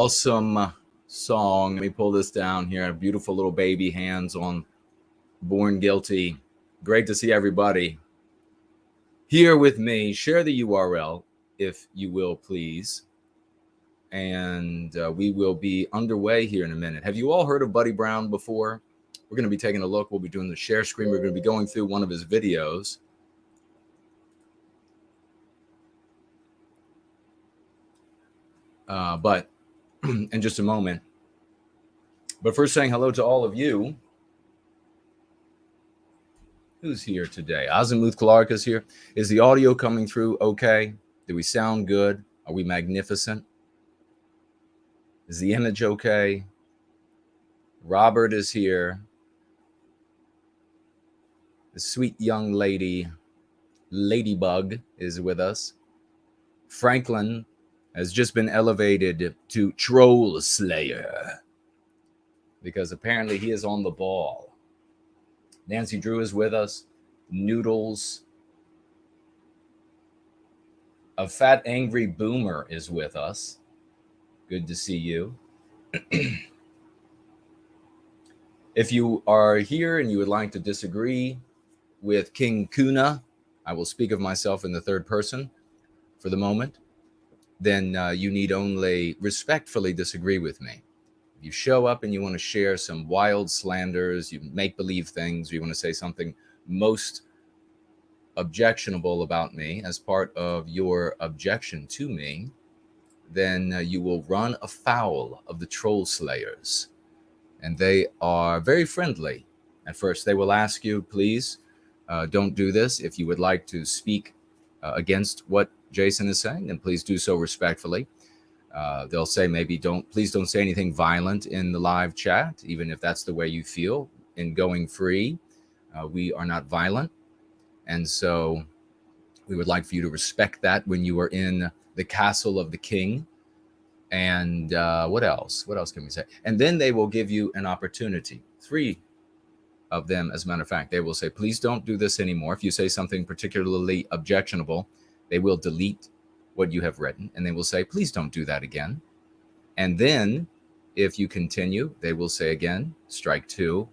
awesome song. Let me pull this down here. Beautiful little baby hands on Born Guilty. Great to see everybody here with me. Share the URL if you will, please. And we will be underway here in a minute. Have you all heard of Buddy Brown before? We're going to be taking a look. We'll be doing the share screen. We're going to be going through one of his videos. But in just a moment. But first, saying hello to all of you. Who's here today? Azimuth Clark is here. Is the audio coming through okay? Do we sound good? Are we magnificent? Is the image okay? Robert is here. The sweet young lady, Ladybug, is with us. Franklin has just been elevated to Troll Slayer because apparently he is on the ball. Nancy Drew is with us. Noodles. A fat angry boomer is with us. Good to see you. If you are here and you would like to disagree with King Kuna, I will speak of myself in the third person for the moment, then you need only respectfully disagree with me. If you show up and you want to share some wild slanders, you make-believe things, or you want to say something most objectionable about me as part of your objection to me, then you will run afoul of the Troll Slayers. And they are very friendly. At first, they will ask you, please, don't do this. If you would like to speak against what Jason is saying, then please do so respectfully. They'll say please don't say anything violent in the live chat, even if that's the way you feel. In going free, we are not violent. And so we would like for you to respect that when you are in the castle of the king. And what else? What else can we say? And then they will give you an opportunity. 3 of them, as a matter of fact, they will say, please don't do this anymore. If you say something particularly objectionable, they will delete what you have written, and they will say, please don't do that again. And then if you continue, they will say again, strike 2,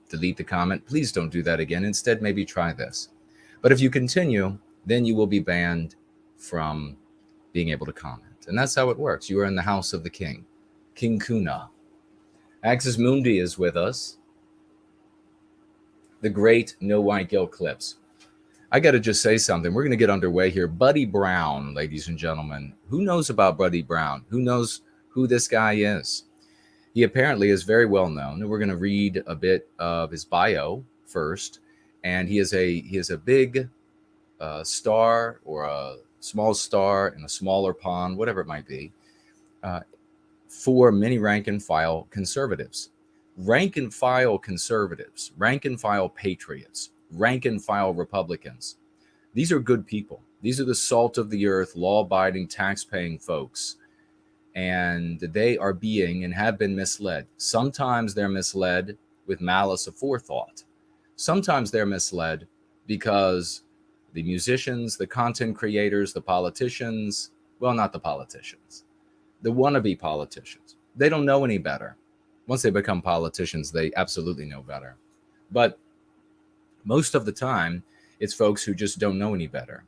delete the comment. Please don't do that again. Instead, maybe try this. But if you continue, then you will be banned from being able to comment. And that's how it works. You are in the house of the king, King Kuna. Axis Mundi is with us. The great No White Guilt Clips. I got to just say something. We're going to get underway here. Buddy Brown, ladies and gentlemen. Who knows about Buddy Brown? Who knows who this guy is? He apparently is very well known. And we're going to read a bit of his bio first. And he is a big star, or a small star in a smaller pond, whatever it might be, for many rank and file conservatives. Rank and file conservatives, rank and file patriots, rank and file Republicans. These are good people. These are the salt of the earth, law-abiding, tax-paying folks. And they are being and have been misled. Sometimes they're misled with malice aforethought. Sometimes they're misled because the musicians, the content creators, the politicians, well, not the politicians, the wannabe politicians, they don't know any better. Once they become politicians, they absolutely know better. But most of the time, it's folks who just don't know any better.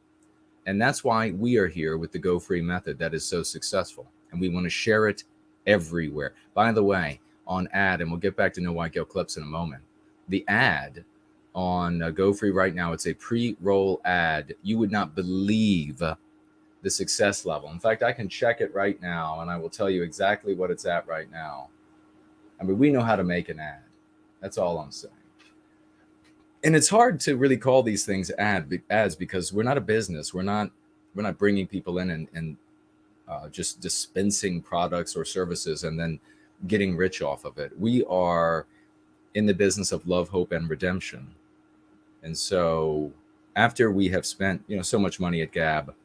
And that's why we are here with the Go Free method that is so successful. And we want to share it everywhere. By the way, on ad, and we'll get back to No White Guilt Clips in a moment, the ad on Go Free right now, it's a pre-roll ad. You would not believe the success level. In fact, I can check it right now, and I will tell you exactly what it's at right now. I mean, we know how to make an ad. That's all I'm saying. And it's hard to really call these things ads because we're not a business. We're not bringing people in and just dispensing products or services and then getting rich off of it. We are in the business of love, hope, and redemption. And so after we have spent, so much money at Gab,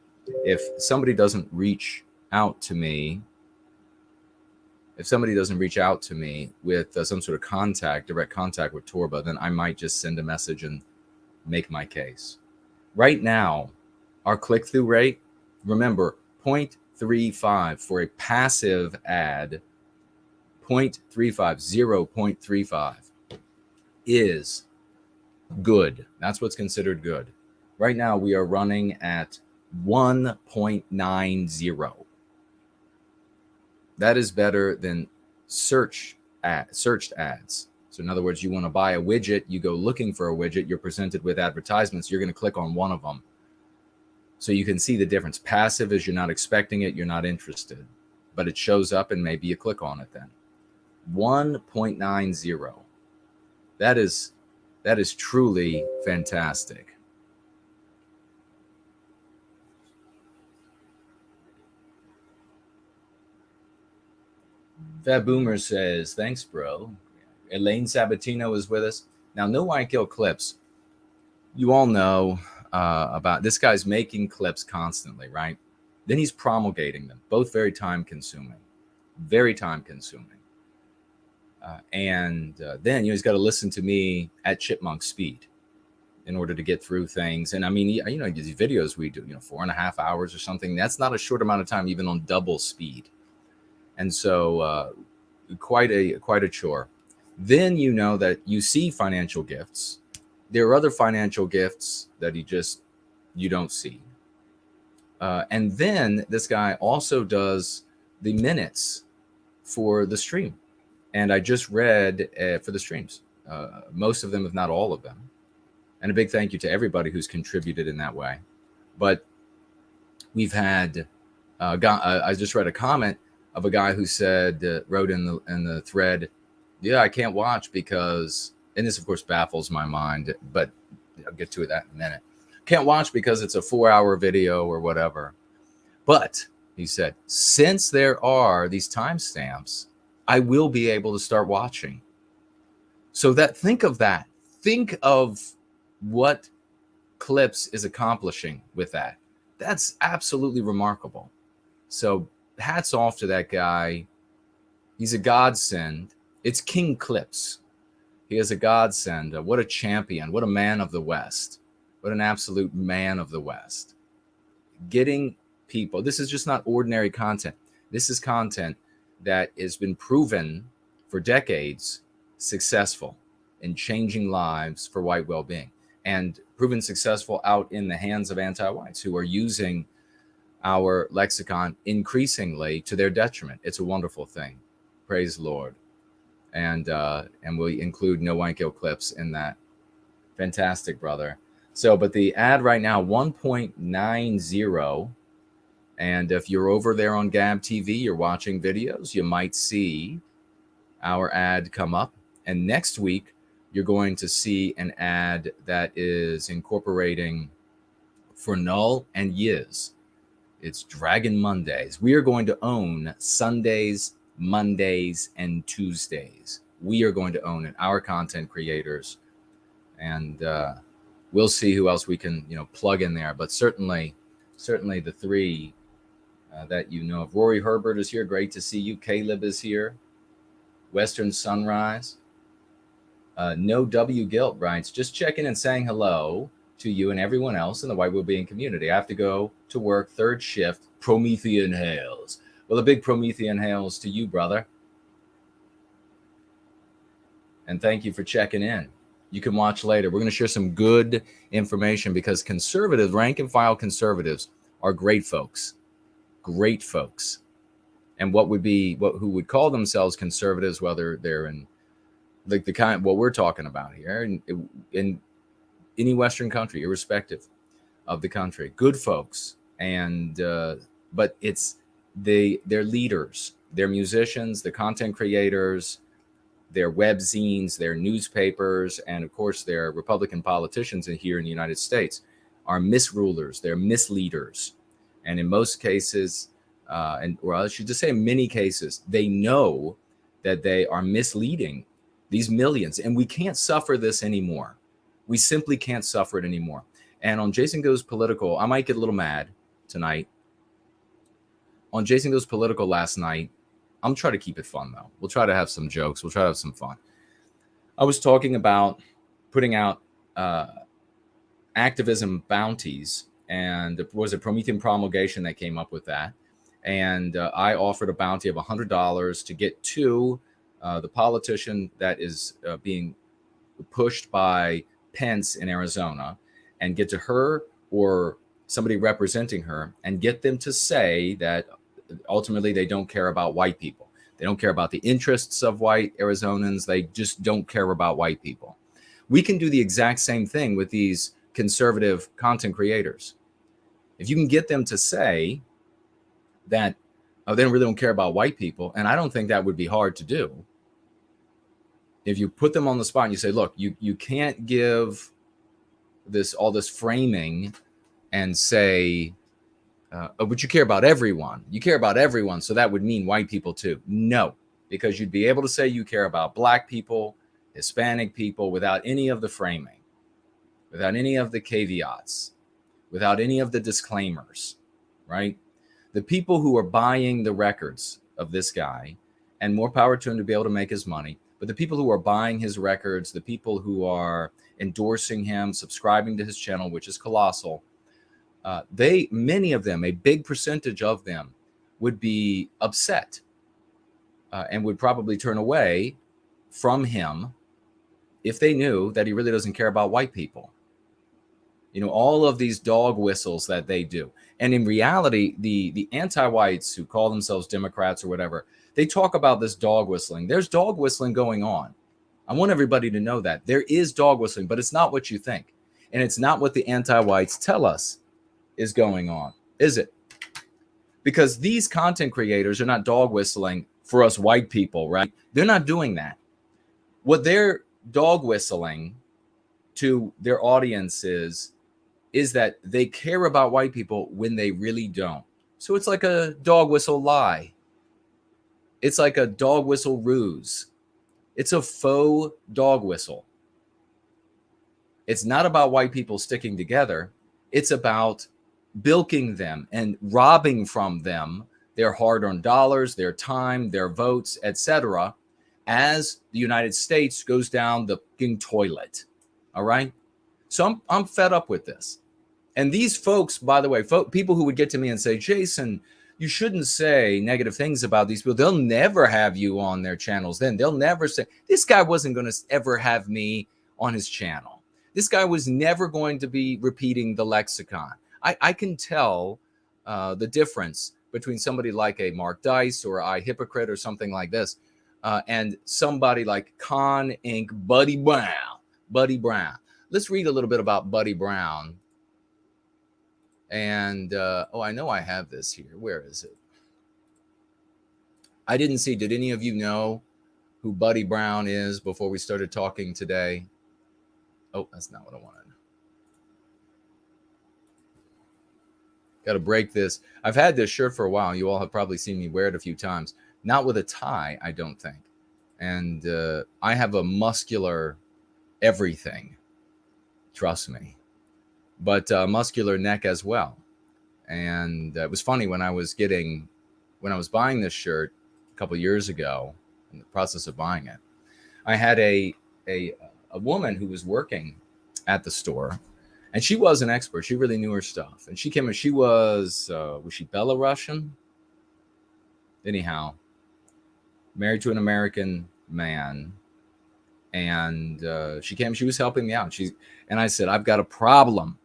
if somebody doesn't reach out to me, with some sort of direct contact with Torba, then I might just send a message and make my case. Right now, our click-through rate, remember, 0.35 for a passive ad. 0.35, 0.35 is good. That's what's considered good. Right now, we are running at 1.90. That is better than searched ads. So in other words, you want to buy a widget, you go looking for a widget, you're presented with advertisements, you're going to click on one of them. So you can see the difference. Passive is you're not expecting it, you're not interested, but it shows up and maybe you click on it then. 1.90. That is truly fantastic. Fat Boomer says, thanks, bro. Elaine Sabatino is with us. Now, No White Kill clips. You all know about this guy's making clips constantly, right? Then he's promulgating them, both very time consuming. Very time consuming. And then he's got to listen to me at chipmunk speed in order to get through things. And I mean, these videos we do, 4.5 hours or something. That's not a short amount of time, even on double speed. And so quite a chore. Then you know that you see financial gifts. There are other financial gifts that you don't see. And then this guy also does the minutes for the stream. And I just read for the streams, most of them, if not all of them. And a big thank you to everybody who's contributed in that way. But we've had, I just read a comment of a guy who said, wrote in the thread, yeah, I can't watch because, and this of course baffles my mind, but I'll get to that in a minute. Can't watch because it's a 4-hour video or whatever. But he said, since there are these timestamps, I will be able to start watching. So think of that. Think of what Clips is accomplishing with that. That's absolutely remarkable. So hats off to that guy. He's a godsend. It's King Clips. He is a godsend. What a champion. What a man of the West. What an absolute man of the West. Getting people. This is just not ordinary content. This is content that has been proven for decades successful in changing lives for white well-being, and proven successful out in the hands of anti-whites who are using our lexicon increasingly to their detriment. It's a wonderful thing. Praise the Lord. And we include No White Kill clips in that. Fantastic, brother. So, but the ad right now, 1.90. And if you're over there on Gab TV, you're watching videos, you might see our ad come up. And next week, you're going to see an ad that is incorporating for Null and Yiz. It's Dragon Mondays. We are going to own Sundays, Mondays, and Tuesdays. We are going to own it, our content creators. And we'll see who else we can, plug in there. But certainly the three that you know of. Rory Herbert is here. Great to see you. Caleb is here. Western Sunrise. No W Guilt writes, just checking and saying hello to you and everyone else in the white well-being community. I have to go to work, third shift, Promethean hails. Well, a big Promethean hails to you, brother. And thank you for checking in. You can watch later. We're going to share some good information because conservatives, rank and file conservatives, are great folks. Great folks. And who would call themselves conservatives, whether they're in like the kind what we're talking about here in any Western country, irrespective of the country, good folks. And but it's their leaders, their musicians, the content creators, their web zines, their newspapers, and of course their Republican politicians here in the United States are misrulers, they're misleaders. And in most cases, or I should just say in many cases, they know that they are misleading these millions. And we can't suffer this anymore. We simply can't suffer it anymore. And on Jason Goes Political, I might get a little mad tonight. On Jason Goes Political last night, I'm trying to keep it fun, though. We'll try to have some jokes. We'll try to have some fun. I was talking about putting out activism bounties, and there was a Promethean promulgation that came up with that. And I offered a bounty of $100 to get to the politician that is being pushed by Pence in Arizona, and get to her or somebody representing her and get them to say that ultimately they don't care about white people. They don't care about the interests of white Arizonans. They just don't care about white people. We can do the exact same thing with these conservative content creators. If you can get them to say that, oh, they really don't care about white people, and I don't think that would be hard to do. If you put them on the spot and you say, look, you can't give all this framing and say, oh, but you care about everyone. You care about everyone, so that would mean white people too. No, because you'd be able to say you care about black people, Hispanic people, without any of the framing, without any of the caveats, without any of the disclaimers, right? The people who are buying the records of this guy, and more power to him to be able to make his money, but the people who are buying his records, the people who are endorsing him, subscribing to his channel, which is colossal, many of them, a big percentage of them, would be upset and would probably turn away from him if they knew that he really doesn't care about white people. You know, all of these dog whistles that they do. And in reality, the anti-whites who call themselves Democrats or whatever, they talk about this dog whistling. There's dog whistling going on. I want everybody to know that. There is dog whistling, but it's not what you think. And it's not what the anti-whites tell us is going on, is it? Because these content creators are not dog whistling for us white people, right? They're not doing that. What they're dog whistling to their audience is that they care about white people when they really don't. So it's like a dog whistle lie. It's like a dog whistle ruse. It's a faux dog whistle. It's not about white people sticking together. It's about bilking them and robbing from them their hard-earned dollars, their time, their votes, etc., as the United States goes down the fucking toilet. All right? So I'm fed up with this. And these folks, by the way, people who would get to me and say, Jason, you shouldn't say negative things about these people. They'll never have you on their channels. Then they'll never say, this guy wasn't going to ever have me on his channel. This guy was never going to be repeating the lexicon. I can tell the difference between somebody like a Mark Dice or I Hypocrite or something like this, and somebody like Con Inc. Buddy Brown. Buddy Brown. Let's read a little bit about Buddy Brown. And, I know I have this here. Where is it? I didn't see. Did any of you know who Buddy Brown is before we started talking today? Oh, that's not what I wanted. Got to break this. I've had this shirt for a while. You all have probably seen me wear it a few times. Not with a tie, I don't think. And I have a muscular everything. Trust me. But muscular neck as well. And it was funny when I was buying this shirt a couple years ago, in the process of buying it, I had a woman who was working at the store, and she was an expert. She really knew her stuff. And she came and she was she Belarusian? Anyhow, married to an American man. And she came, she was helping me out. And I said, I've got a problem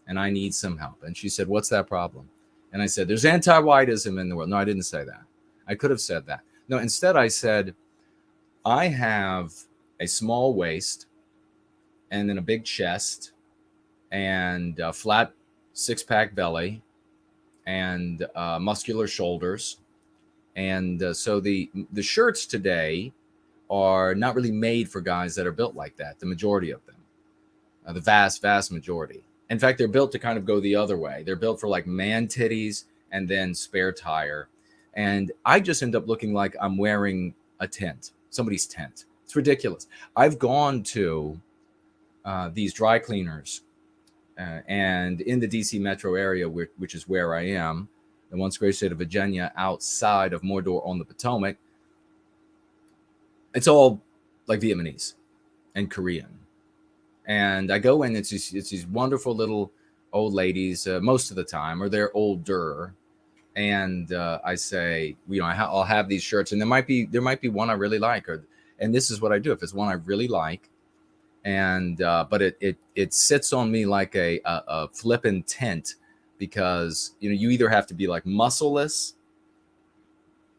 and I need some help. And she said, what's that problem? And I said, there's anti-whiteism in the world. No, I didn't say that. I could have said that. No, instead I said, I have a small waist and then a big chest and a flat six-pack belly and muscular shoulders. And so the shirts today are not really made for guys that are built like that, the majority of them, the vast majority. In fact, they're built to kind of go the other way. They're built for like man titties and then spare tire. And I just end up looking like I'm wearing a tent, somebody's tent. It's ridiculous. I've gone to these dry cleaners and in the DC metro area, which is where I am, the once great state of Virginia, outside of Mordor on the Potomac. It's all like Vietnamese and Korean. And I go in, it's these wonderful little old ladies most of the time, or they're older. and I say, I'll have these shirts, and there might be one I really like, and this is what I do. If it's one I really like, and but it sits on me like a flippin' tent, because you either have to be like muscleless,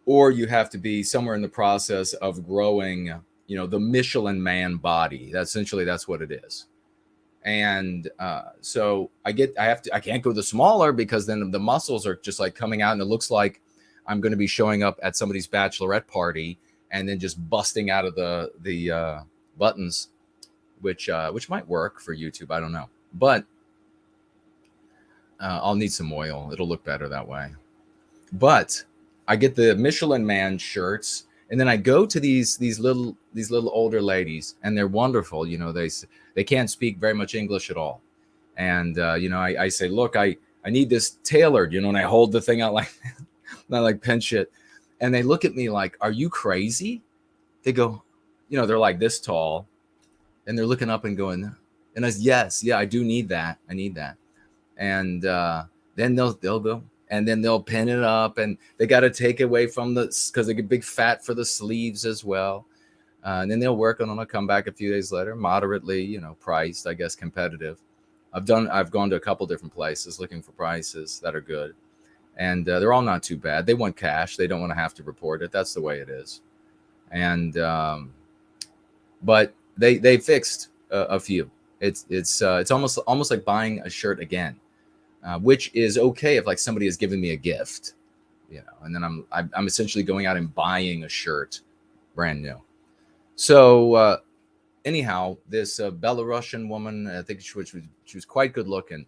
or you have to be somewhere in the process of growing, the Michelin man body. That's what it is. And so I can't go the smaller, because then the muscles are just like coming out, and it looks like I'm going to be showing up at somebody's bachelorette party and then just busting out of the buttons, which might work for YouTube. I don't know, but I'll need some oil. It'll look better that way. But I get the Michelin man shirts, and then I go to these little older ladies, and they're wonderful. They can't speak very much English at all, and I say, look, I need this tailored, and I hold the thing out like not like pinch it, and they look at me like, are you crazy? They go, they're like this tall, and they're looking up and going, and I said, yes, yeah, I do need that. I need that, and then they'll go. And then they'll pin it up, and they got to take away from because they get big fat for the sleeves as well. And then they'll work on them. I'll come back a few days later, moderately, priced, I guess, competitive. I've gone to a couple different places looking for prices that are good, and they're all not too bad. They want cash. They don't want to have to report it. That's the way it is. And but they fixed a few. It's almost like buying a shirt again. Which is okay if like somebody has given me a gift, and then I'm essentially going out and buying a shirt brand new. So anyhow, this Belarusian woman, I think she was quite good looking,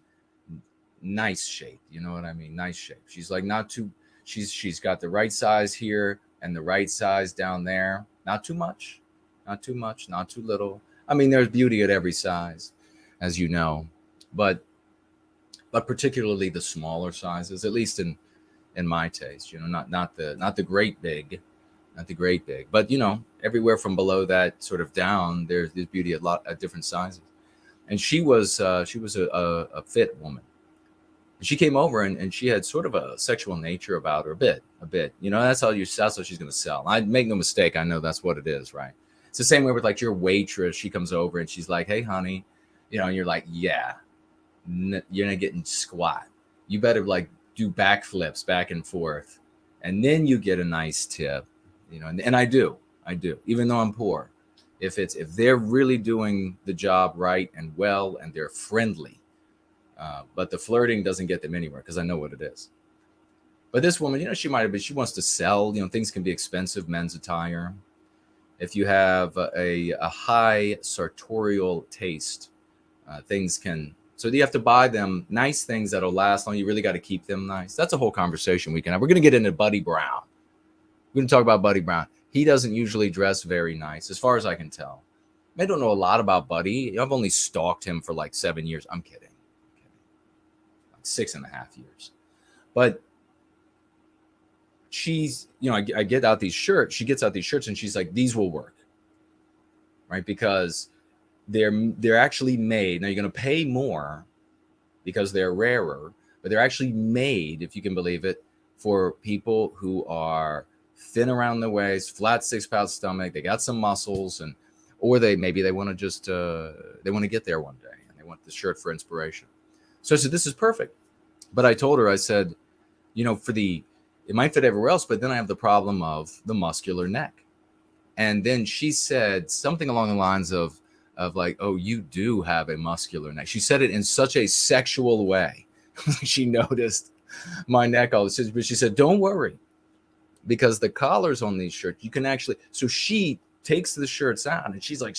nice shape. You know what I mean? Nice shape. She's like not too. She's got the right size here and the right size down there. Not too much, not too much, not too little. I mean, there's beauty at every size, as you know, but particularly the smaller sizes, at least in my taste, not the great big, but everywhere from below that sort of down, there's beauty at different sizes. And she was a fit woman. She came over, and she had sort of a sexual nature about her, a bit. That's what she's going to sell. I make no mistake. I know that's what it is, right? It's the same way with like your waitress. She comes over and she's like, "Hey, honey," and you're like, "Yeah. You're not getting squat. You better like do backflips back and forth, and then you get a nice tip, and I do, even though I'm poor. If they're really doing the job right and well, and they're friendly, but the flirting doesn't get them anywhere, because I know what it is. But this woman, she wants to sell. Things can be expensive, men's attire. If you have a high sartorial taste, things can. So you have to buy them nice things that'll last long. You really got to keep them nice. That's a whole conversation we can have. We're going to get into Buddy Brown. We're going to talk about Buddy Brown. He doesn't usually dress very nice, as far as I can tell. I don't know a lot about Buddy. I've only stalked him for like 7 years. I'm kidding. Like 6.5 years. But she's, I get out these shirts. She gets out these shirts, and she's like, these will work. Right? Because they're actually made. Now you're going to pay more because they're rarer, but they're actually made, if you can believe it, for people who are thin around the waist, flat 6-pound stomach. They got some muscles, or they want to just they want to get there one day, and they want the shirt for inspiration. So I said, this is perfect. But I told her, I said, it might fit everywhere else, but then I have the problem of the muscular neck. And then she said something along the lines of like, oh, you do have a muscular neck. She said it in such a sexual way. She noticed my neck all this, but she said, don't worry, because the collars on these shirts, you can actually, so she takes the shirts out, and she's like,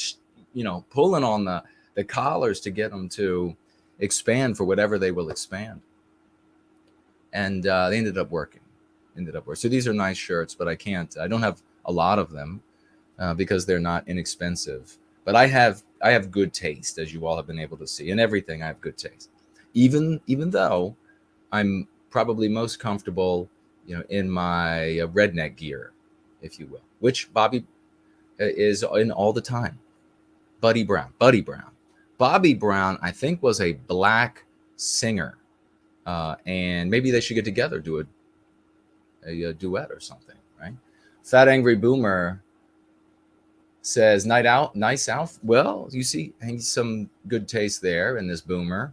pulling on the collars to get them to expand for whatever they will expand. And they ended up working. So these are nice shirts, but I don't have a lot of them because they're not inexpensive. But I have good taste, as you all have been able to see. In everything, I have good taste. Even though I'm probably most comfortable, in my redneck gear, if you will, which Bobby is in all the time. Buddy Brown. Bobby Brown, I think, was a black singer. And maybe they should get together, do a duet or something, right? Fat Angry Boomer says, night out, nice out. Well, you see, some good taste there in this Boomer.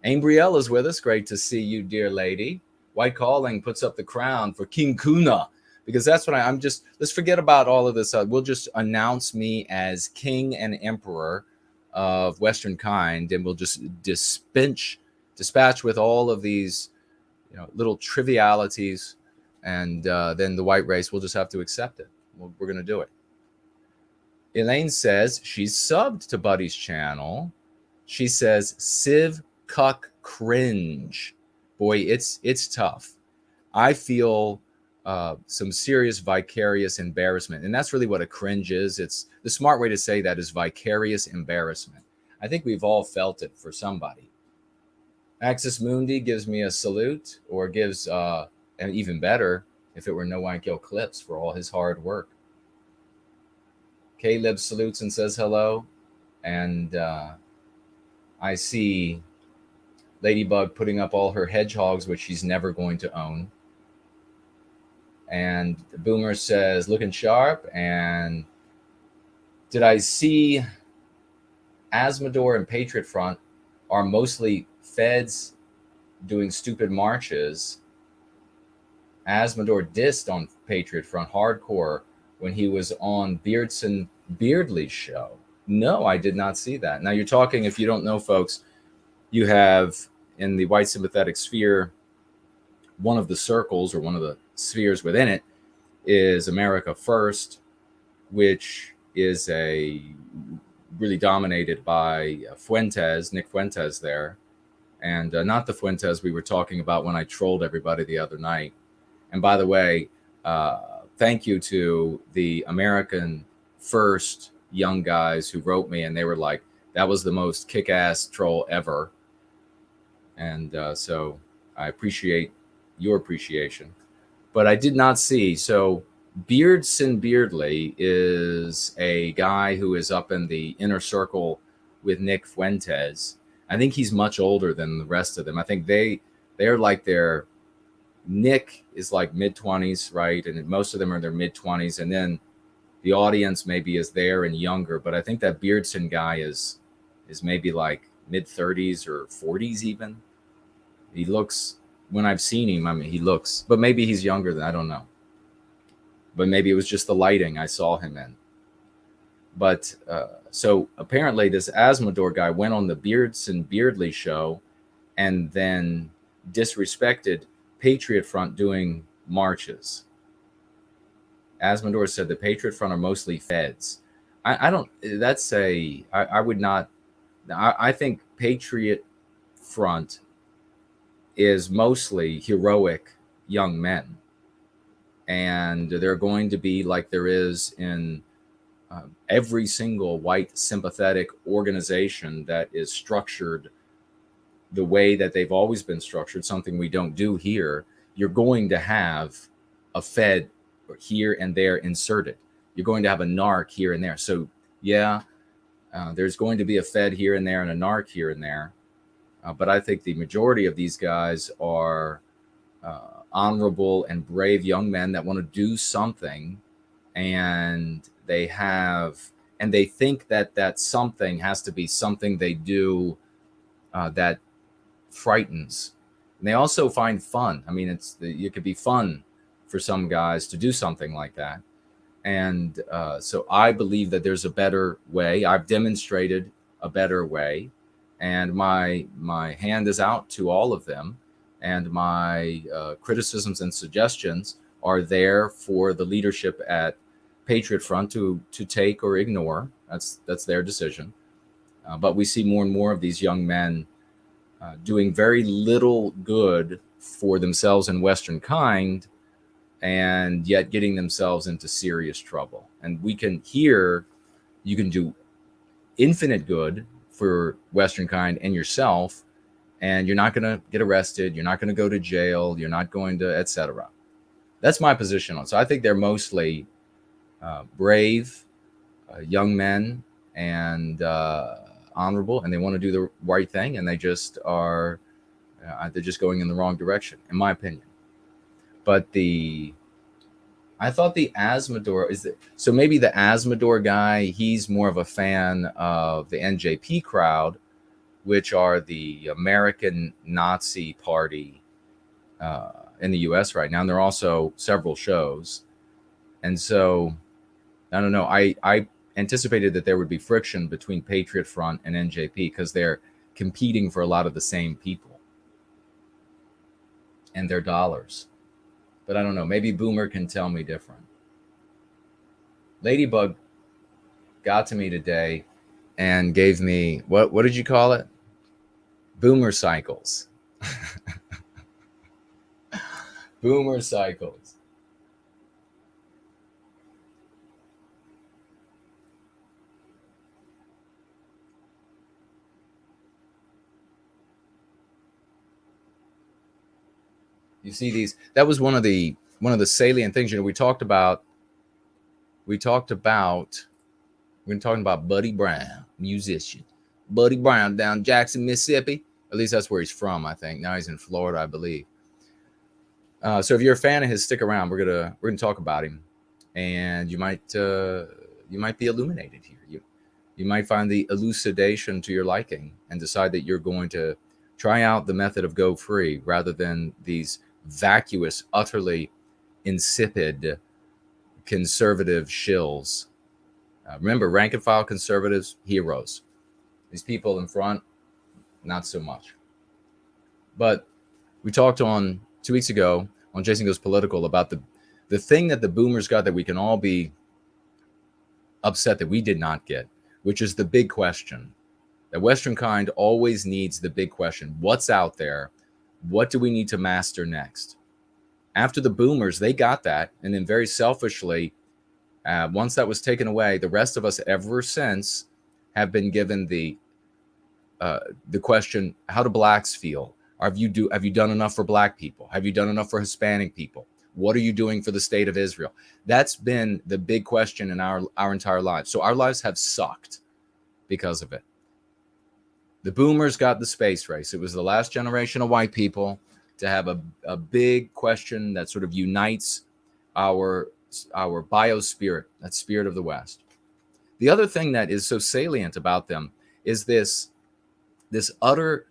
Ambrielle is with us. Great to see you, dear lady. White Calling puts up the crown for King Kuna, because that's what I'm just, let's forget about all of this. We'll just announce me as king and emperor of Western kind, and we'll just dispatch with all of these, little trivialities, and then the white race will just have to accept it. We're going to do it. Elaine says she's subbed to Buddy's channel. She says, Civ cuck cringe. Boy, it's tough. I feel some serious vicarious embarrassment. And that's really what a cringe is. It's the smart way to say that is vicarious embarrassment. I think we've all felt it for somebody. Axis Mundi gives me a salute, or gives, and even better, if it were No White Gill Clips, for all his hard work. Caleb salutes and says hello. And I see Ladybug putting up all her hedgehogs, which she's never going to own. And the Boomer says, looking sharp. And did I see Asmodor and Patriot Front are mostly feds doing stupid marches? Asmodor dissed on Patriot Front hardcore when he was on Beardson Beardley's show. No, I did not see that. Now you're talking, if you don't know, folks, you have in the white sympathetic sphere, one of the circles, or one of the spheres within it, is America First, which is really dominated by Nick Fuentes there, and not the Fuentes we were talking about when I trolled everybody the other night. And by the way, thank you to the American First young guys who wrote me, and they were like, that was the most kick-ass troll ever. And so I appreciate your appreciation. But I did not see. So Beardson Beardley is a guy who is up in the inner circle with Nick Fuentes. I think he's much older than the rest of them. I think they're like Nick is like mid-20s, right? And most of them are in their mid-20s. And then the audience maybe is there and younger. But I think that Beardson guy is maybe like mid-30s or 40s even. He looks, when I've seen him, I mean, he looks, but maybe he's younger than, I don't know. But maybe it was just the lighting I saw him in. But so apparently this Asmodor guy went on the Beardson Beardley show and then disrespected Patriot Front doing marches. Asmodor said the Patriot Front are mostly feds. I would not, I think Patriot Front is mostly heroic young men. And they're going to be like there is in every single white sympathetic organization that is structured the way that they've always been structured, something we don't do here. You're going to have a Fed here and there inserted. You're going to have a narc here and there. So yeah, there's going to be a Fed here and there and a narc here and there. But I think the majority of these guys are honorable and brave young men that want to do something, and they think that something has to be something they do that frightens. And they also find fun. I mean, it could be fun for some guys to do something like that. And so I believe that there's a better way. I've demonstrated a better way. And my hand is out to all of them. And my criticisms and suggestions are there for the leadership at Patriot Front to take or ignore. That's their decision. But we see more and more of these young men doing very little good for themselves and Western kind, and yet getting themselves into serious trouble. And you can do infinite good for Western kind and yourself, and you're not going to get arrested. You're not going to go to jail. You're not going to, etc. That's my position on it. So I think they're mostly brave young men and honorable, and they want to do the right thing, and they just are they're just going in the wrong direction, in my opinion. But I thought the Asmodor so maybe the Asmodor guy, he's more of a fan of the NJP crowd, which are the American Nazi Party in the US right now. And there are also several shows. And so, I don't know, I anticipated that there would be friction between Patriot Front and NJP because they're competing for a lot of the same people and their dollars. But I don't know, maybe Boomer can tell me different. Ladybug got to me today and gave me, what did you call it? Boomer cycles. Boomer cycles. You see these, that was one of the salient things, we talked about we're talking about Buddy Brown, musician. Buddy Brown down Jackson, Mississippi. At least that's where he's from, I think. Now he's in Florida, I believe. So if you're a fan of his, stick around. We're gonna talk about him, and you might be illuminated here. You might find the elucidation to your liking and decide that you're going to try out the method of go free rather than these vacuous, utterly insipid conservative shills. Remember, rank and file conservatives, heroes. These people in front, not so much. But we talked on 2 weeks ago on Jason Goes Political about the thing that the boomers got that we can all be upset that we did not get, which is the big question. The Western kind always needs the big question. What's out there? What do we need to master next? After the boomers, they got that. And then very selfishly, once that was taken away, the rest of us ever since have been given the question, how do blacks feel? Have you done enough for black people? Have you done enough for Hispanic people? What are you doing for the state of Israel? That's been the big question in our entire lives. So our lives have sucked because of it. The boomers got the space race. It was the last generation of white people to have a big question that sort of unites our biospirit, that spirit of the West. The other thing that is so salient about them is this utter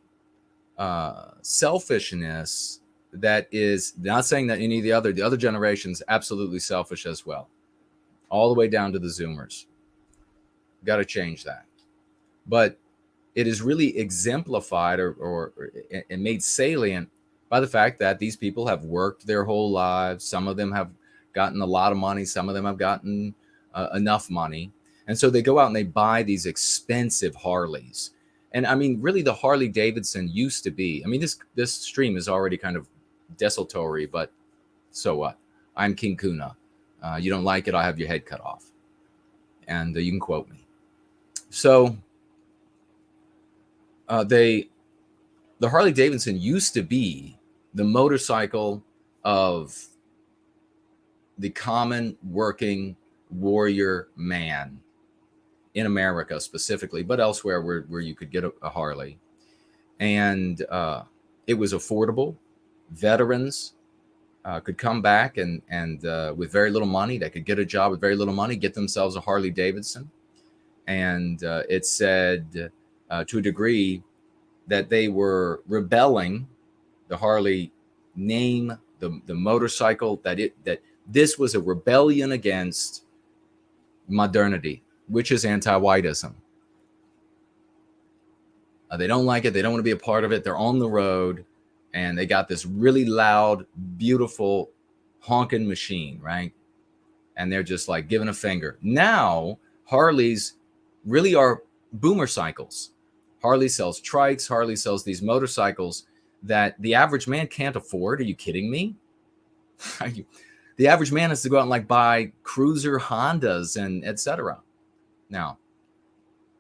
selfishness that is, not saying that any of the other generations absolutely selfish as well, all the way down to the Zoomers. Got to change that. But it is really exemplified or made salient by the fact that these people have worked their whole lives. Some of them have gotten a lot of money. Some of them have gotten enough money. And so they go out and they buy these expensive Harleys. And I mean, really, the Harley Davidson used to be, I mean, this stream is already kind of desultory, but so what? I'm King Kuna. You don't like it, I'll have your head cut off. And you can quote me. So the Harley Davidson used to be the motorcycle of the common working warrior man in America specifically, but elsewhere where you could get a Harley. And it was affordable. Veterans could come back and with very little money, they could get a job with very little money, get themselves a Harley Davidson. And it said to a degree that they were rebelling, the Harley name, the motorcycle, that this was a rebellion against modernity, which is anti-whiteism. They don't like it. They don't want to be a part of it. They're on the road, and they got this really loud, beautiful honking machine, right? And they're just like giving a finger. Now, Harleys really are boomer cycles. Harley sells trikes. Harley sells these motorcycles that the average man can't afford. Are you kidding me? The average man has to go out and like buy cruiser Hondas and etc. Now,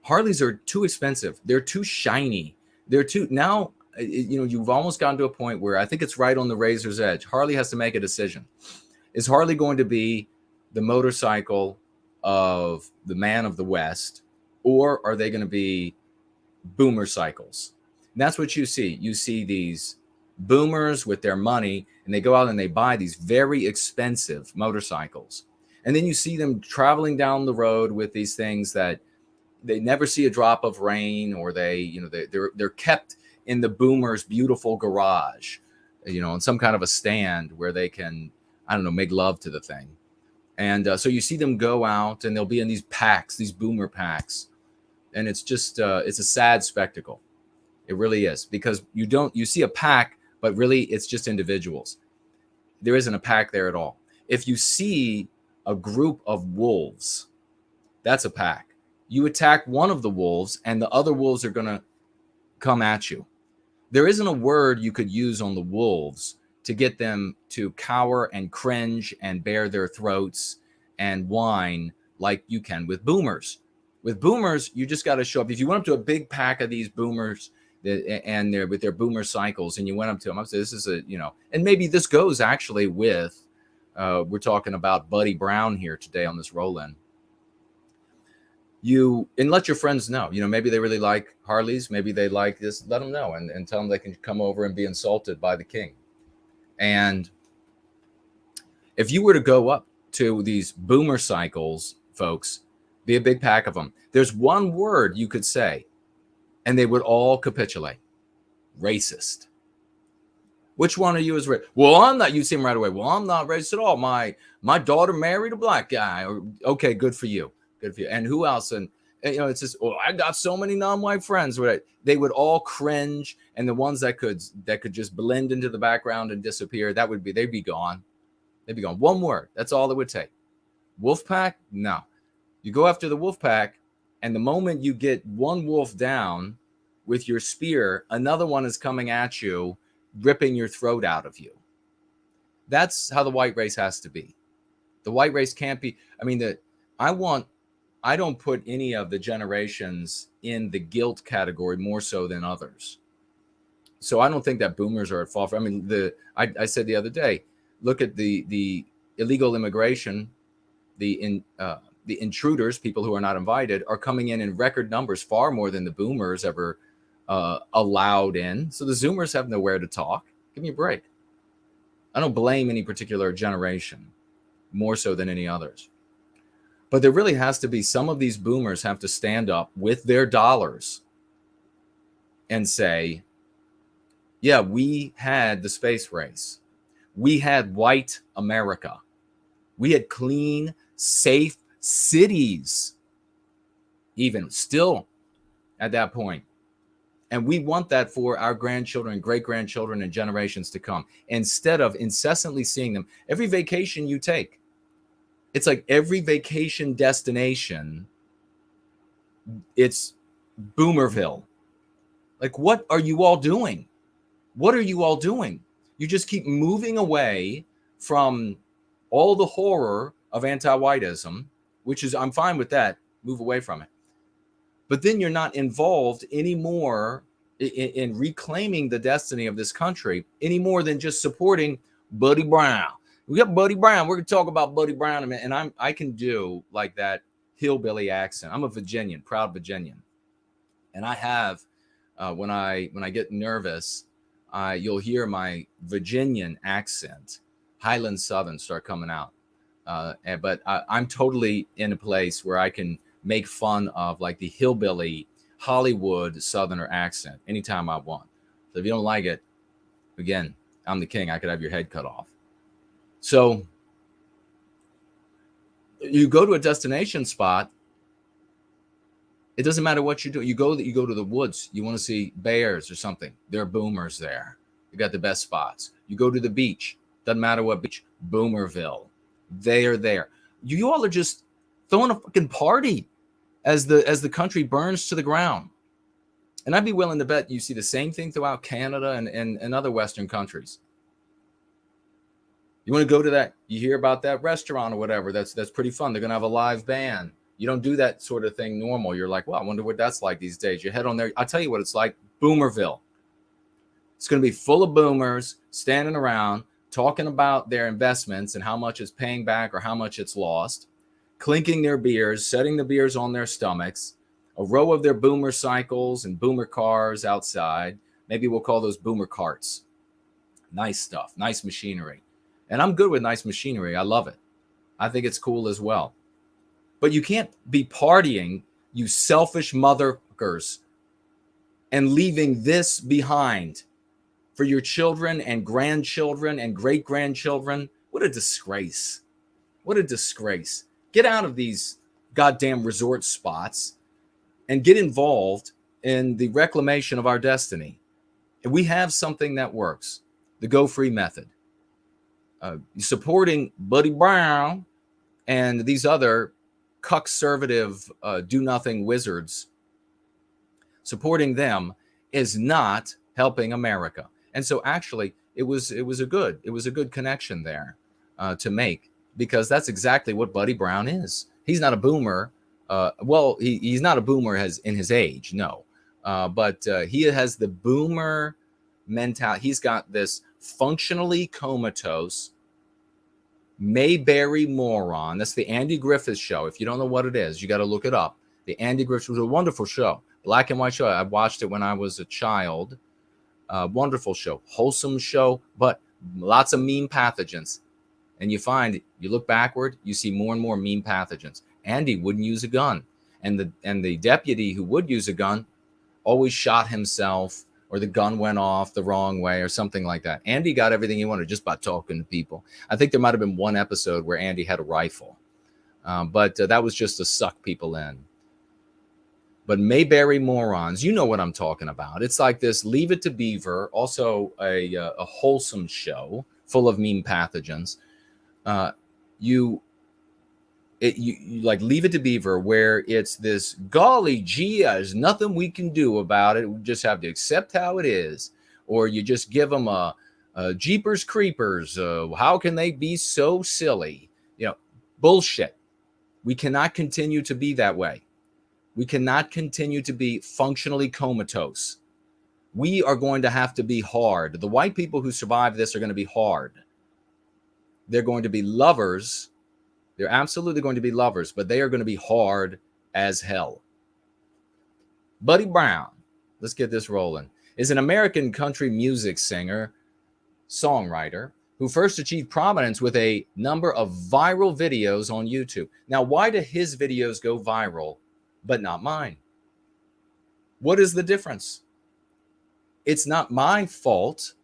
Harleys are too expensive. They're too shiny. They're too, now, you've almost gotten to a point where I think it's right on the razor's edge. Harley has to make a decision. Is Harley going to be the motorcycle of the man of the West, or are they going to be boomer cycles? And that's what you see. You see these Boomers with their money, and they go out and they buy these very expensive motorcycles. And then you see them traveling down the road with these things that they never see a drop of rain, or they're kept in the boomer's beautiful garage, on some kind of a stand where they can, I don't know, make love to the thing. And so you see them go out and they'll be in these packs, these boomer packs. And it's just, it's a sad spectacle. It really is, because you see a pack, but really it's just individuals. There isn't a pack there at all. If you see a group of wolves, that's a pack. You attack one of the wolves and the other wolves are going to come at you. There isn't a word you could use on the wolves to get them to cower and cringe and bare their throats and whine like you can with boomers. With boomers, you just got to show up. If you went up to a big pack of these boomers and they're with their boomer cycles, and you went up to them, I would say, this is and maybe this goes actually with, we're talking about Buddy Brown here today on this roll-in. And let your friends know, maybe they really like Harleys, maybe they like this, let them know and tell them they can come over and be insulted by the king. And if you were to go up to these boomer cycles, folks, be a big pack of them, there's one word you could say and they would all capitulate. Racist. Which one of you is racist? Well, I'm not. You see him right away. Well, I'm not racist at all. My daughter married a black guy. Okay, good for you. Good for you. And who else? And it's just, I got so many non-white friends. They would all cringe, and the ones that could just blend into the background and disappear, they'd be gone. They'd be gone. One word. That's all it would take. Wolf pack? No. You go after the wolf pack, and the moment you get one wolf down with your spear, another one is coming at you, ripping your throat out of you. That's how the white race has to be. The white race can't be. I don't put any of the generations in the guilt category more so than others. So I don't think that boomers are at fault for. I said the other day, look at the illegal immigration, the intruders, people who are not invited, are coming in record numbers, far more than the boomers ever allowed in. So the Zoomers have nowhere to talk. Give me a break. I don't blame any particular generation more so than any others. But there really has to be, some of these boomers have to stand up with their dollars and say, yeah, we had the space race. We had white America. We had clean, safe cities, even still at that point. And we want that for our grandchildren, great-grandchildren, and generations to come, instead of incessantly seeing them. Every vacation you take, it's like every vacation destination, it's Boomerville. Like, what are you all doing? What are you all doing? You just keep moving away from all the horror of anti-whiteism, which is, I'm fine with that. Move away from it. But then you're not involved anymore in reclaiming the destiny of this country any more than just supporting Buddy Brown. We got Buddy Brown. We're going to talk about Buddy Brown in a minute. And I can do like that hillbilly accent. I'm a Virginian, proud Virginian. And I have, when I get nervous, you'll hear my Virginian accent, Highland Southern, start coming out. But I'm totally in a place where I can make fun of like the hillbilly Hollywood Southerner accent anytime I want. So if you don't like it, again, I'm the king. I could have your head cut off. So you go to a destination spot. It doesn't matter what you do. You go to the woods. You want to see bears or something. There are boomers there. You got the best spots. You go to the beach. Doesn't matter what beach. Boomerville. They are there. You all are just throwing a fucking party as the country burns to the ground. And I'd be willing to bet you see the same thing throughout Canada and other Western countries. You want to go to that, you hear about that restaurant or whatever, that's pretty fun. They're going to have a live band. You don't do that sort of thing normal. You're like, well, I wonder what that's like these days. You head on there. I'll tell you what it's like. Boomerville. It's going to be full of boomers standing around talking about their investments and how much it's paying back or how much it's lost, clinking their beers, setting the beers on their stomachs, a row of their boomer cycles and boomer cars outside. Maybe we'll call those boomer carts. Nice stuff, nice machinery. And I'm good with nice machinery. I love it. I think it's cool as well. But you can't be partying, you selfish motherfuckers, and leaving this behind for your children and grandchildren and great-grandchildren. What a disgrace. What a disgrace. Get out of these goddamn resort spots and get involved in the reclamation of our destiny. And we have something that works, the Go Free method. Supporting Buddy Brown and these other conservative do-nothing wizards, supporting them is not helping America. And so actually, it was a good connection there to make, because that's exactly what Buddy Brown is. He's not a boomer. Well, he's not a boomer in his age, no. But he has the boomer mentality. He's got this functionally comatose, Mayberry moron. That's the Andy Griffith Show. If you don't know what it is, you got to look it up. The Andy Griffith was a wonderful show, black and white show. I watched it when I was a child. Wonderful show, wholesome show, but lots of mean pathogens. And you look backward, you see more and more mean pathogens. Andy wouldn't use a gun, and the deputy who would use a gun always shot himself, or the gun went off the wrong way or something like that. Andy got everything he wanted just by talking to people. I think there might have been one episode where Andy had a rifle, but that was just to suck people in. But Mayberry morons, you know what I'm talking about. It's like this Leave It to Beaver, also a wholesome show full of mean pathogens. You like Leave It to Beaver, where it's this, golly gee, there's nothing we can do about it. We just have to accept how it is. Or you just give them a Jeepers Creepers. How can they be so silly? Bullshit. We cannot continue to be that way. We cannot continue to be functionally comatose. We are going to have to be hard. The white people who survive this are going to be hard. They're going to be lovers. They're absolutely going to be lovers, but they are going to be hard as hell. Buddy Brown, let's get this rolling, is an American country music singer, songwriter, who first achieved prominence with a number of viral videos on YouTube. Now, why do his videos go viral, but not mine? What is the difference? It's not my fault.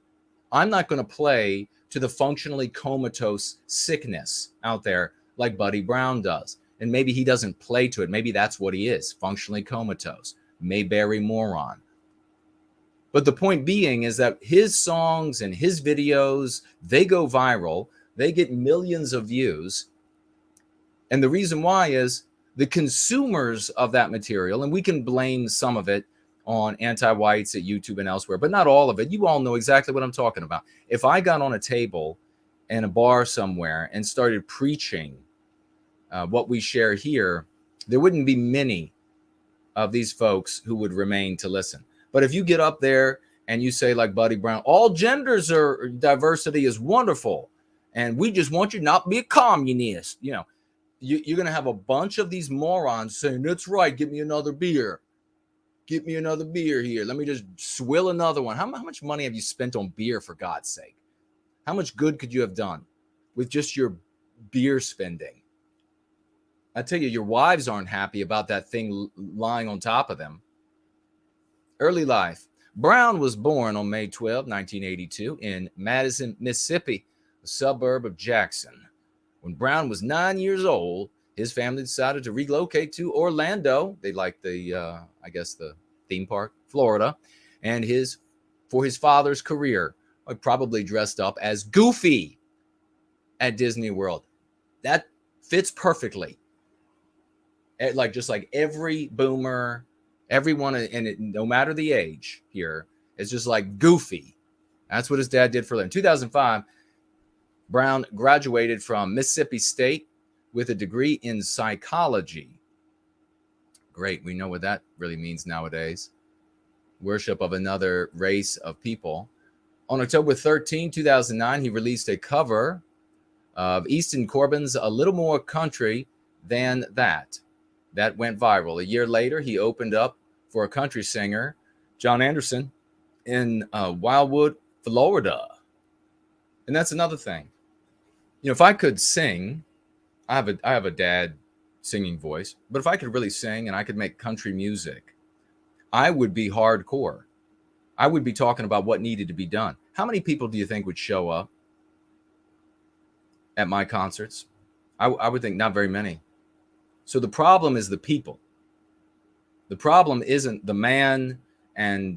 I'm not going to play to the functionally comatose sickness out there like Buddy Brown does. And maybe he doesn't play to it. Maybe that's what he is, functionally comatose, Mayberry moron. But the point being is that his songs and his videos, they go viral. They get millions of views. And the reason why is the consumers of that material, and we can blame some of it on anti-whites at YouTube and elsewhere, but not all of it. You all know exactly what I'm talking about. If I got on a table in a bar somewhere and started preaching what we share here, there wouldn't be many of these folks who would remain to listen. But if you get up there and you say, like Buddy Brown, all genders are diversity is wonderful, and we just want you not to be a communist, you're going to have a bunch of these morons saying, that's right, give me another beer. Get me another beer here. Let me just swill another one. How much money have you spent on beer, for God's sake? How much good could you have done with just your beer spending? I tell you, your wives aren't happy about that thing lying on top of them. Early life. Brown was born on May 12, 1982 in Madison, Mississippi, a suburb of Jackson. When Brown was 9 years old, his family decided to relocate to Orlando. They liked the theme park, Florida, and for his father's career, probably dressed up as Goofy at Disney World. That fits perfectly. Just like every boomer, everyone, and it, no matter the age here, is just like Goofy. That's what his dad did for a living. In 2005, Brown graduated from Mississippi State with a degree in psychology. Great. We know what that really means nowadays. Worship of another race of people. On October 13, 2009, he released a cover of Easton Corbin's A Little More Country Than That. That went viral. A year later, he opened up for a country singer, John Anderson, in Wildwood, Florida. And that's another thing. You know, if I could sing, I have a dad singing voice, but if I could really sing and I could make country music, I would be hardcore. I would be talking about what needed to be done. How many people do you think would show up at my concerts? I would think not very many. So the problem is the people. The problem isn't the man and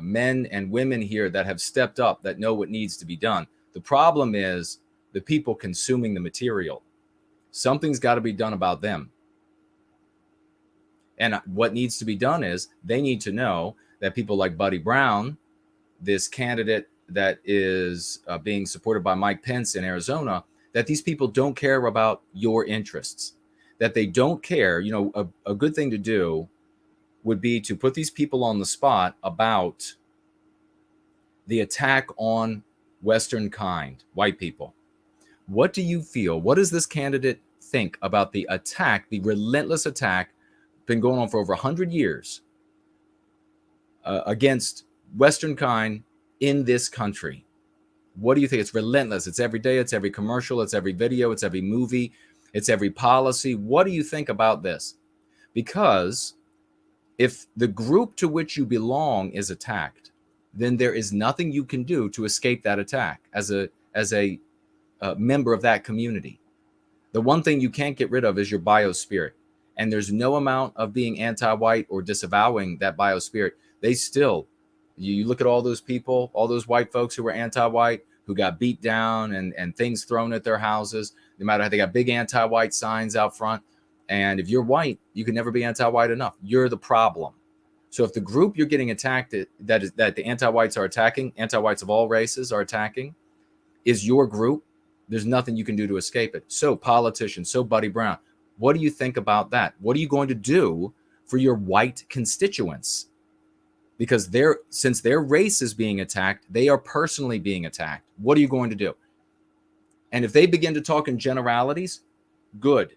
men and women here that have stepped up, that know what needs to be done. The problem is the people consuming the material. Something's got to be done about them. And what needs to be done is they need to know that people like Buddy Brown, this candidate that is being supported by Mike Pence in Arizona, that these people don't care about your interests, that they don't care. You know, a good thing to do would be to put these people on the spot about the attack on Western kind, white people. What do you feel? What does this candidate think about the attack, the relentless attack, been going on for over 100 years against Western kind in this country? What do you think? It's relentless. It's every day. It's every commercial. It's every video. It's every movie. It's every policy. What do you think about this? Because if the group to which you belong is attacked, then there is nothing you can do to escape that attack as a member of that community. The one thing you can't get rid of is your biospirit. And there's no amount of being anti-white or disavowing that biospirit. They still, you look at all those people, all those white folks who were anti-white, who got beat down and things thrown at their houses, no matter how they got big anti-white signs out front. And if you're white, you can never be anti-white enough. You're the problem. So if the group you're getting attacked, that the anti-whites are attacking, anti-whites of all races are attacking, is your group, there's nothing you can do to escape it. So politicians, so Buddy Brown, what do you think about that? What are you going to do for your white constituents? Because since their race is being attacked, they are personally being attacked. What are you going to do? And if they begin to talk in generalities, good.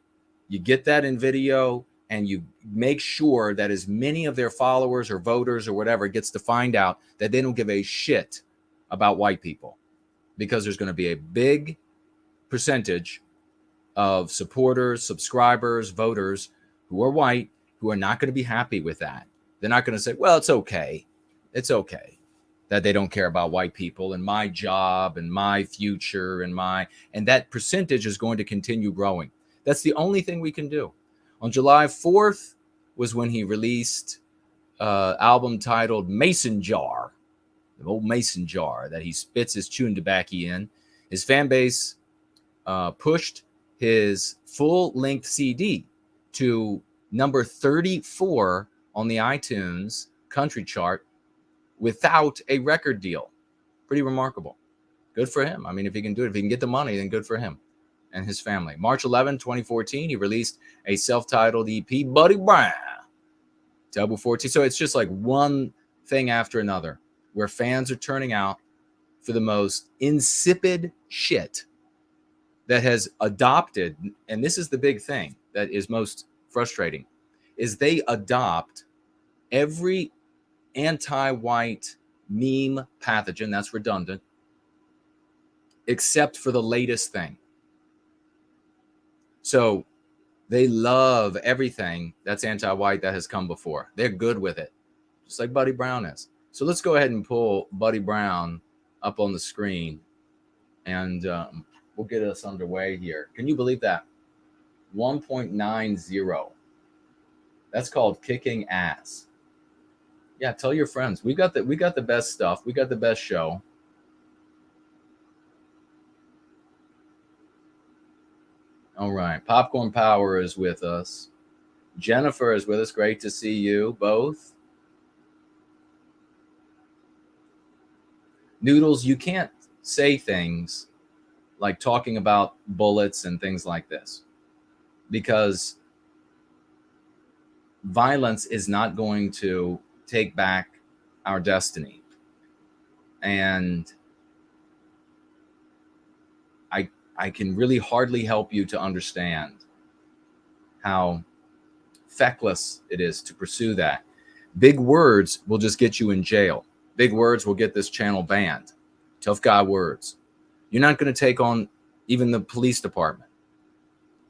You get that in video and you make sure that as many of their followers or voters or whatever gets to find out that they don't give a shit about white people, because there's going to be a big percentage of supporters, subscribers, voters who are white, who are not going to be happy with that. They're not going to say, well, it's okay. It's okay that they don't care about white people and my job and my future and that percentage is going to continue growing. That's the only thing we can do. On July 4th was when he released an album titled Mason Jar, the old Mason Jar that he spits his chewing tobacco in. His fan base pushed his full-length CD to number 34 on the iTunes country chart without a record deal. Pretty remarkable. Good for him. I mean, if he can do it, if he can get the money, then good for him and his family. March 11, 2014, he released a self-titled EP, Buddy Brown, Double 14. So it's just like one thing after another where fans are turning out for the most insipid shit that has adopted, and this is the big thing that is most frustrating, is they adopt every anti-white meme pathogen that's redundant, except for the latest thing. So they love everything that's anti-white that has come before. They're good with it, just like Buddy Brown is. So let's go ahead and pull Buddy Brown up on the screen, and we'll get us underway here. Can you believe that? 1.90. That's called kicking ass. Yeah, tell your friends. We got the best stuff. We got the best show. All right. Popcorn Power is with us. Jennifer is with us. Great to see you both. Noodles, you can't say things like talking about bullets and things like this, because violence is not going to take back our destiny. And I can really hardly help you to understand how feckless it is to pursue that. Big words will just get you in jail. Big words will get this channel banned. Tough guy words. You're not going to take on even the police department.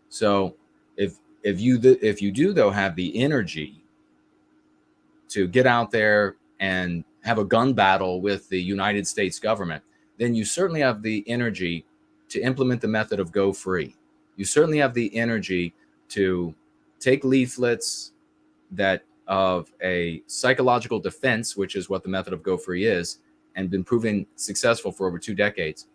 So if you do though have the energy to get out there and have a gun battle with the United States government, then you certainly have the energy to implement the method of go free. You certainly have the energy to take leaflets that of a psychological defense, which is what the method of go free is, and been proven successful for over 2 decades,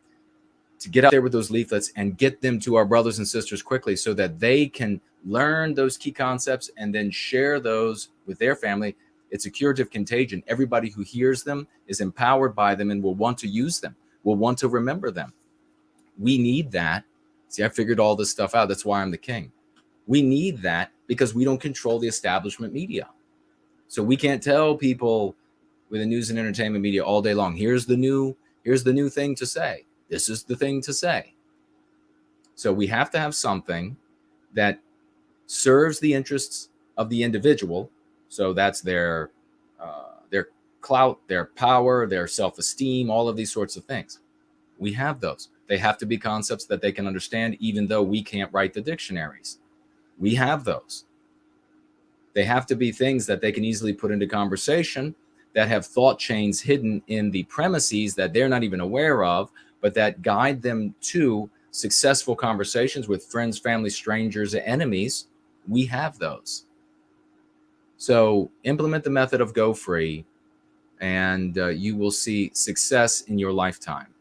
to get out there with those leaflets and get them to our brothers and sisters quickly so that they can learn those key concepts and then share those with their family. It's a curative contagion. Everybody who hears them is empowered by them and will want to use them, will want to remember them. We need that. See, I figured all this stuff out. That's why I'm the king. We need that because we don't control the establishment media. So we can't tell people with the news and entertainment media all day long, here's the new thing to say. This is the thing to say. So we have to have something that serves the interests of the individual. So that's their clout, their power, their self-esteem, all of these sorts of things. We have those. They have to be concepts that they can understand, even though we can't write the dictionaries. We have those. They have to be things that they can easily put into conversation, that have thought chains hidden in the premises that they're not even aware of, but that guide them to successful conversations with friends, family, strangers, enemies. We have those. So implement the method of go free, and you will see success in your lifetime.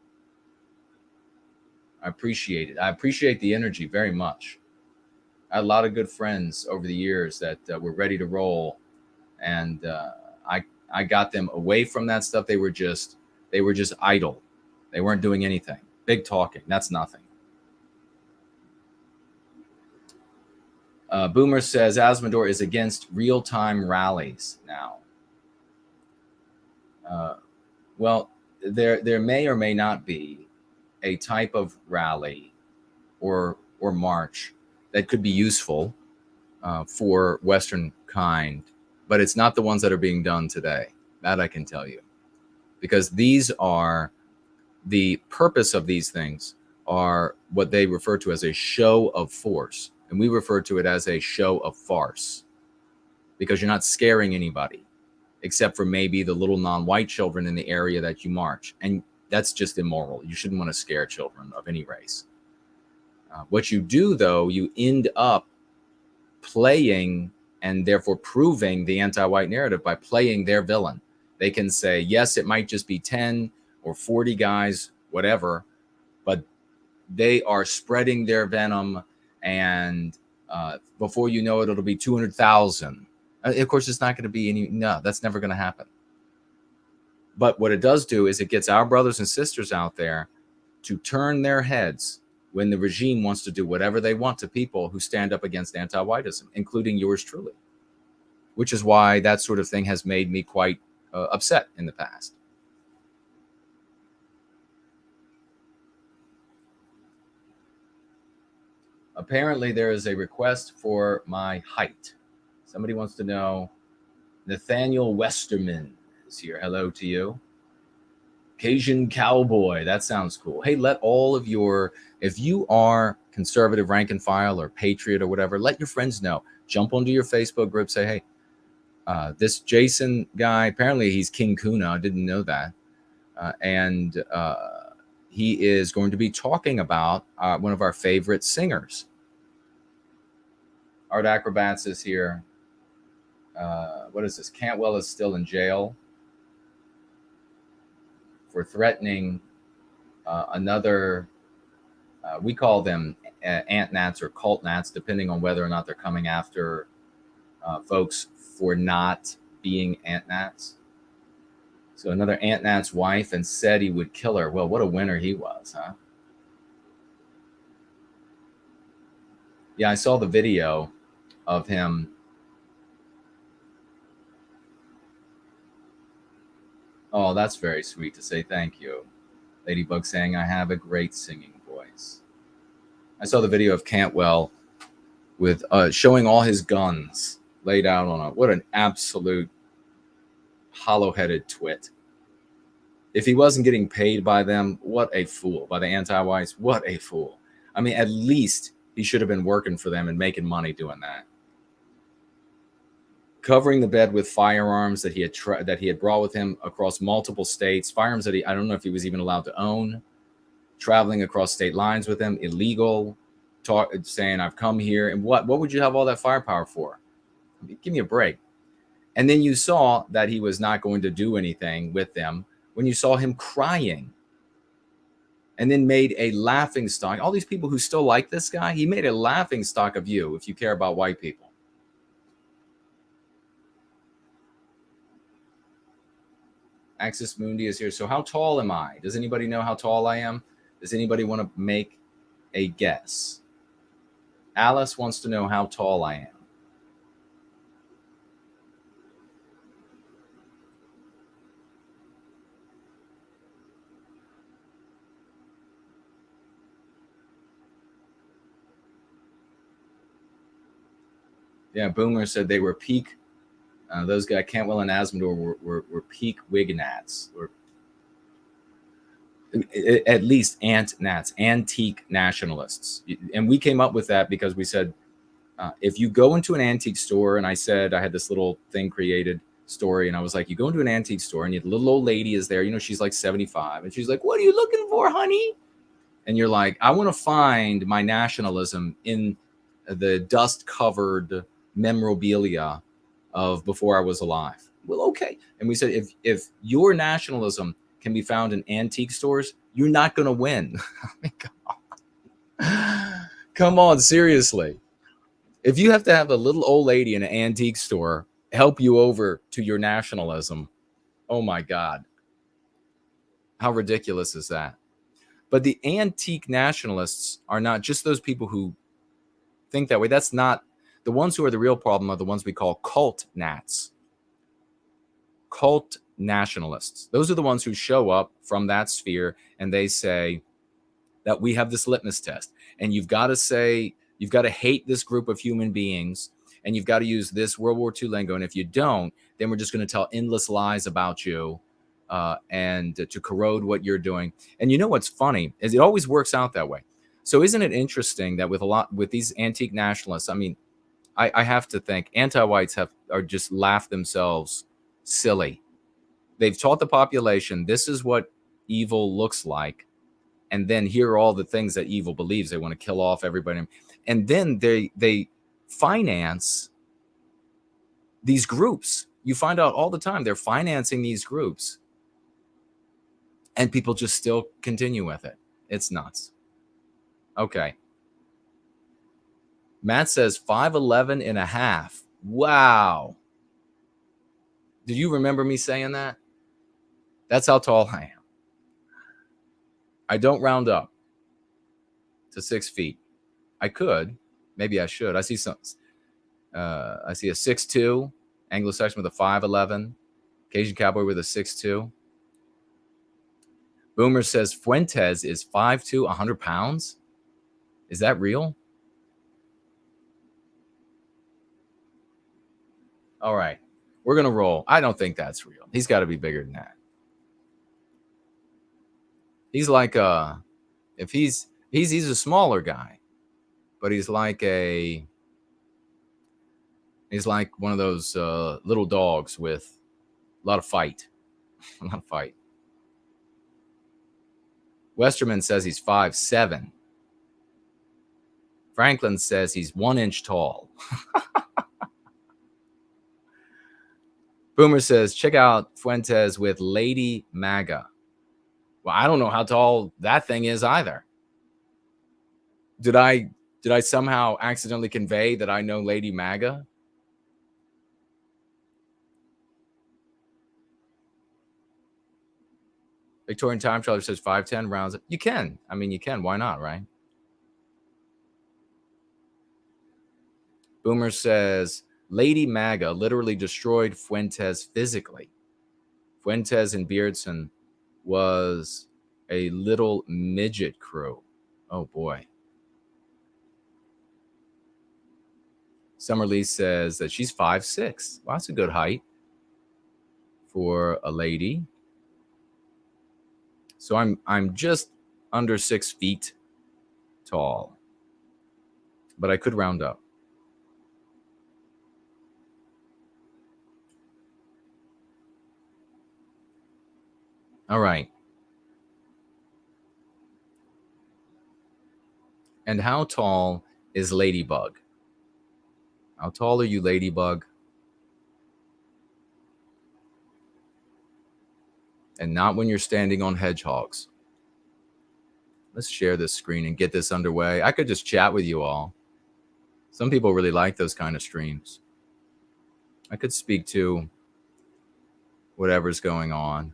I appreciate it. I appreciate the energy very much. I had a lot of good friends over the years that were ready to roll, and I got them away from that stuff. They were just idle. They weren't doing anything. Big talking. That's nothing. Boomer says Asmodor is against real-time rallies now. Well, there may or may not be a type of rally or march that could be useful for Western kind, but it's not the ones that are being done today. That I can tell you, because these are the purpose of these things are what they refer to as a show of force, and we refer to it as a show of farce, because you're not scaring anybody except for maybe the little non-white children in the area that you march, and that's just immoral. You shouldn't want to scare children of any race. What you do, though, you end up playing and therefore proving the anti-white narrative by playing their villain. They can say, yes, it might just be 10 or 40 guys, whatever, but they are spreading their venom, and before you know it, it'll be 200,000. Of course, it's not going to be any, no, that's never going to happen. But what it does do is it gets our brothers and sisters out there to turn their heads when the regime wants to do whatever they want to people who stand up against anti-whiteism, including yours truly, which is why that sort of thing has made me quite upset in the past. Apparently, there is a request for my height. Somebody wants to know. Nathaniel Westerman is here. Hello to you. Cajun Cowboy. That sounds cool. Hey, let all of your, if you are conservative rank and file or patriot or whatever, let your friends know. Jump onto your Facebook group. Say, hey, this Jason guy, apparently he's King Kuna. I didn't know that. And he is going to be talking about one of our favorite singers. Art Acrobats is here. What is this? Cantwell is still in jail for threatening another, we call them ant gnats or cult gnats, depending on whether or not they're coming after folks for not being ant gnats. So another ant gnat's wife, and said he would kill her. Well, what a winner he was, huh? Yeah, I saw the video of him. Oh, that's very sweet to say thank you. Ladybug saying, I have a great singing voice. I saw the video of Cantwell with showing all his guns laid out on a, what an absolute hollow-headed twit. If he wasn't getting paid by them, what a fool. By the anti-whites, what a fool. I mean, at least he should have been working for them and making money doing that. Covering the bed with firearms that he had brought with him across multiple states, firearms that I don't know if he was even allowed to own. Traveling across state lines with him, illegal. Saying I've come here, and what would you have all that firepower for? Give me a break. And then you saw that he was not going to do anything with them when you saw him crying, and then made a laughing stock. All these people who still like this guy, he made a laughing stock of you if you care about white people. Axis Mundi is here. So how tall am I? Does anybody know how tall I am? Does anybody want to make a guess? Alice wants to know how tall I am. Yeah, Boomer said they were peak. Those guys, Cantwell and Asimov, were peak Wignats, or at least antique nationalists. And we came up with that because we said, if you go into an antique store, and I said I had this little thing created story, and I was like, you go into an antique store, and the little old lady is there. You know, she's like 75, and she's like, "What are you looking for, honey?" And you're like, "I want to find my nationalism in the dust-covered memorabilia of before I was alive." Well, okay. And we said, if your nationalism can be found in antique stores, you're not going to win. I mean, come on, seriously. If you have to have a little old lady in an antique store help you over to your nationalism, oh my God. How ridiculous is that? But the antique nationalists are not just those people who think that way. That's not the ones who are the real problem, are the ones we call cult nats. Cult nationalists. Those are the ones who show up from that sphere and they say that we have this litmus test, and you've got to hate this group of human beings, and you've got to use this World War II lingo. And if you don't, then we're just going to tell endless lies about you and to corrode what you're doing. And you know what's funny is it always works out that way. So isn't it interesting that with these antique nationalists, I mean, I have to think anti-whites are just laughed themselves silly. They've taught the population this is what evil looks like, and then here are all the things that evil believes. They want to kill off everybody, and then they finance these groups. You find out all the time they're financing these groups, and people just still continue with it. It's nuts. Okay. Matt says 5'11 and a half. Wow. Do you remember me saying that? That's how tall I am. I don't round up to 6 feet. I could. Maybe I should. I see some. I see a 6'2", Anglo-Saxon with a 5'11", Cajun Cowboy with a 6'2". Boomer says Fuentes is 5'2", 100 pounds. Is that real? All right. We're going to roll. I don't think that's real. He's got to be bigger than that. He's like if he's a smaller guy, but he's like one of those little dogs with a lot of fight. A lot of fight. Westerman says he's 5'7". Franklin says he's 1 inch tall. Boomer says, check out Fuentes with Lady MAGA. Well, I don't know how tall that thing is either. Did I somehow accidentally convey that I know Lady MAGA? Victorian Time Traveler says 5'10", rounds it. You can. I mean, you can. Why not, right? Boomer says, Lady MAGA literally destroyed Fuentes physically. Fuentes and Beardson was a little midget crew. Oh, boy. Summer Lee says that she's 5'6". Well, that's a good height for a lady. So I'm just under 6 feet tall, but I could round up. All right. And how tall is Ladybug? How tall are you, Ladybug? And not when you're standing on hedgehogs. Let's share this screen and get this underway. I could just chat with you all. Some people really like those kind of streams. I could speak to whatever's going on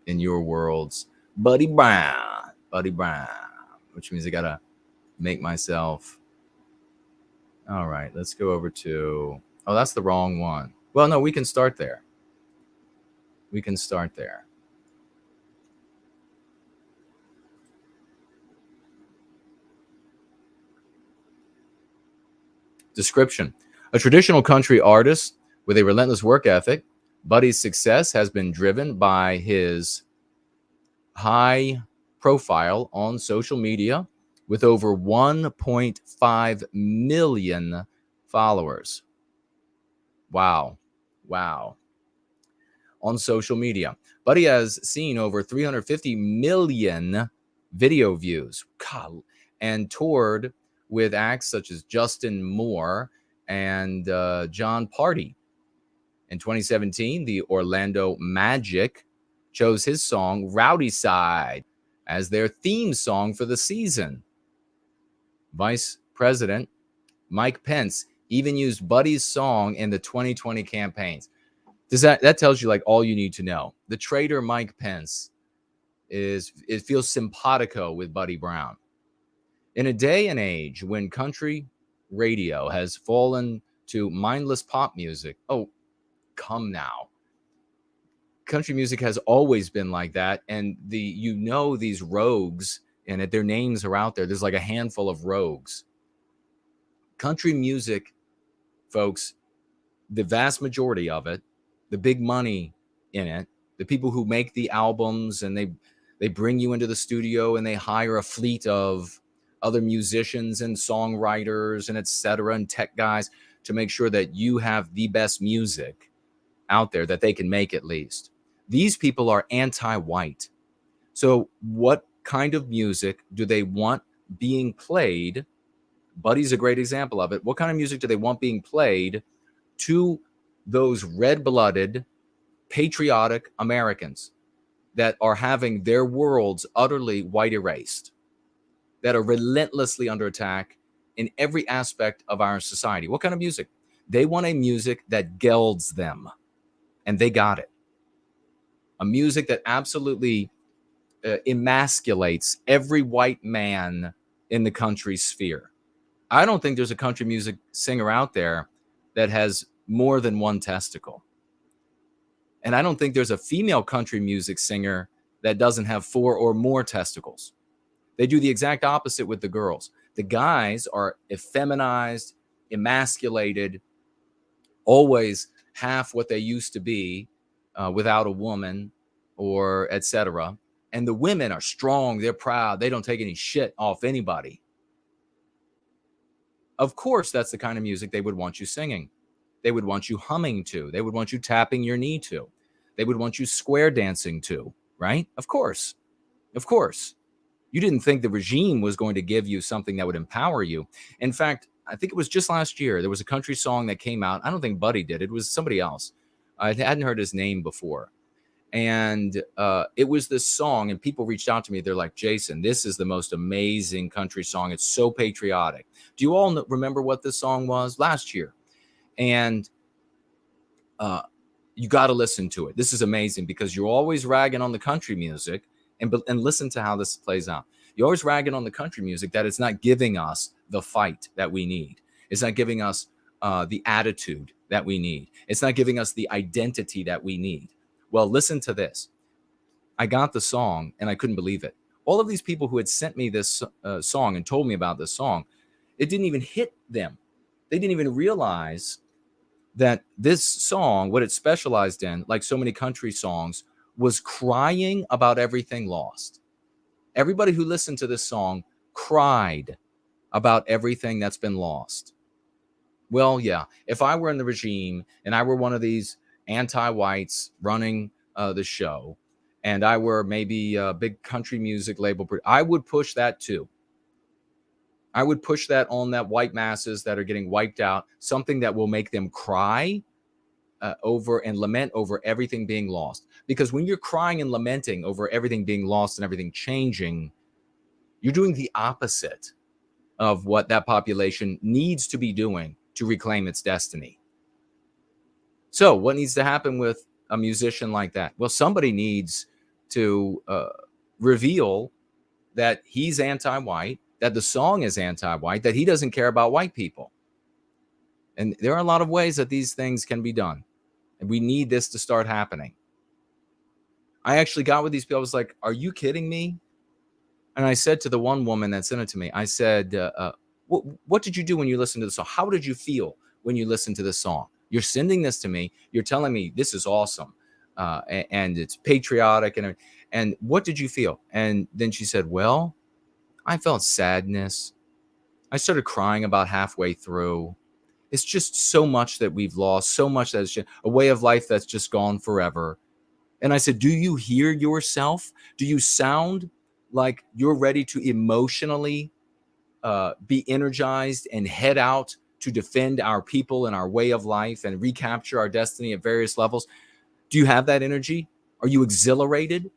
in your worlds. Buddy Brown, which means I gotta make myself. All right, let's go over to, oh, that's the wrong one. Well, no, we can start there. We can start there. Description. A traditional country artist with a relentless work ethic, Buddy's success has been driven by his high profile on social media with over 1.5 million followers. Wow. On social media. Buddy has seen over 350 million video views. God, and toured with acts such as Justin Moore and John Party. In 2017, the Orlando Magic chose his song Rowdy Side as their theme song for the season. Vice President Mike Pence even used Buddy's song in the 2020 campaigns. That tells you like all you need to know. The traitor Mike Pence it feels simpatico with Buddy Brown. In a day and age when country radio has fallen to mindless pop music. Oh, come now. Country music has always been like that. And these rogues in it, their names are out there. There's like a handful of rogues. Country music, folks, the vast majority of it, the big money in it, the people who make the albums and they bring you into the studio and they hire a fleet of other musicians and songwriters and etc. and tech guys to make sure that you have the best music out there that they can make at least. These people are anti-white. So what kind of music do they want being played? Buddy's a great example of it. What kind of music do they want being played to those red-blooded, patriotic Americans that are having their worlds utterly white erased, that are relentlessly under attack in every aspect of our society? What kind of music? They want a music that gelds them, and they got it. A music that absolutely emasculates every white man in the country sphere. I don't think there's a country music singer out there that has more than one testicle. And I don't think there's a female country music singer that doesn't have 4 or more testicles. They do the exact opposite with the girls. The guys are effeminized, emasculated, always half what they used to be without a woman or etc. And the women are strong. They're proud. They don't take any shit off anybody. Of course, that's the kind of music they would want you singing. They would want you humming to. They would want you tapping your knee to. They would want you square dancing to, right? Of course. Of course. You didn't think the regime was going to give you something that would empower you. In fact, I think it was just last year, there was a country song that came out. I don't think Buddy did. It was somebody else. I hadn't heard his name before. And it was this song, and people reached out to me. They're like, Jason, this is the most amazing country song. It's so patriotic. Do you all remember what this song was? Last year. And you got to listen to it. This is amazing because you're always ragging on the country music, and listen to how this plays out. You're always ragging on the country music that it's not giving us the fight that we need. It's not giving us the attitude that we need. It's not giving us the identity that we need. Well, listen to this. I got the song and I couldn't believe it. All of these people who had sent me this song and told me about this song, it didn't even hit them. They didn't even realize that this song, what it specialized in, like so many country songs, was crying about everything lost. Everybody who listened to this song cried about everything that's been lost. Well, yeah, if I were in the regime and I were one of these anti-whites running the show, and I were maybe a big country music label, I would push that too. I would push that on that white masses that are getting wiped out, something that will make them cry over and lament over everything being lost. Because when you're crying and lamenting over everything being lost and everything changing, you're doing the opposite of what that population needs to be doing to reclaim its destiny. So what needs to happen with a musician like that? Well, somebody needs to reveal that he's anti-white, that the song is anti-white, that he doesn't care about white people. And there are a lot of ways that these things can be done. And we need this to start happening. I actually got with these people. I was like, are you kidding me? And I said to the one woman that sent it to me, I said, what did you do when you listened to the song? How did you feel when you listened to this song? You're sending this to me. You're telling me this is awesome. And it's patriotic. And what did you feel? And then she said, well, I felt sadness. I started crying about halfway through. It's just so much that we've lost, so much that's just a way of life that's just gone forever. And I said, do you hear yourself? Do you sound like you're ready to emotionally be energized and head out to defend our people and our way of life and recapture our destiny at various levels? Do you have that energy? Are you exhilarated?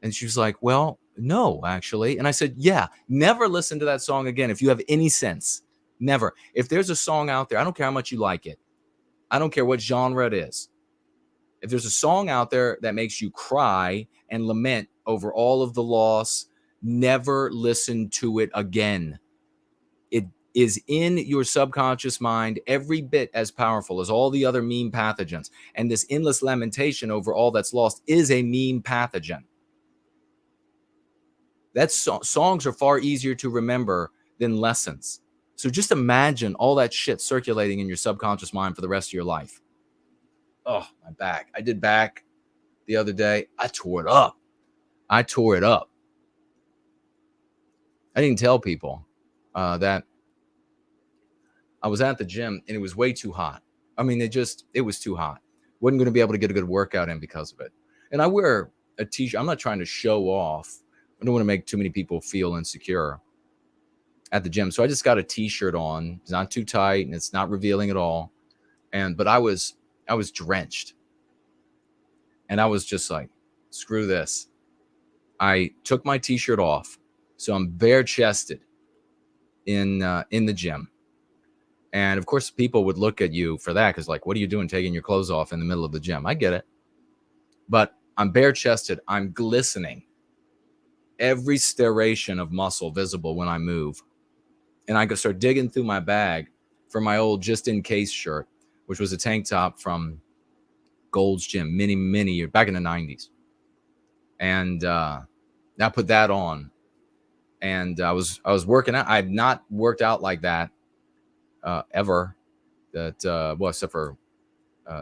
And she was like, well, no, actually. And I said, yeah, never listen to that song again if you have any sense. Never. If there's a song out there, I don't care how much you like it. I don't care what genre it is. If there's a song out there that makes you cry and lament over all of the loss, never listen to it again. It is in your subconscious mind every bit as powerful as all the other meme pathogens. And this endless lamentation over all that's lost is a meme pathogen. Songs are far easier to remember than lessons. So just imagine all that shit circulating in your subconscious mind for the rest of your life. Oh, my back. I did back the other day. I tore it up. I didn't tell people that I was at the gym and it was way too hot. I mean, it was too hot. Wasn't going to be able to get a good workout in because of it. And I wear a t-shirt. I'm not trying to show off. I don't want to make too many people feel insecure at the gym. So I just got a t-shirt on. It's not too tight and it's not revealing at all. But I was drenched. And I was just like, screw this. I took my t-shirt off. So I'm bare-chested in the gym. And of course, people would look at you for that because, like, what are you doing taking your clothes off in the middle of the gym? I get it. But I'm bare-chested. I'm glistening. Every striation of muscle visible when I move. And I could start digging through my bag for my old just-in-case shirt, which was a tank top from Gold's Gym many years back in the 90s. And I put that on. And I was working out. I've not worked out like that ever. Except for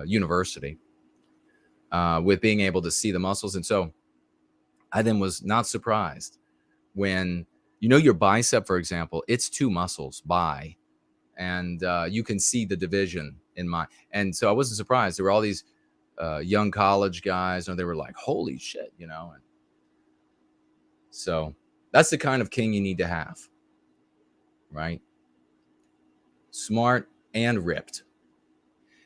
university, with being able to see the muscles. And so I then was not surprised when, your bicep, for example, it's two muscles, bi, and you can see the division in mine. And so I wasn't surprised. There were all these young college guys, and they were like, holy shit, And so that's the kind of king you need to have, right? Smart and ripped.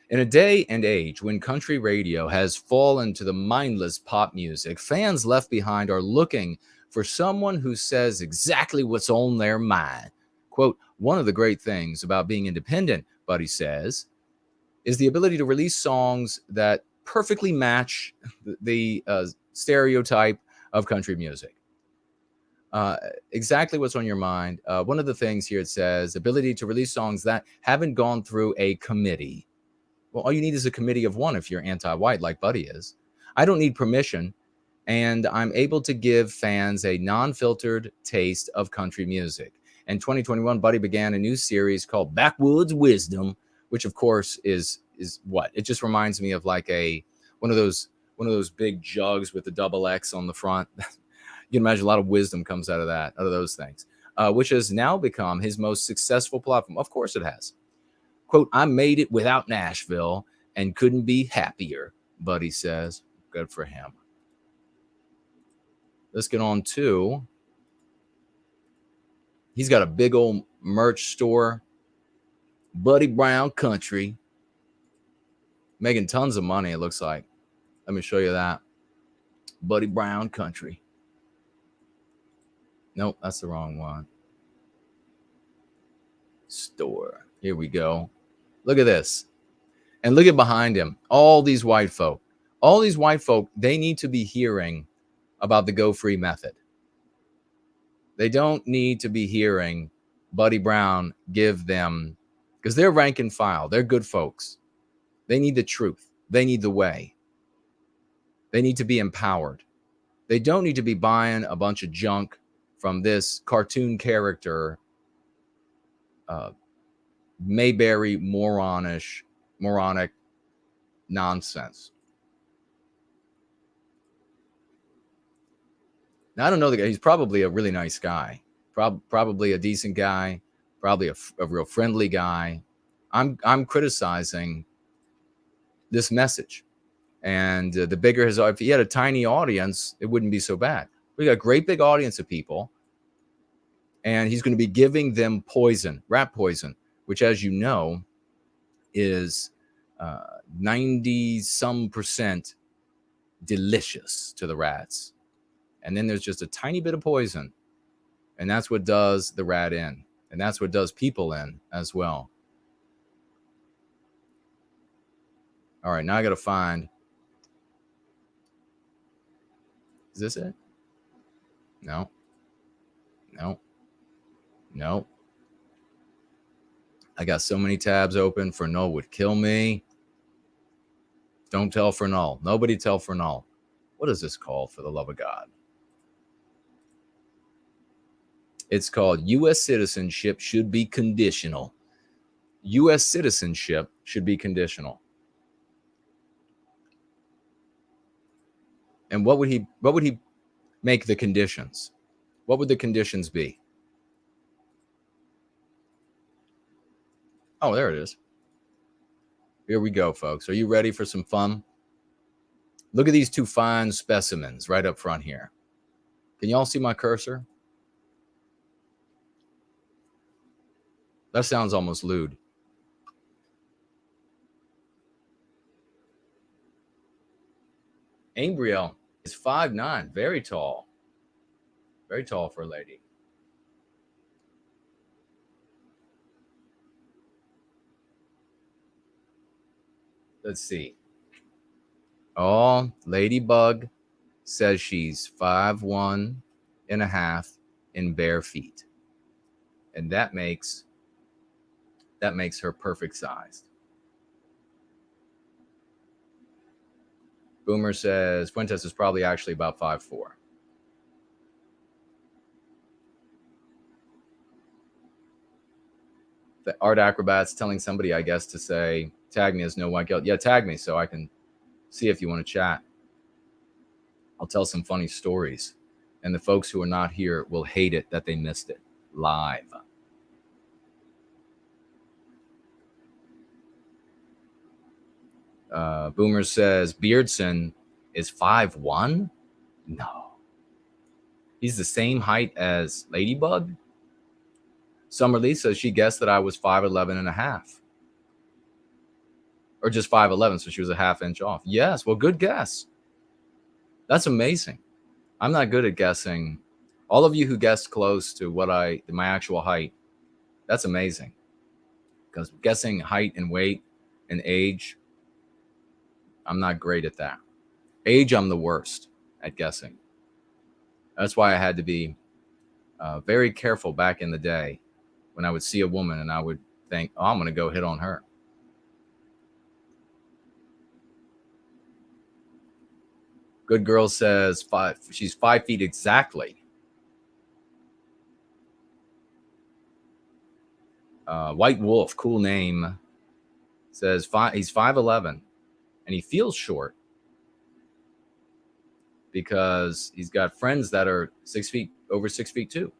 In a day and age when country radio has fallen to the mindless pop music, fans left behind are looking for someone who says exactly what's on their mind. Quote, one of the great things about being independent, Buddy says, is the ability to release songs that perfectly match the stereotype of country music. Exactly what's on your mind. One of the things here it says, ability to release songs that haven't gone through a committee. Well, all you need is a committee of one if you're anti-white like Buddy is. I don't need permission, and I'm able to give fans a non-filtered taste of country music. In 2021, Buddy began a new series called Backwoods Wisdom, which of course is what? It just reminds me of like one of those one of those big jugs with the double X on the front. You can imagine a lot of wisdom comes out of those things, which has now become his most successful platform. Of course it has. Quote, I made it without Nashville and couldn't be happier, Buddy says. Good for him. Let's get on to, he's got a big old merch store, Buddy Brown Country, making tons of money, it looks like. Let me show you that. Buddy Brown Country. Nope, that's the wrong one. Store. Here we go. Look at this. And look at behind him. All these white folk. All these white folk, they need to be hearing about the Go Free method. They don't need to be hearing Buddy Brown give them, because they're rank and file. They're good folks. They need the truth. They need the way. They need to be empowered. They don't need to be buying a bunch of junk from this cartoon character, Mayberry moronic nonsense. Now, I don't know the guy. He's probably a really nice guy, probably a decent guy, probably a real friendly guy. I'm criticizing this message. And the bigger his, if he had a tiny audience, it wouldn't be so bad. We got a great big audience of people, and he's going to be giving them poison, rat poison, which, as you know, is 90% delicious to the rats. And then there's just a tiny bit of poison, and that's what does the rat in, and that's what does people in as well. All right, now I got to find. Is this it? No. I got so many tabs open. Fernald would kill me. Don't tell Fernald. Nobody tell Fernald. What is this called, for the love of God? It's called U.S. citizenship should be conditional. U.S. citizenship should be conditional. And what would he make the conditions? What would the conditions be? Oh, there it is. Here we go, folks. Are you ready for some fun? Look at these two fine specimens right up front here. Can y'all see my cursor? That sounds almost lewd. Ambriel is 5'9", very tall. Very tall for a lady. Let's see. Oh, Ladybug says she's 5'1.5" in bare feet. And that makes her perfect sized. Boomer says Fuentes is probably actually about 5'4". The art acrobat's telling somebody, I guess, to say, tag me as No White Guilt. Yeah, tag me so I can see if you want to chat. I'll tell some funny stories. And the folks who are not here will hate it that they missed it live. Boomer says Beardson is 5'1". No. He's the same height as Ladybug. Summerlee says she guessed that I was 5'11.5". Or just 5'11", so she was a half inch off. Yes, well, good guess. That's amazing. I'm not good at guessing. All of you who guessed close to my actual height, that's amazing. Because guessing height and weight and age, I'm not great at that. Age, I'm the worst at guessing. That's why I had to be very careful back in the day when I would see a woman and I would think, oh, I'm going to go hit on her. Good Girl says she's 5 feet exactly. White Wolf, cool name, says he's 5'11", and he feels short. because he's got friends that are over 6 feet too.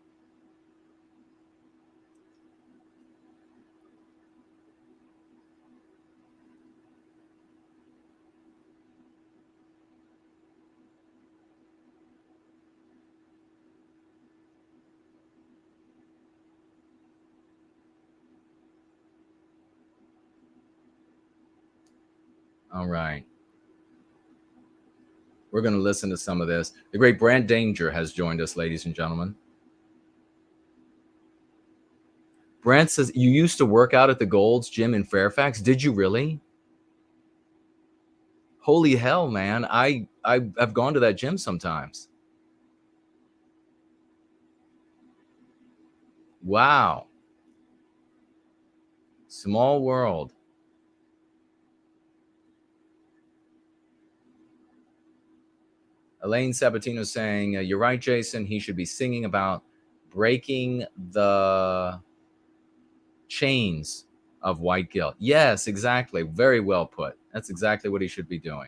All right. We're going to listen to some of this. The great Brand Danger has joined us, ladies and gentlemen. Brand says, you used to work out at the Gold's Gym in Fairfax. Did you really? Holy hell, man. I've gone to that gym sometimes. Wow. Small world. Elaine Sabatino saying, you're right, Jason. He should be singing about breaking the chains of white guilt. Yes, exactly. Very well put. That's exactly what he should be doing.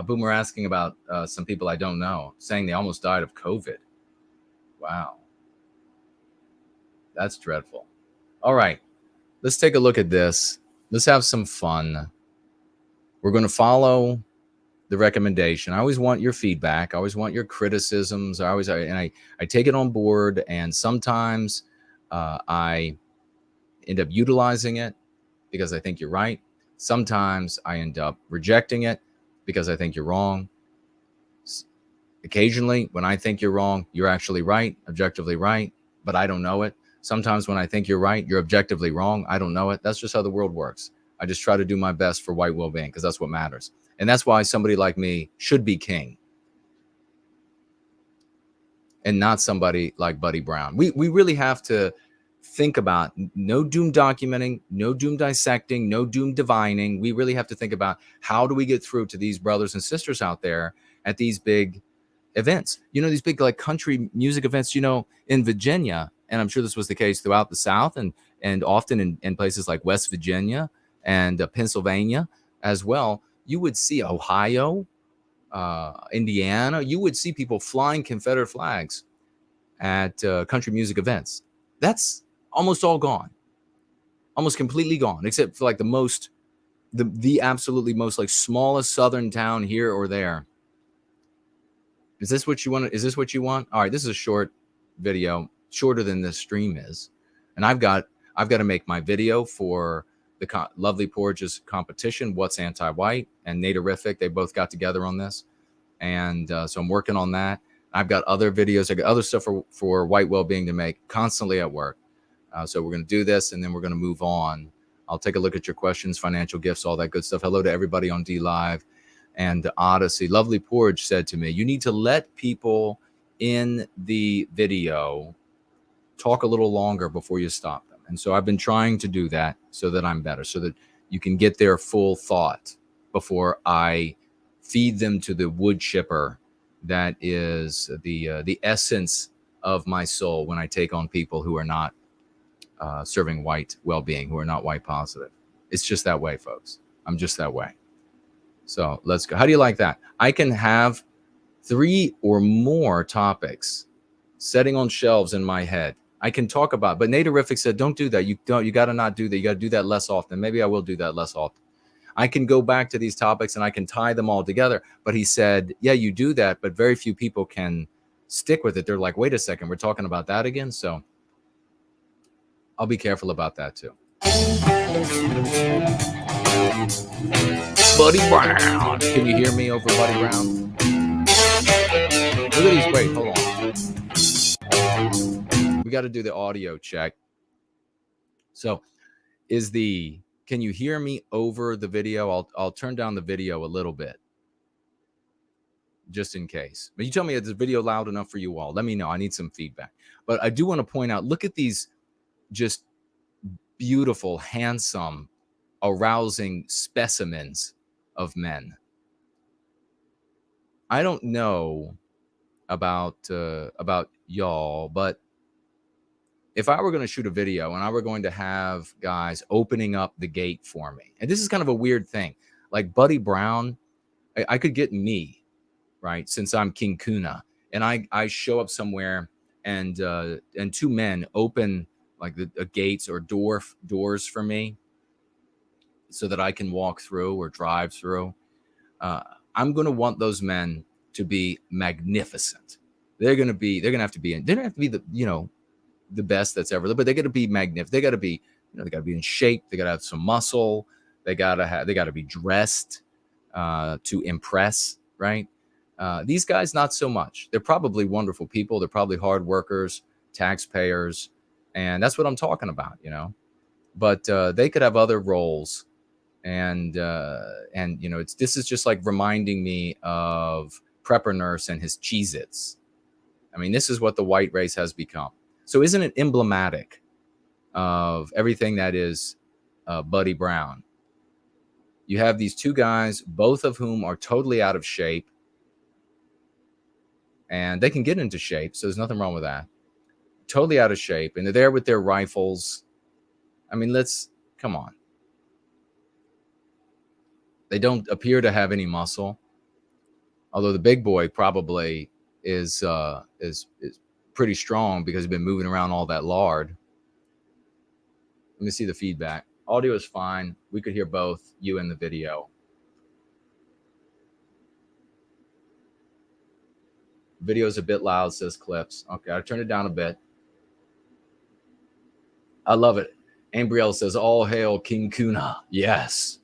Boomer asking about some people I don't know, saying they almost died of COVID. Wow. That's dreadful. All right. Let's take a look at this. Let's have some fun. We're going to follow the recommendation. I always want your feedback. I always want your criticisms. I take it on board, and sometimes I end up utilizing it because I think you're right. Sometimes I end up rejecting it because I think you're wrong. Occasionally, when I think you're wrong, you're actually right, objectively right, but I don't know it. Sometimes when I think you're right, you're objectively wrong. I don't know it. That's just how the world works. I just try to do my best for white well-being because that's what matters. And that's why somebody like me should be king and not somebody like Buddy Brown. We really have to think about no doom documenting, no doom dissecting, no doom divining. We really have to think about how do we get through to these brothers and sisters out there at these big events, these big like country music events, in Virginia. And I'm sure this was the case throughout the South and often in places like West Virginia and Pennsylvania as well. You would see Ohio, Indiana. You would see people flying Confederate flags at country music events. That's almost all gone, almost completely gone, except for like the absolutely most like smallest southern town here or there. Is this what you want? Is this what you want? All right, this is a short video, shorter than this stream is, and I've got to make my video for the Lovely Porges competition. What's anti-white and Naturific? They both got together on this, and so I'm working on that. I've got other videos. I got other stuff for white well-being to make constantly at work. So we're going to do this, and then we're going to move on. I'll take a look at your questions, financial gifts, all that good stuff. Hello to everybody on D Live and Odyssey. Lovely Porge said to me, you need to let people in the video talk a little longer before you stop them. And so I've been trying to do that so that I'm better, so that you can get their full thought before I feed them to the wood chipper that is the essence of my soul when I take on people who are not serving white well-being, who are not white positive. It's just that way, folks. I'm just that way. So let's go. How do you like that? I can have 3 or more topics setting on shelves in my head. I can talk about, but Naturific said, don't do that. You got to not do that. You got to do that less often. Maybe I will do that less often. I can go back to these topics and I can tie them all together. But he said, yeah, you do that, but very few people can stick with it. They're like, wait a second, we're talking about that again. So I'll be careful about that too. Buddy Brown. Can you hear me over Buddy Brown? Look at these. Wait, hold on. We got to do the audio check. So can you hear me over the video? I'll turn down the video a little bit just in case. But you tell me, is the video loud enough for you all? Let me know. I need some feedback. But I do want to point out, look at these just beautiful, handsome, arousing specimens of men. I don't know about y'all, but if I were going to shoot a video and I were going to have guys opening up the gate for me, and this is kind of a weird thing, like Buddy Brown, I could get me, right? Since I'm King Kuna, and I show up somewhere and two men open like the gates or doors for me so that I can walk through or drive through. I'm going to want those men to be magnificent. They're going to have to be they don't have to be the best that's ever lived, but they got to be magnificent. They got to be, they got to be in shape. They got to have some muscle. They got to be dressed to impress, right? These guys, not so much. They're probably wonderful people. They're probably hard workers, taxpayers, and that's what I'm talking about, But they could have other roles, and this is just like reminding me of Prepper Nurse and his Cheez-Its. I mean, this is what the white race has become. So isn't it emblematic of everything that is Buddy Brown? You have these two guys, both of whom are totally out of shape, and they can get into shape, so there's nothing wrong with that. Totally out of shape, and they're there with their rifles. I mean, come on. They don't appear to have any muscle, although the big boy probably is pretty strong because he's been moving around all that lard. Let me see the feedback. Audio is fine. We could hear both you and the video. Video is a bit loud, says Clips. Okay, I turned it down a bit. I love it. Ambrielle says, all hail King Kuna. Yes.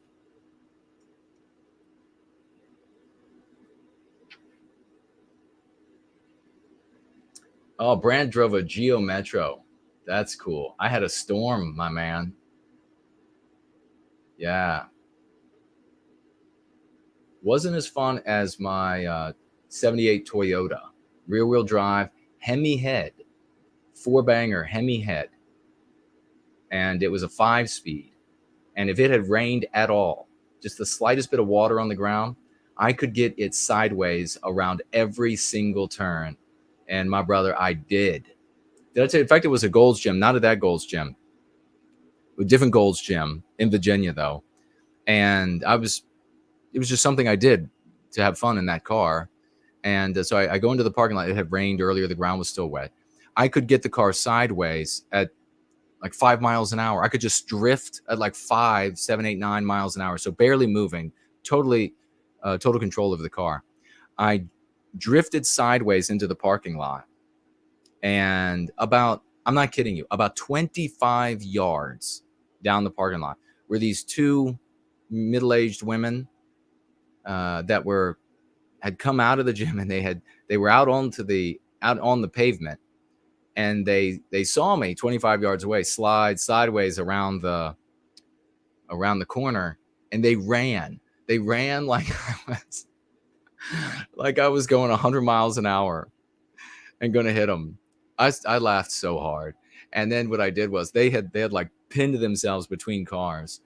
Oh, Brand drove a Geo Metro. That's cool. I had a Storm, my man. Yeah. Wasn't as fun as my 78 Toyota. Rear-wheel drive, Hemi head. 4-banger Hemi head. And it was a 5-speed. And if it had rained at all, just the slightest bit of water on the ground, I could get it sideways around every single turn. And my brother, I did. Did I tell you? In fact, it was a Gold's Gym, not at that Gold's Gym. A different Gold's Gym in Virginia, though. And it was just something I did to have fun in that car. And so I go into the parking lot. It had rained earlier. The ground was still wet. I could get the car sideways at like 5 miles an hour. I could just drift at like 5, 7, 8, 9 miles an hour. So barely moving, total control of the car. I drifted sideways into the parking lot. And I'm not kidding you, about 25 yards down the parking lot were these two middle-aged women that had come out of the gym, and they were out on the pavement, and they saw me 25 yards away slide sideways around the corner, and they ran like I was going 100 miles an hour and going to hit them. I laughed so hard. And then what I did was they had like pinned themselves between cars.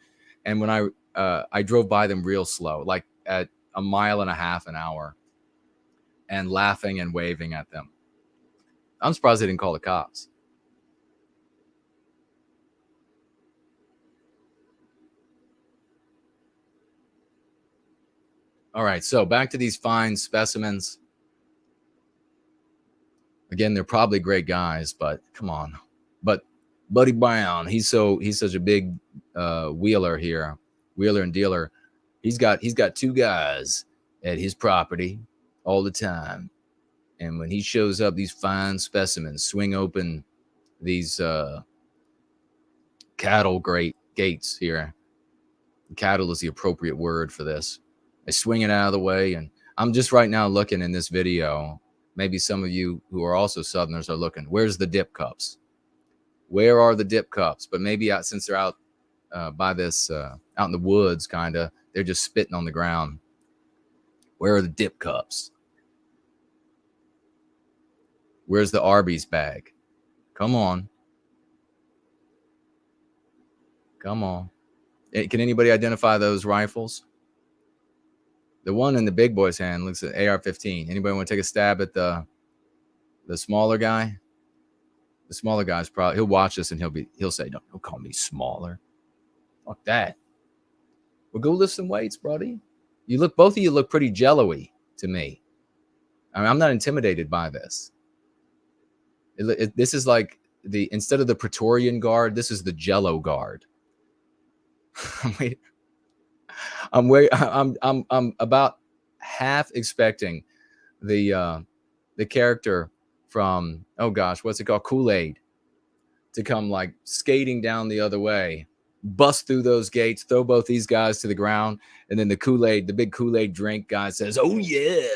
And when I drove by them real slow, like at 1.5 miles an hour, and laughing and waving at them. I'm surprised they didn't call the cops. All right, so back to these fine specimens. Again, they're probably great guys, but come on. But Buddy Brown, he's such a big wheeler and dealer. He's got 2 guys at his property all the time. And when he shows up, these fine specimens swing open these cattle gates here. Cattle is the appropriate word for this. They swing it out of the way, and I'm just right now looking in this video. Maybe some of you who are also Southerners are looking. Where's the dip cups? Where are the dip cups? But maybe since they're out by this, out in the woods, kind of, they're just spitting on the ground. Where are the dip cups? Where's the Arby's bag? Come on. Come on. Can anybody identify those rifles? The one in the big boy's hand looks at AR-15. Anybody want to take a stab at the smaller guy? The smaller guy's probably, he'll watch this and he'll say, don't call me smaller. Fuck that. Well, go lift some weights, buddy. Both of you look pretty jello-y to me. I mean, I'm not intimidated by this. This is like instead of the Praetorian Guard, this is the Jello Guard. I'm about half expecting the character from, oh gosh, what's it called? Kool-Aid, to come like skating down the other way, bust through those gates, throw both these guys to the ground, and then the big Kool-Aid drink guy says, oh yeah.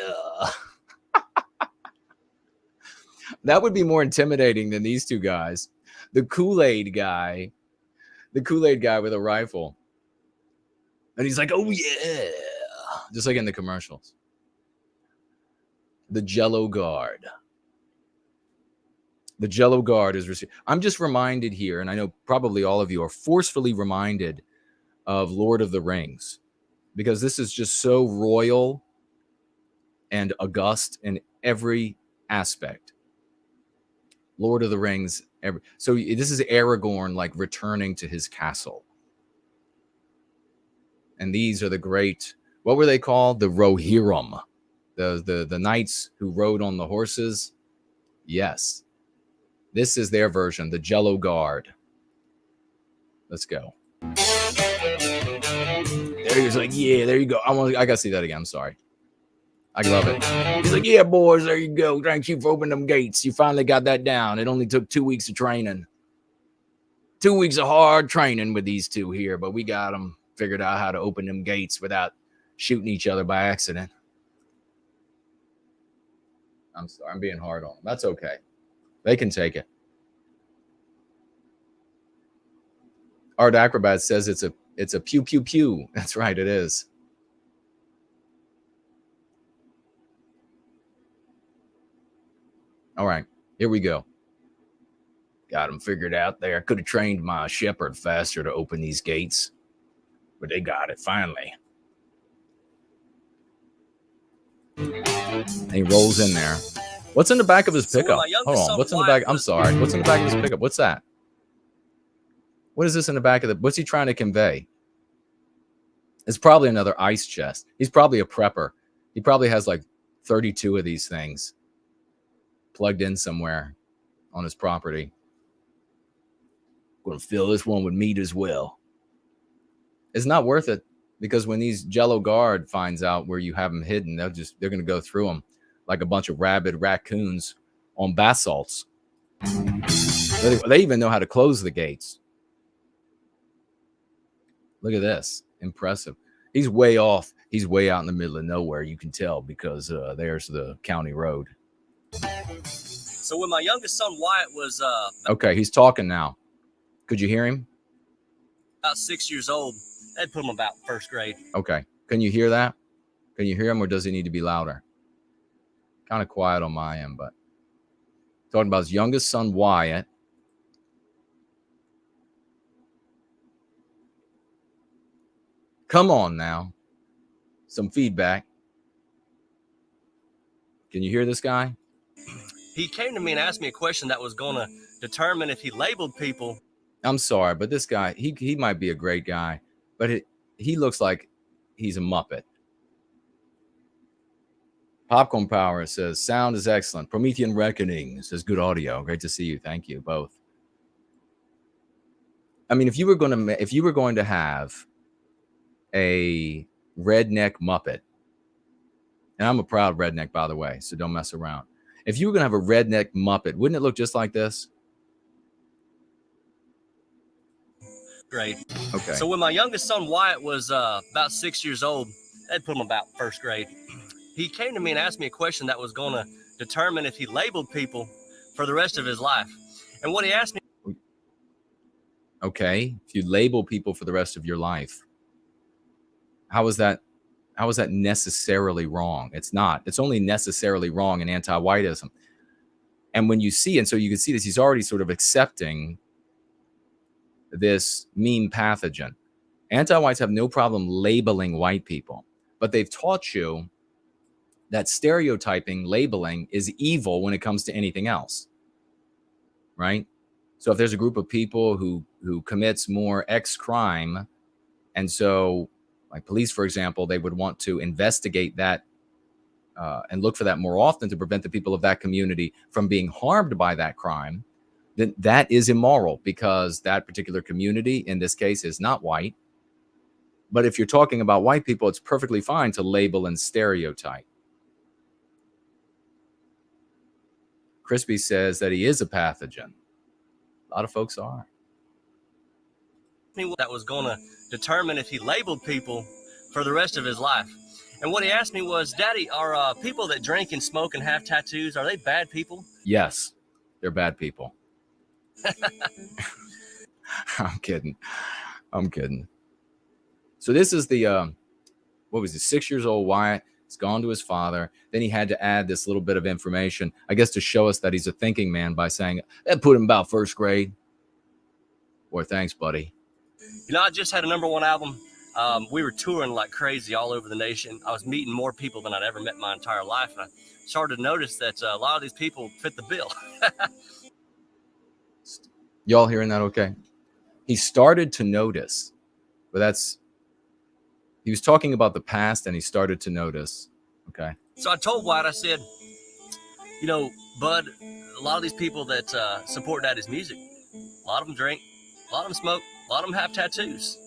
That would be more intimidating than these two guys. The Kool-Aid guy with a rifle. And he's like, oh yeah. Just like in the commercials. The Jello Guard. The Jello Guard is received. I'm just reminded here, and I know probably all of you are forcefully reminded of Lord of the Rings, because this is just so royal and august in every aspect. Lord of the Rings. So this is Aragorn like returning to his castle. And these are the great, what were they called? The Rohirrim. The knights who rode on the horses. Yes. This is their version, the Jello Guard. Let's go. There he's like, yeah, there you go. I gotta see that again. I'm sorry. I love it. He's like, yeah, boys, there you go. Thank you for opening them gates. You finally got that down. It only took 2 weeks of training. 2 weeks of hard training with these two here, but we got them figured out how to open them gates without shooting each other by accident. I'm sorry. I'm being hard on them. That's okay. They can take it. Art Acrobat says it's a pew, pew, pew. That's right. It is. All right, here we go. Got them figured out there. Could have trained my shepherd faster to open these gates, but they got it finally. And he rolls in there. What's in the back of his pickup? Hold on. What's in the back? I'm sorry. What's in the back of his pickup? What's that? What is this in the back of the? What's he trying to convey? It's probably another ice chest. He's probably a prepper. He probably has like 32 of these things plugged in somewhere on his property. Gonna fill this one with meat as well. It's not worth it, because when these Jello Guard finds out where you have them hidden, they're gonna go through them like a bunch of rabid raccoons on basalts. They even know how to close the gates. Look at this. Impressive. He's way off. He's way out in the middle of nowhere. You can tell because there's the county road. So when my youngest son Wyatt was okay, he's talking now. Could you hear him? About 6 years old, they'd put him about first grade. Okay. Can you hear that? Can you hear him, or does he need to be louder? Kind of quiet on my end, but talking about his youngest son Wyatt. Come on now. Some feedback. Can you hear this guy? He came to me and asked me a question that was going to determine if he labeled people. I'm sorry, but this guy, he might be a great guy, but he looks like he's a Muppet. Popcorn Power says, sound is excellent. Promethean Reckoning says, good audio. Great to see you. Thank you both. I mean, if you were going to have a redneck Muppet, and I'm a proud redneck, by the way, so don't mess around. If you were going to have a redneck Muppet, wouldn't it look just like this? Grade. Okay. So when my youngest son Wyatt was about 6 years old, they'd put him about first grade. He came to me and asked me a question that was going to determine if he labeled people for the rest of his life. And what he asked me. Okay. If you label people for the rest of your life, how is that necessarily wrong? It's not. It's only necessarily wrong in anti-whiteism. And when you see, and so you can see this, he's already sort of accepting this meme pathogen. Anti-whites have no problem labeling white people, but they've taught you that stereotyping, labeling is evil when it comes to anything else. right? So if there's a group of people who commits more X crime, and so like police, for example, they would want to investigate that and look for that more often to prevent the people of that community from being harmed by that crime, then that is immoral, because that particular community in this case is not white. But if you're talking about white people, it's perfectly fine to label and stereotype. Crispy says that he is a pathogen. A lot of folks are. That was going to determine if he labeled people for the rest of his life. And what he asked me was, Daddy, are people that drink and smoke and have tattoos, are they bad people? Yes, they're bad people. I'm kidding. So this is the, what was it, 6 years old Wyatt. He's gone to his father. Then he had to add this little bit of information, I guess, to show us that he's a thinking man by saying, that put him about first grade. Boy, thanks, buddy. You know, I just had a #1 album. We were touring like crazy all over the nation. I was meeting more people than I'd ever met in my entire life. And I started to notice that a lot of these people fit the bill. Y'all hearing that okay? He started to notice, but he was talking about the past and he started to notice. Okay. So I told White, I said, you know, Bud, a lot of these people that support Daddy's music, a lot of them drink, a lot of them smoke, a lot of them have tattoos,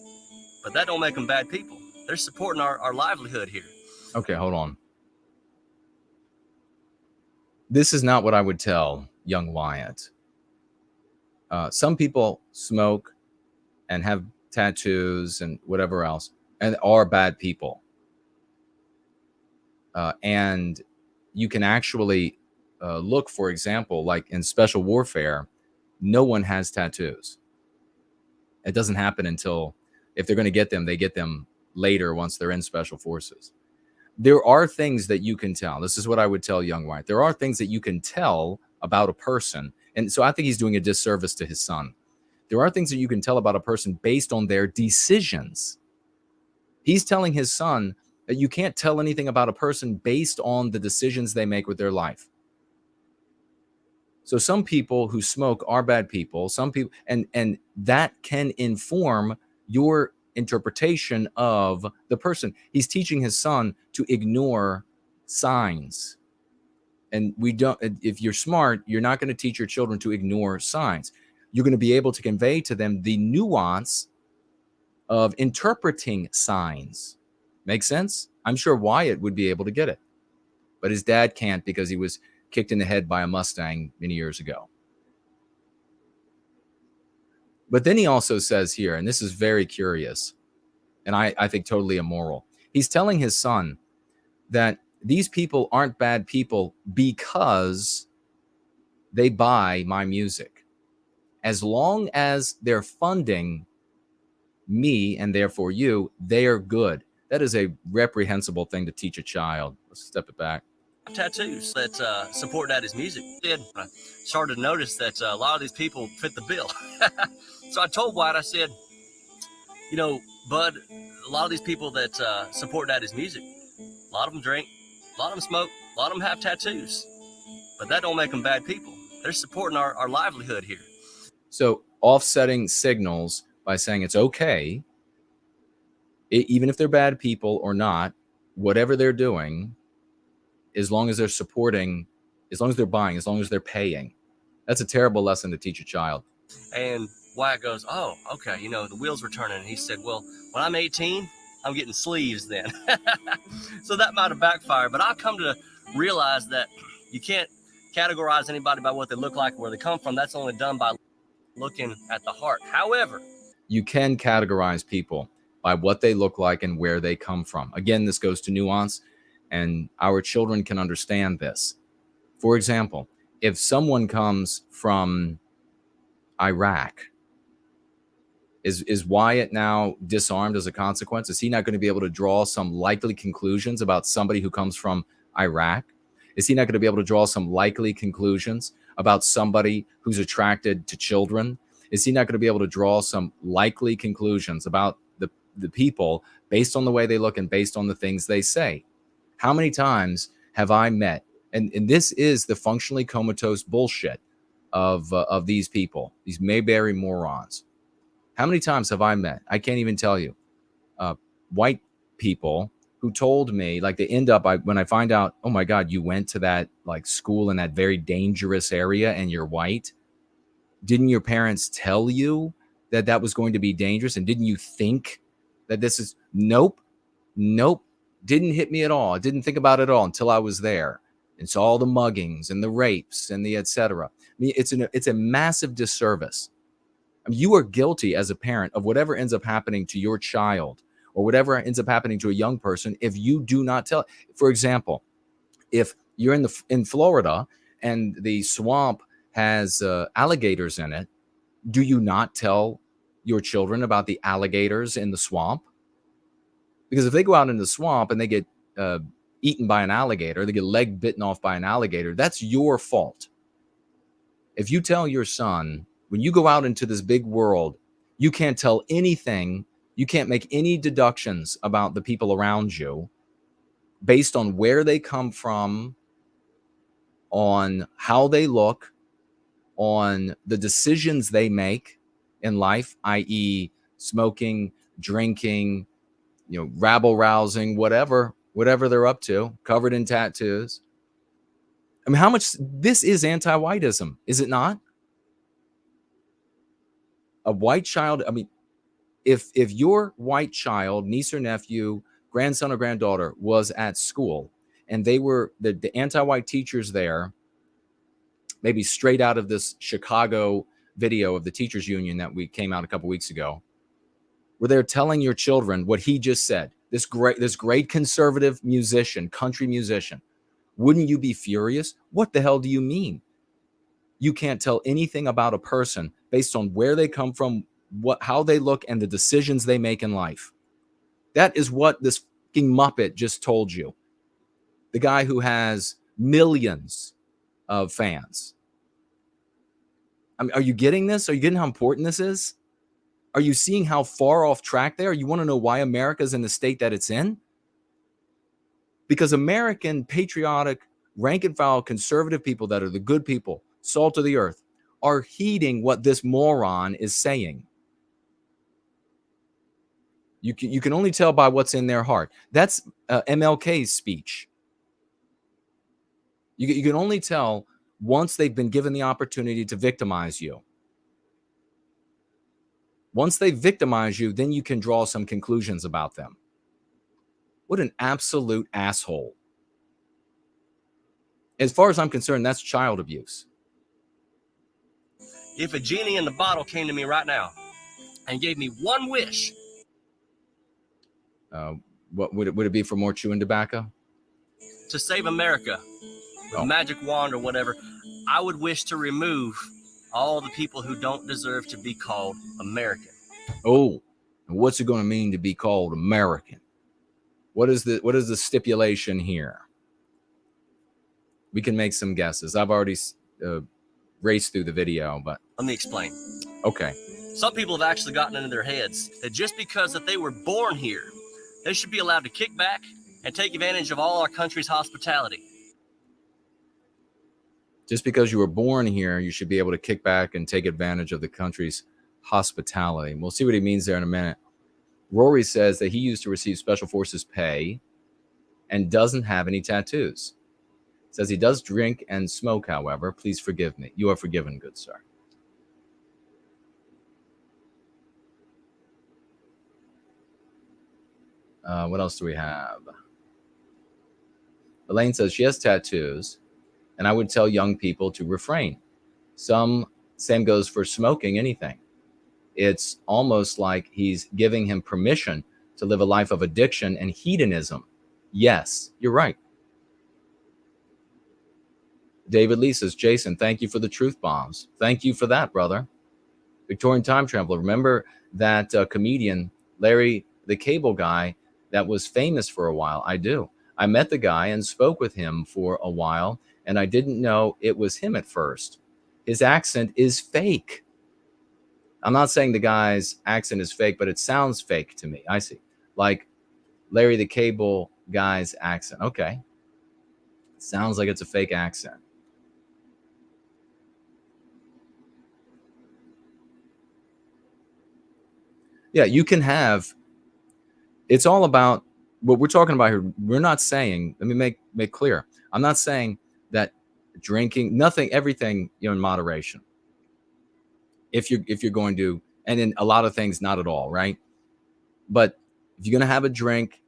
but that don't make them bad people. They're supporting our livelihood here. Okay, hold on. This is not what I would tell young Wyatt. Some people smoke and have tattoos and whatever else and are bad people. And you can actually look, for example, like in special warfare, no one has tattoos. It doesn't happen until, if they're going to get them, they get them later once they're in special forces. There are things that you can tell. This is what I would tell young Wyatt. There are things that you can tell about a person. And so I think he's doing a disservice to his son. There are things that you can tell about a person based on their decisions. He's telling his son that you can't tell anything about a person based on the decisions they make with their life. So some people who smoke are bad people. Some people, and that can inform your interpretation of the person. He's teaching his son to ignore signs. And we don't, if you're smart, you're not going to teach your children to ignore signs. You're going to be able to convey to them the nuance of interpreting signs. Make sense? I'm sure Wyatt would be able to get it, but his dad can't because he was kicked in the head by a Mustang many years ago. But then he also says here, and this is very curious, and I think totally immoral. He's telling his son that these people aren't bad people because they buy my music. As long as they're funding me and therefore you, they are good. That is a reprehensible thing to teach a child. Let's step it back. Tattoos that support Daddy's music. I started to notice that a lot of these people fit the bill. So I told White, I said, you know, Bud, a lot of these people that support Daddy's music, a lot of them drink, a lot of them smoke, a lot of them have tattoos, but that don't make them bad people. They're supporting our livelihood here. So offsetting signals by saying it's okay, even if they're bad people or not, whatever they're doing, as long as they're supporting, as long as they're buying, as long as they're paying. That's a terrible lesson to teach a child. And Wyatt goes, oh, okay, you know, the wheels were turning. And he said, well, when I'm 18, I'm getting sleeves then. So that might have backfired. But I've come to realize that you can't categorize anybody by what they look like or where they come from. That's only done by looking at the heart. However, you can categorize people by what they look like and where they come from. Again, this goes to nuance, and our children can understand this. For example, if someone comes from Iraq, is Wyatt now disarmed as a consequence? Is he not going to be able to draw some likely conclusions about somebody who comes from Iraq? Is he not going to be able to draw some likely conclusions about somebody who's attracted to children? Is he not going to be able to draw some likely conclusions about the people based on the way they look and based on the things they say? How many times have I met, and this is the functionally comatose bullshit. of these people, these Mayberry morons. How many times have I met? I can't even tell you. White people who told me, like, they end up, when I find out, oh my God, you went to that like school in that very dangerous area and you're white. Didn't your parents tell you that that was going to be dangerous? And didn't you think that this is, nope, didn't hit me at all. I didn't think about it at all until I was there and saw all the muggings and the rapes and the etc. I mean, it's a massive disservice. I mean, you are guilty as a parent of whatever ends up happening to your child or whatever ends up happening to a young person if you do not tell. For example, if you're in Florida and the swamp has alligators in it, do you not tell your children about the alligators in the swamp? Because if they go out in the swamp and they get eaten by an alligator, they get leg bitten off by an alligator, that's your fault. If you tell your son, when you go out into this big world, you can't tell anything, you can't make any deductions about the people around you based on where they come from, on how they look, on the decisions they make in life, i.e., smoking, drinking, rabble rousing, whatever they're up to, covered in tattoos. I mean, how much this is anti-whiteism, is it not? A white child, I mean, if your white child, niece or nephew, grandson or granddaughter was at school and they were the anti-white teachers there, maybe straight out of this Chicago video of the teachers union that we came out a couple weeks ago, where they're telling your children what he just said, this great conservative musician, country musician, wouldn't you be furious? What the hell do you mean? You can't tell anything about a person based on where they come from, how they look, and the decisions they make in life. That is what this fucking Muppet just told you. The guy who has millions of fans. I mean, are you getting this? Are you getting how important this is? Are you seeing how far off track they are? You want to know why America's in the state that it's in? Because American patriotic, rank and file, conservative people that are the good people, salt of the earth, are heeding what this moron is saying. You can only tell by what's in their heart. That's MLK's speech. You can only tell once they've been given the opportunity to victimize you. Once they victimize you, then you can draw some conclusions about them. What an absolute asshole. As far as I'm concerned, that's child abuse. If a genie in the bottle came to me right now and gave me one wish. What would it be for more chewing tobacco? To save America with a magic wand or whatever, I would wish to remove all the people who don't deserve to be called American. Oh, what's it going to mean to be called American? What is the stipulation here? We can make some guesses. I've already raced through the video, but let me explain. Okay. Some people have actually gotten into their heads that just because that they were born here, they should be allowed to kick back and take advantage of all our country's hospitality. Just because you were born here, you should be able to kick back and take advantage of the country's hospitality. We'll see what he means there in a minute. Rory says that he used to receive Special Forces pay and doesn't have any tattoos. Says he does drink and smoke, however. Please forgive me. You are forgiven, good sir. What else do we have? Elaine says she has tattoos, and I would tell young people to refrain. Same goes for smoking anything. It's almost like he's giving him permission to live a life of addiction and hedonism. Yes, you're right. David Lee says, Jason, thank you for the truth bombs. Thank you for that, brother. Victorian Time Traveler. Remember that comedian, Larry the Cable Guy, that was famous for a while? I do. I met the guy and spoke with him for a while, and I didn't know it was him at first. His accent is fake. I'm not saying the guy's accent is fake, but it sounds fake to me. I see. Like Larry the Cable Guy's accent. Okay. Sounds like it's a fake accent. Yeah, you can have. It's all about what we're talking about here. We're not saying. Let me make clear. I'm not saying that drinking, nothing, everything, in moderation. If you're going to, and in a lot of things, not at all, right? But if you're going to have a drink,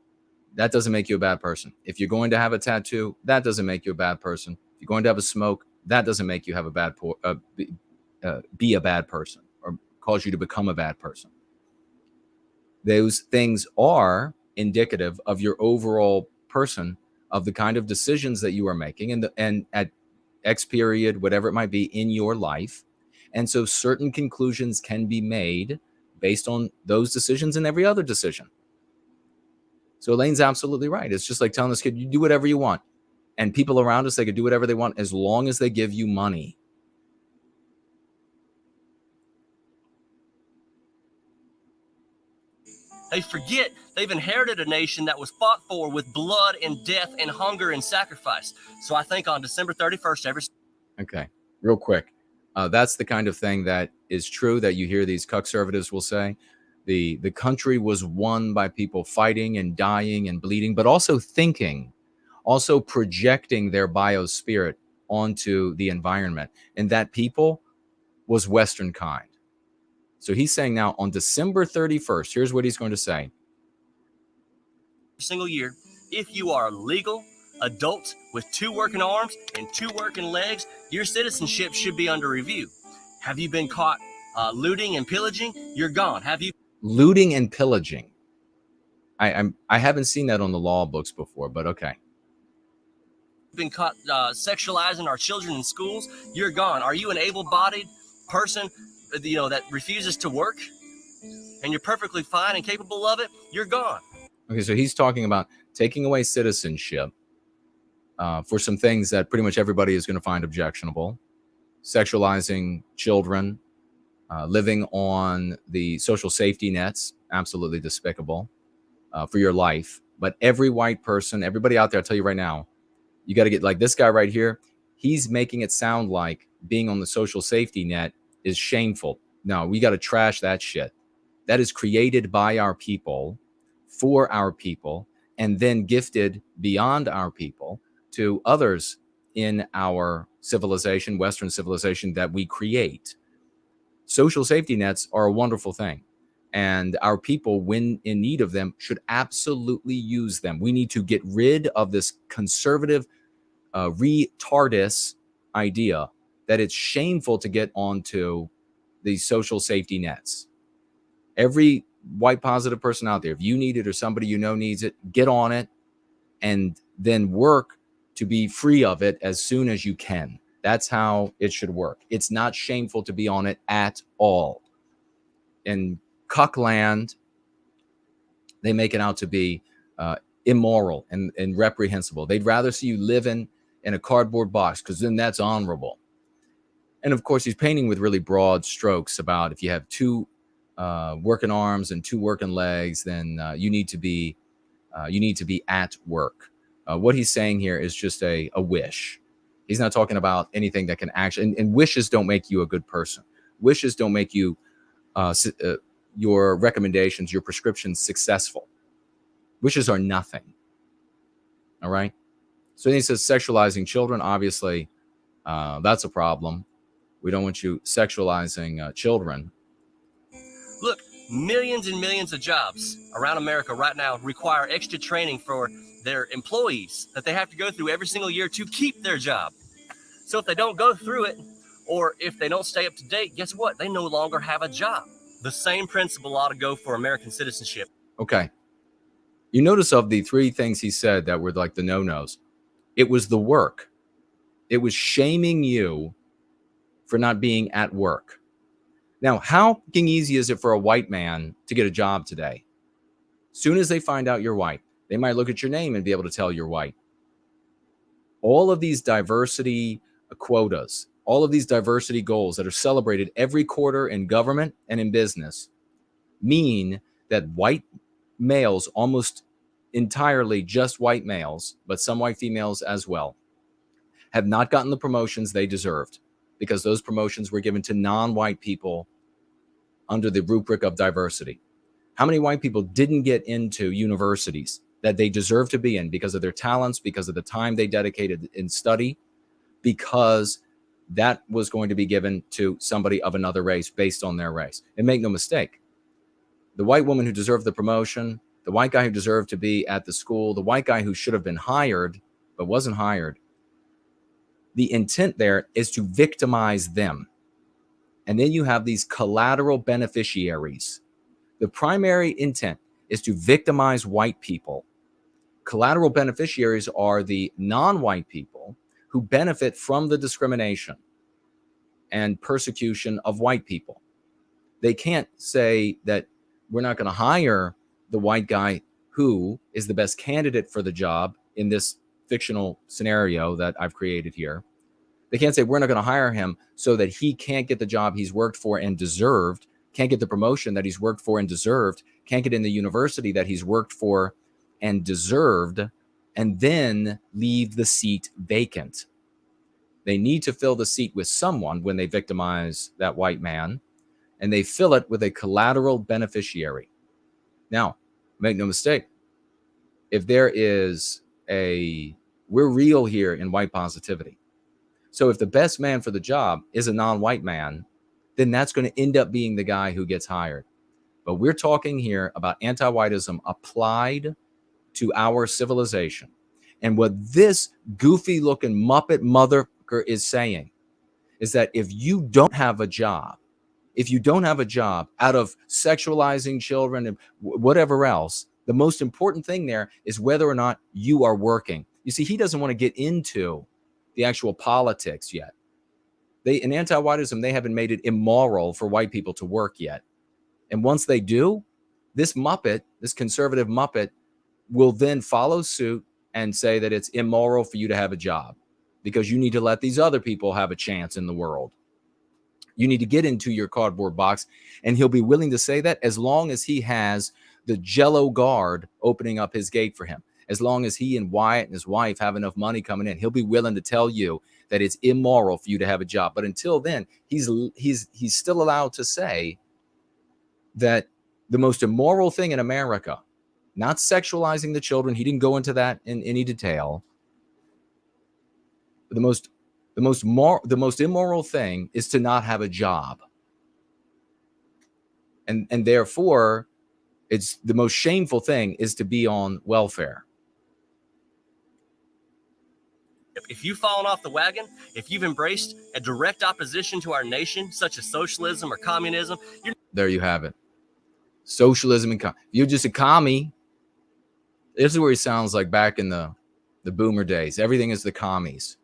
that doesn't make you a bad person. If you're going to have a tattoo, that doesn't make you a bad person. If you're going to have a smoke, that doesn't make you have a bad be a bad person or cause you to become a bad person. Those things are indicative of your overall person, of the kind of decisions that you are making, and at X period, whatever it might be in your life. And so certain conclusions can be made based on those decisions and every other decision. So Elaine's absolutely right. It's just like telling this kid, you do whatever you want. And people around us, they could do whatever they want as long as they give you money. They forget they've inherited a nation that was fought for with blood and death and hunger and sacrifice. So I think on December 31st, Okay, real quick. That's the kind of thing that is true that you hear these conservatives will say. The country was won by people fighting and dying and bleeding, but also thinking, also projecting their biospirit onto the environment. And that people was Western kind. So he's saying now on December 31st, here's what he's going to say. Single year, if you are legal adult with 2 working arms and 2 working legs, your citizenship should be under review. Have you been caught looting and pillaging? You're gone. Have you looting and pillaging? I haven't seen that on the law books before, but okay. been caught sexualizing our children in schools? You're gone. Are you an able-bodied person, that refuses to work, and you're perfectly fine and capable of it? You're gone. Okay, so he's talking about taking away citizenship for some things that pretty much everybody is going to find objectionable. Sexualizing children, living on the social safety nets, absolutely despicable for your life. But every white person, everybody out there, I'll tell you right now, you got to get like this guy right here. He's making it sound like being on the social safety net is shameful. No, we got to trash that shit. That is created by our people, for our people, and then gifted beyond our people to others in our civilization, Western civilization, that we create. Social safety nets are a wonderful thing. And our people, when in need of them, should absolutely use them. We need to get rid of this conservative retardis idea that it's shameful to get onto these social safety nets. Every white positive person out there, if you need it or somebody you know needs it, get on it and then work to be free of it as soon as you can. That's how it should work. It's not shameful to be on it at all. In Cuckland, they make it out to be immoral and reprehensible. They'd rather see you living in a cardboard box because then that's honorable. And of course, he's painting with really broad strokes about if you have 2 working arms and 2 working legs, then you need to be at work. What he's saying here is just a wish. He's not talking about anything that can actually, and wishes don't make you a good person. Wishes don't make you your recommendations, your prescriptions successful. Wishes are nothing. All right. So then he says sexualizing children. Obviously, that's a problem. We don't want you sexualizing children. Look, millions and millions of jobs around America right now require extra training for their employees that they have to go through every single year to keep their job. So if they don't go through it, or if they don't stay up to date, guess what? They no longer have a job. The same principle ought to go for American citizenship. Okay. You notice of the 3 things he said that were like the no-nos, it was the work. It was shaming you for not being at work. Now, how fucking easy is it for a white man to get a job today? Soon as they find out you're white, they might look at your name and be able to tell you're white. All of these diversity quotas, all of these diversity goals that are celebrated every quarter in government and in business mean that white males, almost entirely just white males, but some white females as well, have not gotten the promotions they deserved because those promotions were given to non-white people under the rubric of diversity. How many white people didn't get into universities that they deserve to be in because of their talents, because of the time they dedicated in study, because that was going to be given to somebody of another race based on their race? And make no mistake, the white woman who deserved the promotion, the white guy who deserved to be at the school, the white guy who should have been hired but wasn't hired, the intent there is to victimize them. And then you have these collateral beneficiaries. The primary intent is to victimize white people. Collateral beneficiaries are the non-white people who benefit from the discrimination and persecution of white people. They can't say that we're not going to hire the white guy who is the best candidate for the job in this fictional scenario that I've created here. They can't say we're not going to hire him so that he can't get the job he's worked for and deserved, can't get the promotion that he's worked for and deserved, can't get in the university that he's worked for and deserved, and then leave the seat vacant. They need to fill the seat with someone when they victimize that white man, and they fill it with a collateral beneficiary. Now, make no mistake, if there is we're real here in white positivity. So if the best man for the job is a non-white man, then that's going to end up being the guy who gets hired. But we're talking here about anti-whiteism applied to our civilization. And what this goofy looking Muppet motherfucker is saying is that if you don't have a job out of sexualizing children and whatever else, the most important thing there is whether or not you are working. You see, he doesn't want to get into the actual politics yet. In anti-whiteism, they haven't made it immoral for white people to work yet. And once they do, this conservative Muppet, will then follow suit and say that it's immoral for you to have a job because you need to let these other people have a chance in the world. You need to get into your cardboard box, and he'll be willing to say that as long as he has the Jello guard opening up his gate for him. As long as he and Wyatt and his wife have enough money coming in, he'll be willing to tell you that it's immoral for you to have a job. But until then, he's still allowed to say that the most immoral thing in America, not sexualizing the children, he didn't go into that in any detail. The most immoral thing is to not have a job. And therefore, it's the most shameful thing is to be on welfare. If you've fallen off the wagon, if you've embraced a direct opposition to our nation, such as socialism or communism, there you have it. Socialism and you're just a commie. This is where he sounds like back in the boomer days. Everything is the commies.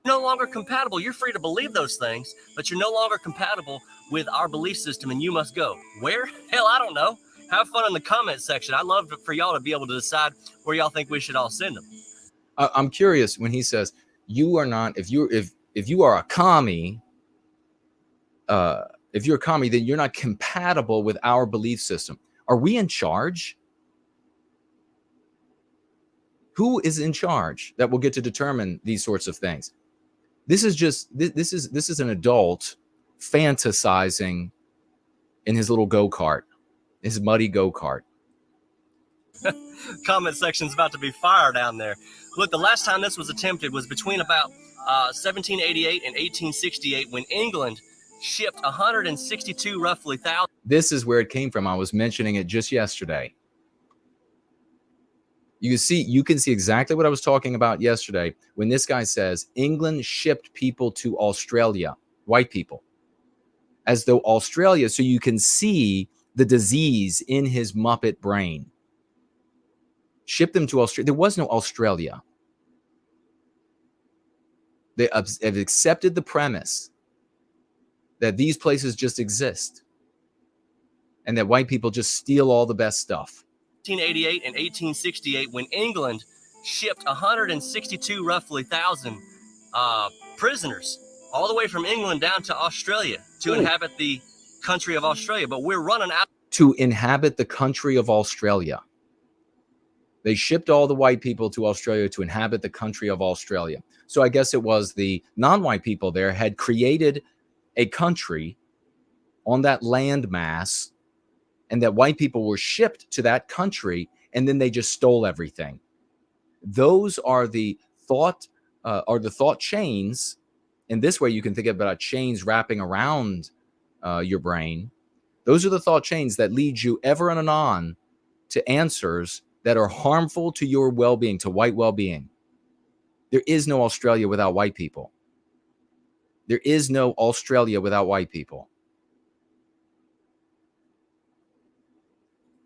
No longer compatible. You're free to believe those things, but you're no longer compatible with our belief system, and you must go. Where? Hell, I don't know. Have fun in the comment section. I'd love for y'all to be able to decide where y'all think we should all send them. I'm curious when he says you are not. If you are a commie, if you're a commie, then you're not compatible with our belief system. Are we in charge? Who is in charge that will get to determine these sorts of things? This is an adult fantasizing in his little go-kart, his muddy go-kart. Comment section's about to be fire down there. Look, the last time this was attempted was between about 1788 and 1868 when England shipped 162 roughly thousand. This is where it came from. I was mentioning it just yesterday. You can see exactly what I was talking about yesterday when this guy says England shipped people to Australia, white people, as though Australia, so you can see the disease in his Muppet brain. Ship them to Australia. There was no Australia. They have accepted the premise that these places just exist and that white people just steal all the best stuff. 1888 and 1868 when England shipped 162 roughly thousand prisoners all the way from England down to Australia to inhabit the country of Australia. But we're running out. To inhabit the country of Australia. They shipped all the white people to Australia to inhabit the country of Australia. So I guess it was the non-white people there had created a country on that landmass and that white people were shipped to that country and then they just stole everything. Those are the thought chains. In this way, you can think about chains wrapping around your brain. Those are the thought chains that lead you ever and anon to answers that are harmful to your well-being, to white well-being. There is no Australia without white people. There is no Australia without white people.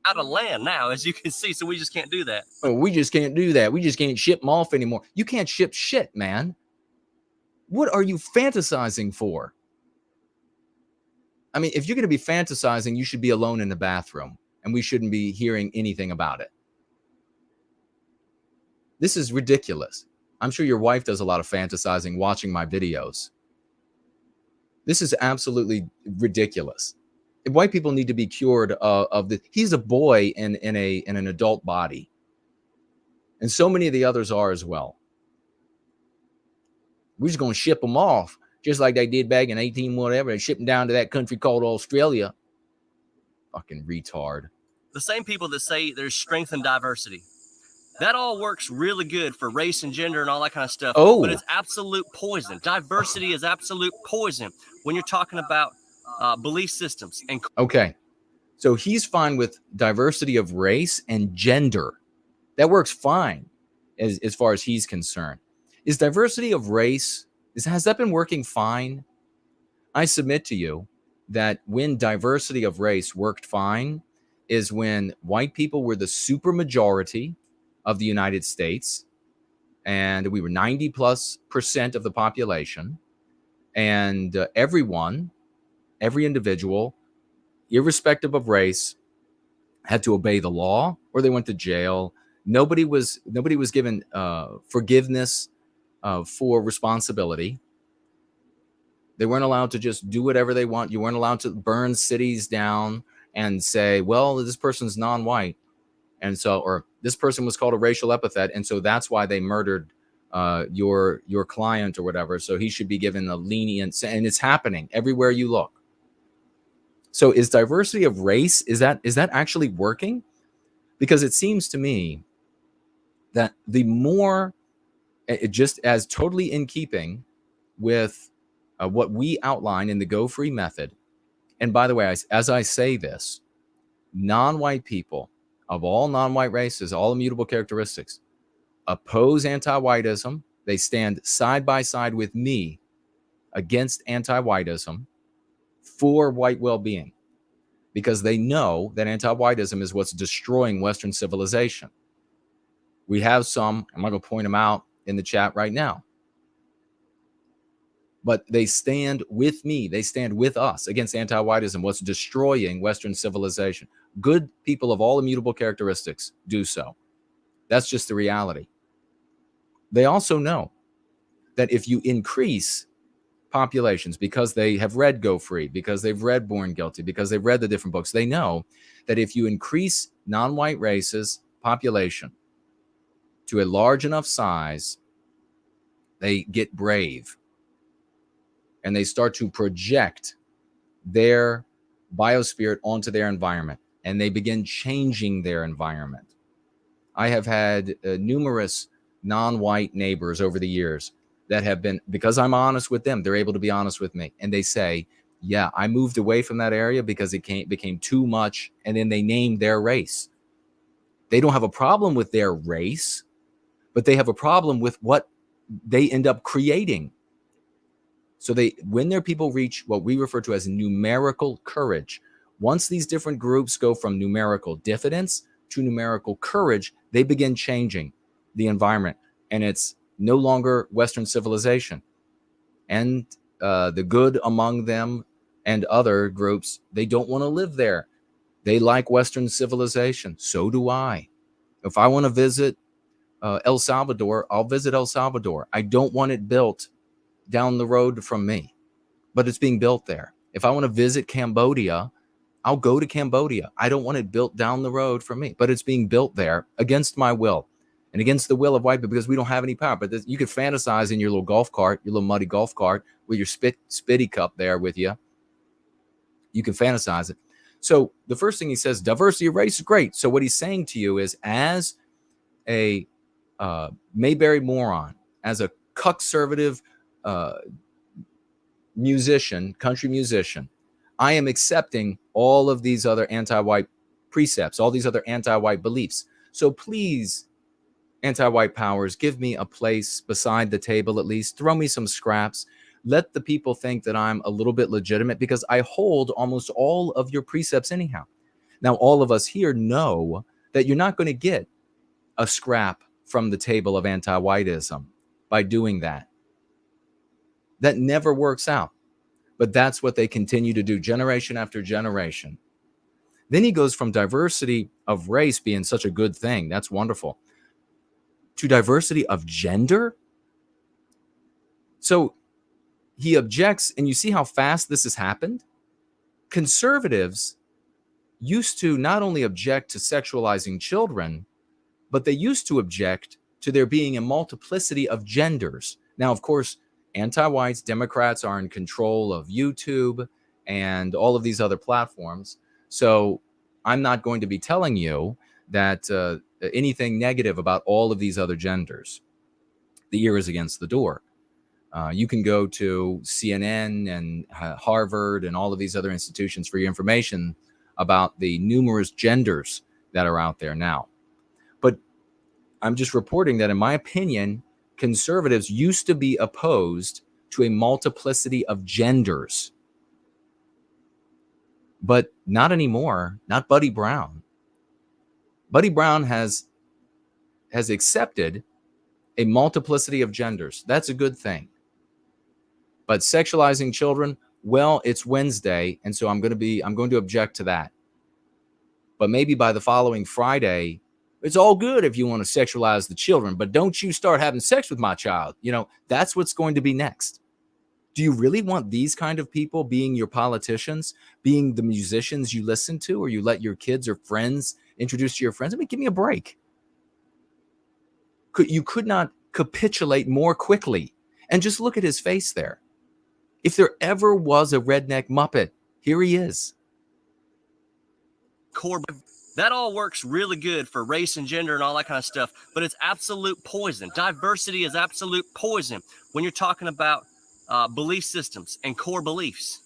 Out of land now, as you can see, so we just can't do that. Oh, we just can't do that. We just can't ship them off anymore. You can't ship shit, man. What are you fantasizing for? I mean, if you're going to be fantasizing, you should be alone in the bathroom, and we shouldn't be hearing anything about it. This is ridiculous. I'm sure your wife does a lot of fantasizing watching my videos. This is absolutely ridiculous. White people need to be cured of the. He's a boy in an adult body, and so many of the others are as well. We're just going to ship them off, just like they did back in 18 whatever. They shipped them down to that country called Australia. Fucking retard. The same people that say there's strength in diversity. That all works really good for race and gender and all that kind of stuff. Oh. But it's absolute poison. Diversity is absolute poison when you're talking about belief systems. And okay, so he's fine with diversity of race and gender. That works fine as far as he's concerned. Is diversity of race, has that been working fine? I submit to you that when diversity of race worked fine is when white people were the super majority of the United States, and we were 90+% of the population, and every individual, irrespective of race, had to obey the law or they went to jail. Nobody was given forgiveness for responsibility. They weren't allowed to just do whatever they want. You weren't allowed to burn cities down and say, well, this person's non-white, and so, or this person was called a racial epithet, and so that's why they murdered your client or whatever. So he should be given a lenient, and it's happening everywhere you look. So is diversity of race, is that actually working? Because it seems to me that the more, just as totally in keeping with what we outline in the Go Free method, and by the way, as I say this, non-white people of all non-white races, all immutable characteristics, oppose anti-whiteism. They stand side by side with me against anti-whiteism for white well-being, because they know that anti-whiteism is what's destroying Western civilization. We have some, I'm not going to point them out in the chat right now, but they stand with me. They stand with us against anti-whiteism, what's destroying Western civilization. Good people of all immutable characteristics do so. That's just the reality. They also know that if you increase populations, because they have read Go Free, because they've read Born Guilty, because they've read the different books, they know that if you increase non-white races population to a large enough size, they get brave and they start to project their biospirit onto their environment, and they begin changing their environment. I have had numerous non-white neighbors over the years that have been, because I'm honest with them, they're able to be honest with me. And they say, yeah, I moved away from that area because it became too much. And then they named their race. They don't have a problem with their race, but they have a problem with what they end up creating. So when their people reach what we refer to as numerical courage, once these different groups go from numerical diffidence to numerical courage, they begin changing the environment, and it's no longer Western civilization. And the good among them and other groups, they don't want to live there. They like Western civilization. So do I. If I want to visit El Salvador, I'll visit El Salvador. I don't want it built down the road from me, but it's being built there. If I want to visit Cambodia, I'll go to Cambodia. I don't want it built down the road from me, but it's being built there against my will and against the will of white people, because we don't have any power. But you could fantasize in your little golf cart, your little muddy golf cart with your spitty cup there with you. You can fantasize it. So the first thing he says, diversity of race is great. So what he's saying to you is, as a Mayberry moron, as a conservative musician, country musician, I am accepting all of these other anti-white precepts, all these other anti-white beliefs. So please, anti-white powers, give me a place beside the table at least. Throw me some scraps. Let the people think that I'm a little bit legitimate, because I hold almost all of your precepts anyhow. Now, all of us here know that you're not going to get a scrap from the table of anti-whiteism by doing that. That never works out. But that's what they continue to do generation after generation. Then he goes from diversity of race being such a good thing, that's wonderful, to diversity of gender. So he objects, and you see how fast this has happened? Conservatives used to not only object to sexualizing children, but they used to object to there being a multiplicity of genders. Now, of course, anti-whites, Democrats are in control of YouTube and all of these other platforms. So I'm not going to be telling you that anything negative about all of these other genders. The ear is against the door. You can go to CNN and Harvard and all of these other institutions for your information about the numerous genders that are out there now. But I'm just reporting that, in my opinion, conservatives used to be opposed to a multiplicity of genders, but not anymore. Not Buddy Brown. Buddy Brown has accepted a multiplicity of genders. That's a good thing. But sexualizing children, well, it's Wednesday, and so I'm going to object to that. But maybe by the following Friday, it's all good if you want to sexualize the children, but don't you start having sex with my child. That's what's going to be next. Do you really want these kind of people being your politicians, being the musicians you listen to, or you let your kids or friends introduce to your friends? I mean, give me a break. You could not capitulate more quickly. And just look at his face there. If there ever was a redneck Muppet, here he is. That all works really good for race and gender and all that kind of stuff, but it's absolute poison. Diversity is absolute poison when you're talking about belief systems and core beliefs.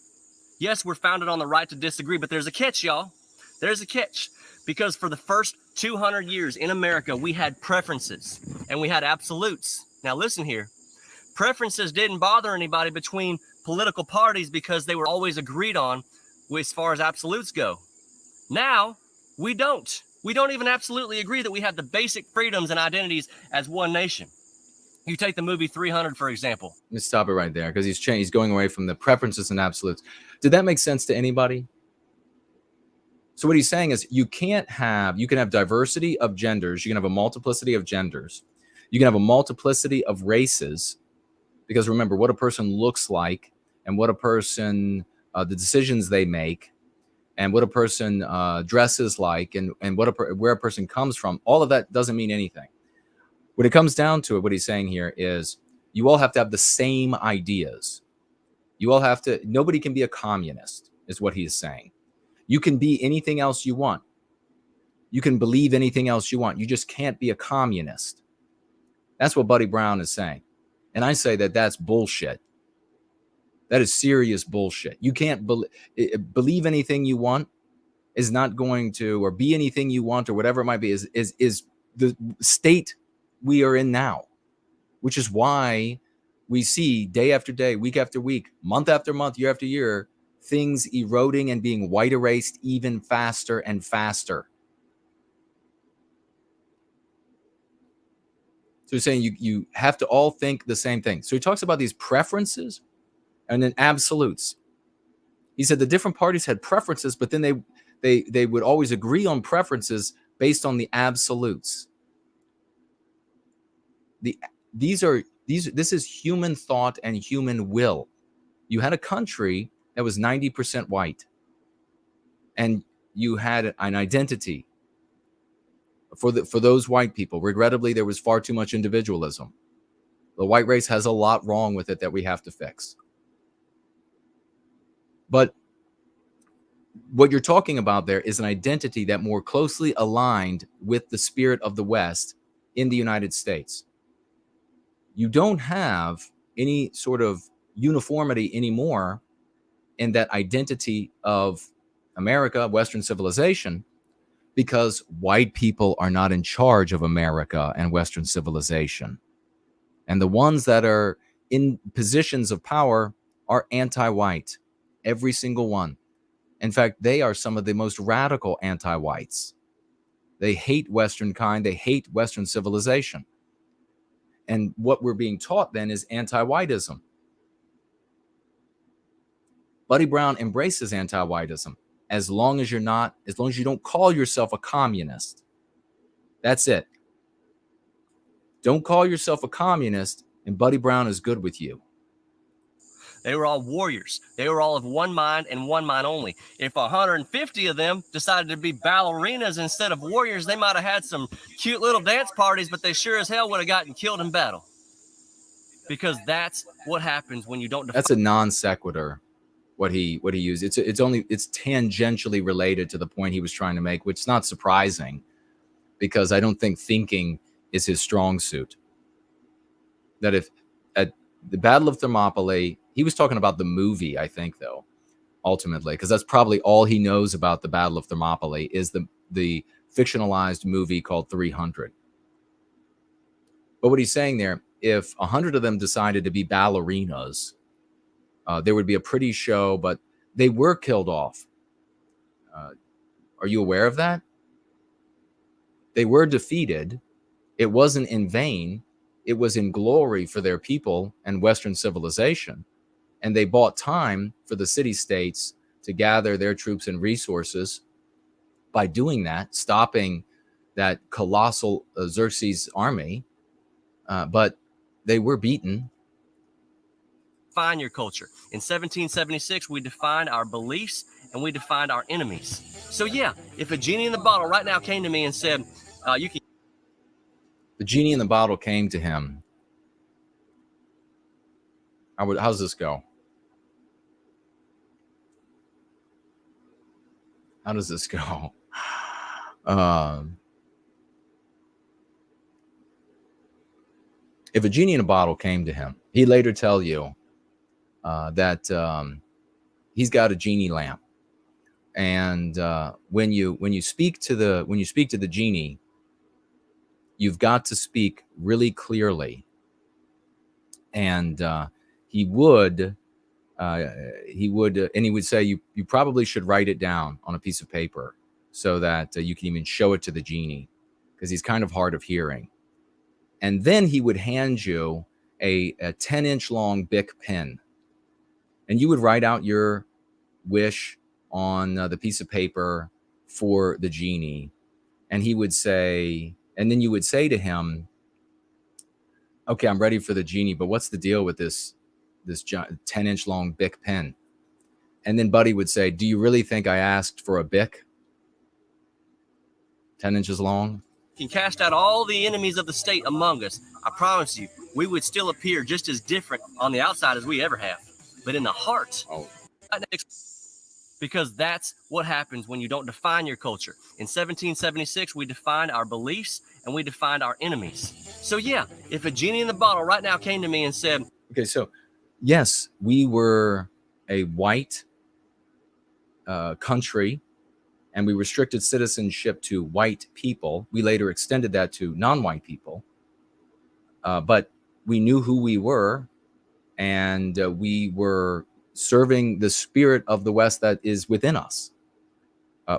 Yes, we're founded on the right to disagree, but there's a catch, y'all. There's a catch. Because for the first 200 years in America, we had preferences and we had absolutes. Now listen here. Preferences didn't bother anybody between political parties because they were always agreed on as far as absolutes go. Now, we don't. We don't even absolutely agree that we have the basic freedoms and identities as one nation. You take the movie 300, for example. Let me stop it right there, because he's going away from the preferences and absolutes. Did that make sense to anybody? So what he's saying is you can have diversity of genders. You can have a multiplicity of genders. You can have a multiplicity of races, because remember what a person looks like and what a person, the decisions they make, and what a person dresses like, and where a person comes from, all of that doesn't mean anything. When it comes down to it, what he's saying here is you all have to have the same ideas. You all have to, nobody can be a communist, is what he is saying. You can be anything else you want. You can believe anything else you want. You just can't be a communist. That's what Buddy Brown is saying. And I say that that's bullshit. That is serious bullshit. You can't believe anything you want is not going to, or be anything you want, or whatever it might be, is the state we are in now, which is why we see day after day, week after week, month after month, year after year, things eroding and being white erased even faster and faster. So he's saying you have to all think the same thing. So he talks about these preferences and then absolutes. He said the different parties had preferences, but then they would always agree on preferences based on the absolutes. This is human thought and human will. You had a country that was 90% white, and you had an identity for those white people. Regrettably, there was far too much individualism. The white race has a lot wrong with it that we have to fix. But what you're talking about there is an identity that more closely aligned with the spirit of the West in the United States. You don't have any sort of uniformity anymore in that identity of America, Western civilization, because white people are not in charge of America and Western civilization. And the ones that are in positions of power are anti-white, every single one. In fact, they are some of the most radical anti-whites. They hate Western kind, they hate Western civilization. And what we're being taught then is anti-whiteism. Buddy Brown embraces anti-whiteism as long as you don't call yourself a communist. That's it. Don't call yourself a communist, and Buddy Brown is good with you. They were all warriors. They were all of one mind and one mind only. If 150 of them decided to be ballerinas instead of warriors, they might have had some cute little dance parties, but they sure as hell would have gotten killed in battle. Because that's what happens when you don't. That's a non sequitur. What he used. It's tangentially related to the point he was trying to make, which is not surprising, because I don't think thinking is his strong suit. That if at the Battle of Thermopylae, he was talking about the movie, I think, though, ultimately, because that's probably all he knows about the Battle of Thermopylae is the fictionalized movie called 300. But what he's saying there, if 100 of them decided to be ballerinas, there would be a pretty show, but they were killed off. Are you aware of that? They were defeated. It wasn't in vain. It was in glory for their people and Western civilization. And they bought time for the city-states to gather their troops and resources by doing that, stopping that colossal Xerxes army. But they were beaten. Define your culture. In 1776, we defined our beliefs and we defined our enemies. So yeah, if a genie in the bottle right now came to me and said, you can... The genie in the bottle came to him. How's this go? How does this go? If a genie in a bottle came to him, he'd later tell you that he's got a genie lamp, and when you speak to the genie, you've got to speak really clearly, and he would say you probably should write it down on a piece of paper so that you can even show it to the genie, because he's kind of hard of hearing. And then he would hand you a 10-inch long Bic pen. And you would write out your wish on the piece of paper for the genie. And he would say, and then you would say to him, okay, I'm ready for the genie, but what's the deal with this 10-inch long Bic pen? And then Buddy would say, do you really think I asked for a Bic 10 inches long? Can cast out all the enemies of the state among us. I promise you, we would still appear just as different on the outside as we ever have. But in the heart, because that's what happens when you don't define your culture. In 1776, we defined our beliefs and we defined our enemies. So yeah, if a genie in the bottle right now came to me and said, okay, so yes, we were a white country, and we restricted citizenship to white people. We later extended that to non-white people. But we knew who we were, and we were serving the spirit of the West that is within us.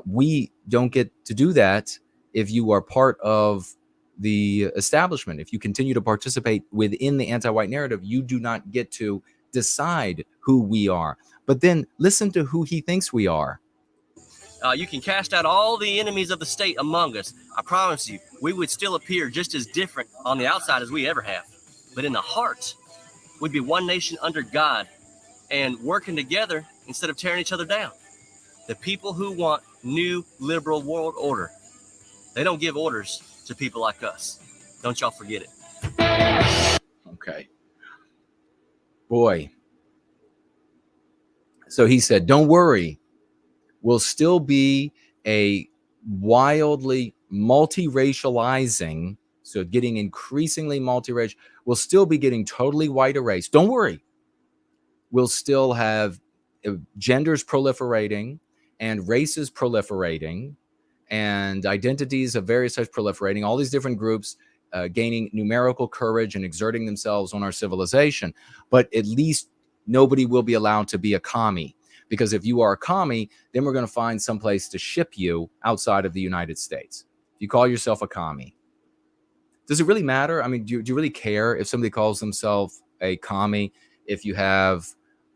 We don't get to do that if you are part of the establishment. If you continue to participate within the anti-white narrative, you do not get to decide who we are. But then listen to who he thinks we are. You can cast out all the enemies of the state among us. I promise you, we would still appear just as different on the outside as we ever have. But in the heart, we'd be one nation under God and working together instead of tearing each other down. The people who want new liberal world order, they don't give orders to people like us. Don't y'all forget it. Okay. Boy. So he said, don't worry. will still be a wildly multiracializing, so getting increasingly multiracial, will still be getting totally white erased. Don't worry. We'll still have genders proliferating and races proliferating and identities of various types proliferating, all these different groups gaining numerical courage and exerting themselves on our civilization. But at least nobody will be allowed to be a commie. Because if you are a commie, then we're going to find some place to ship you outside of the United States. If you call yourself a commie. Does it really matter? I mean, do you really care if somebody calls themselves a commie if you have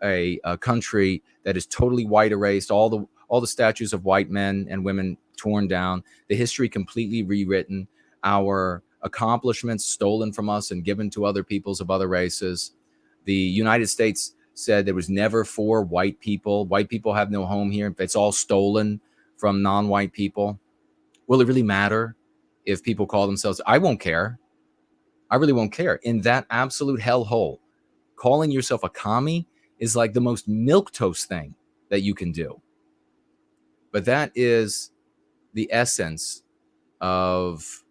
a country that is totally white erased, all the statues of white men and women torn down, the history completely rewritten, our accomplishments stolen from us and given to other peoples of other races? The United States said there was never for white people. White people have no home here. It's all stolen from non-white people. Will it really matter if people call themselves? I won't care. I really won't care. In that absolute hellhole, calling yourself a commie is like the most milquetoast thing that you can do. But that is the essence of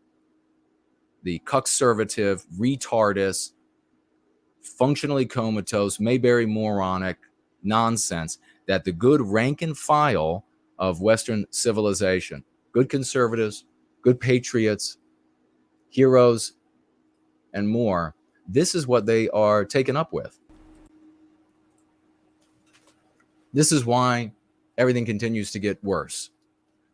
the conservative, retardist, functionally comatose, Mayberry moronic nonsense that the good rank and file of Western civilization, good conservatives, good patriots, heroes, and more, this is what they are taken up with. This is why everything continues to get worse.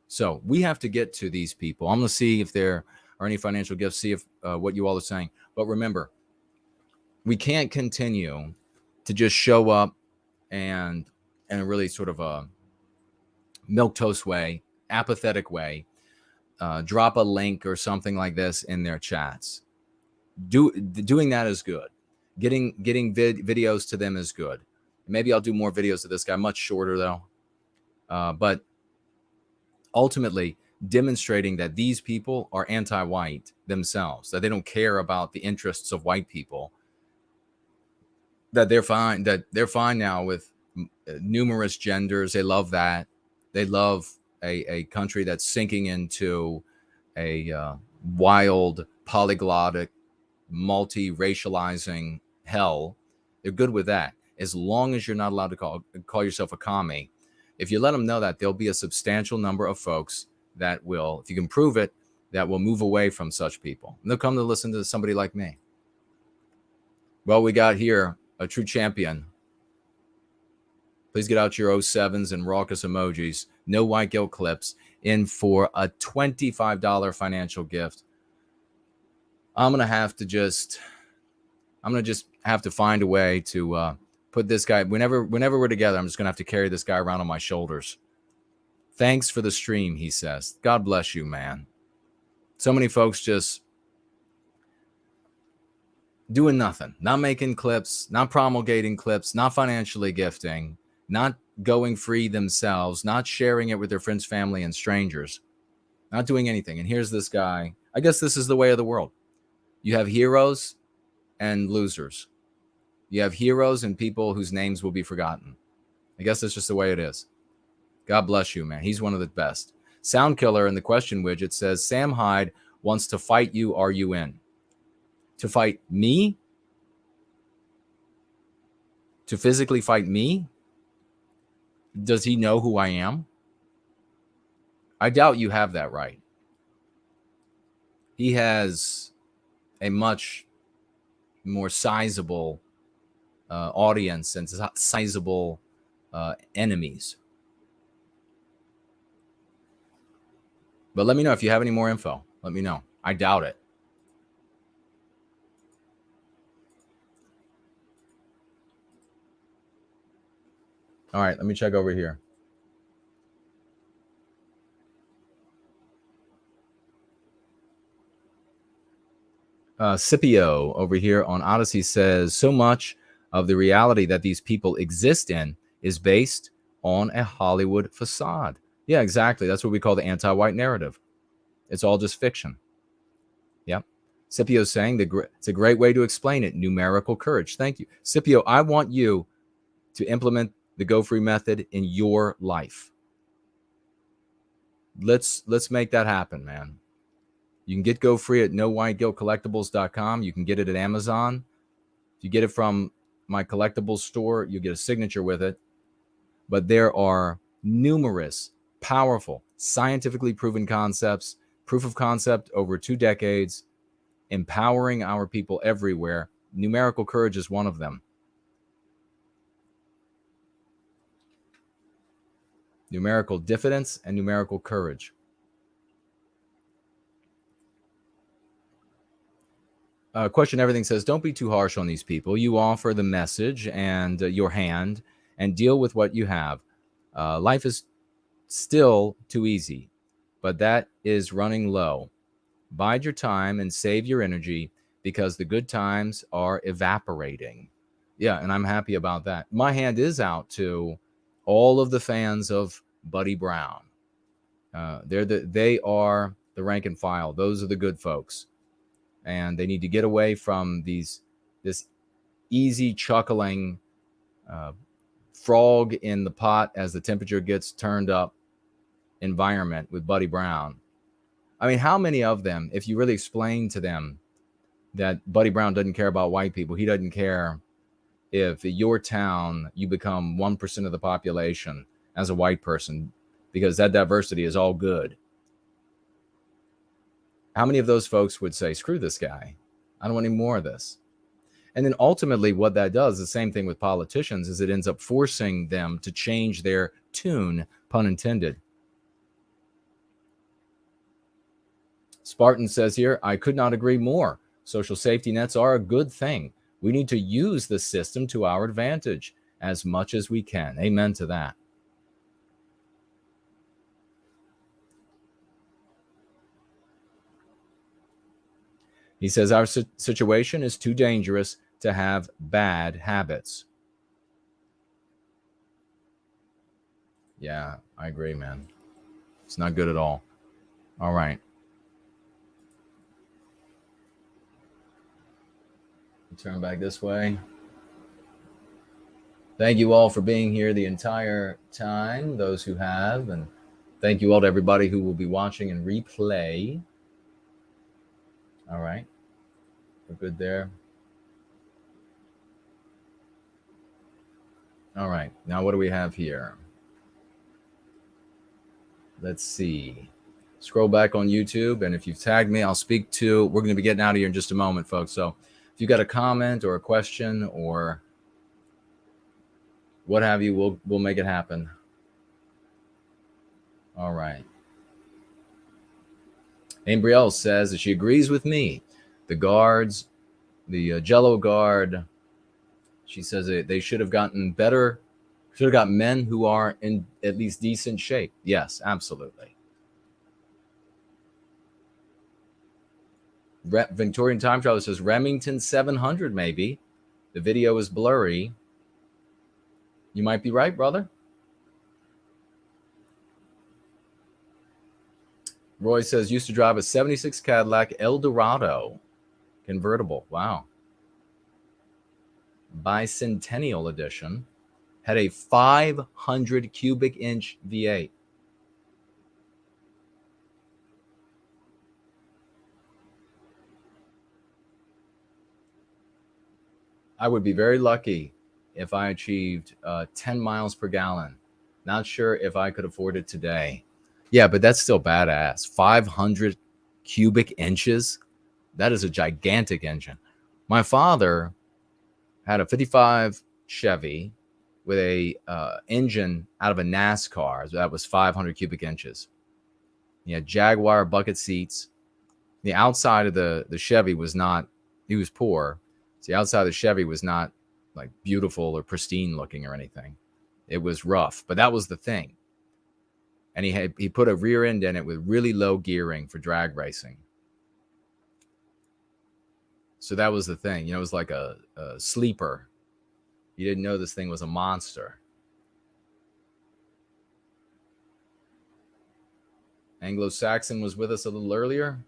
So we have to get to these people. I'm going to see if there are any financial gifts, see if what you all are saying. But remember, we can't continue to just show up and in a really sort of a milquetoast way, apathetic way, drop a link or something like this in their chats. Doing that is good. Getting videos to them is good. Maybe I'll do more videos of this guy, much shorter though. But ultimately demonstrating that these people are anti-white themselves, that they don't care about the interests of white people, that they're fine now with numerous genders. They love that. They love a country that's sinking into a wild, polyglottic, multi-racializing hell. They're good with that, as long as you're not allowed to call yourself a commie. If you let them know that, there'll be a substantial number of folks that will, if you can prove it, that will move away from such people. And they'll come to listen to somebody like me. Well, we got here a true champion. Please get out your 07s and raucous emojis. No white guilt clips in for a $25 financial gift. I'm gonna just have to find a way to put this guy, whenever we're together, I'm just gonna have to carry this guy around on my shoulders. Thanks for the stream, he says. God bless you, man. So many folks just doing nothing, not making clips, not promulgating clips, not financially gifting, not going free themselves, not sharing it with their friends, family, and strangers, not doing anything. And here's this guy. I guess this is the way of the world. You have heroes and losers. You have heroes and people whose names will be forgotten. I guess that's just the way it is. God bless you, man. He's one of the best. Sound Killer in the question widget says, Sam Hyde wants to fight you. Are you in? To fight me? To physically fight me? Does he know who I am? I doubt you have that right. He has a much more sizable audience and sizable enemies. But let me know if you have any more info. Let me know. I doubt it. All right, let me check over here. Scipio over here on Odyssey says, so much of the reality that these people exist in is based on a Hollywood facade. Yeah, exactly. That's what we call the anti-white narrative. It's all just fiction. Yep. Scipio's saying it's a great way to explain it. Numerical courage. Thank you. Scipio, I want you to implement the Go Free method in your life. Let's make that happen, man. You can get Go Free at nowhiteguiltcollectibles.com. You can get it at Amazon. If you get it from my collectibles store, you get a signature with it. But there are numerous powerful, scientifically proven concepts, proof of concept over 2 decades, empowering our people everywhere. Numerical courage is one of them. Numerical diffidence and numerical courage. Question Everything says, don't be too harsh on these people. You offer the message and your hand and deal with what you have. Life is still too easy, but that is running low. Bide your time and save your energy because the good times are evaporating. Yeah, and I'm happy about that. My hand is out to all of the fans of Buddy Brown. They are the rank and file. Those are the good folks. And they need to get away from this easy chuckling frog in the pot as the temperature gets turned up environment with Buddy Brown. I mean, how many of them, if you really explain to them that Buddy Brown doesn't care about white people, he doesn't care if your town you become 1% of the population as a white person, because that diversity is all good. How many of those folks would say, screw this guy, I don't want any more of this? And then ultimately what that does, the same thing with politicians, is it ends up forcing them to change their tune, pun intended. Spartan says here, I could not agree more. Social safety nets are a good thing. We need to use the system to our advantage as much as we can. Amen to that. He says, our situation is too dangerous to have bad habits. Yeah, I agree, man. It's not good at all. All right. Turn back this way. Thank you all for being here the entire time, those who have, and thank you all to everybody who will be watching and replay. All right. We're good there. All right. Now, what do we have here? Let's see. Scroll back on YouTube, and if you've tagged me, I'll speak to. We're going to be getting out of here in just a moment, folks. So if you got a comment or a question or what have you, we'll make it happen. All right. Ambrielle says that she agrees with me. The guards, the Jello guard, she says they should have gotten better, should have got men who are in at least decent shape. Yes, absolutely. Victorian Time Traveler says Remington 700 maybe. The video is blurry. You might be right, brother. Roy says used to drive a 76 Cadillac Eldorado convertible. Wow. Bicentennial edition. Had a 500 cubic inch V8. I would be very lucky if I achieved 10 miles per gallon. Not sure if I could afford it today. Yeah, but that's still badass. 500 cubic inches. That is a gigantic engine. My father had a 55 Chevy with a engine out of a NASCAR that was 500 cubic inches. He had Jaguar bucket seats. The outside of the Chevy was not, he was poor. So the outside of the Chevy was not like beautiful or pristine looking or anything. It was rough, but that was the thing. And he put a rear end in it with really low gearing for drag racing. So that was the thing. You know, it was like a sleeper. You didn't know this thing was a monster. Anglo-Saxon was with us a little earlier.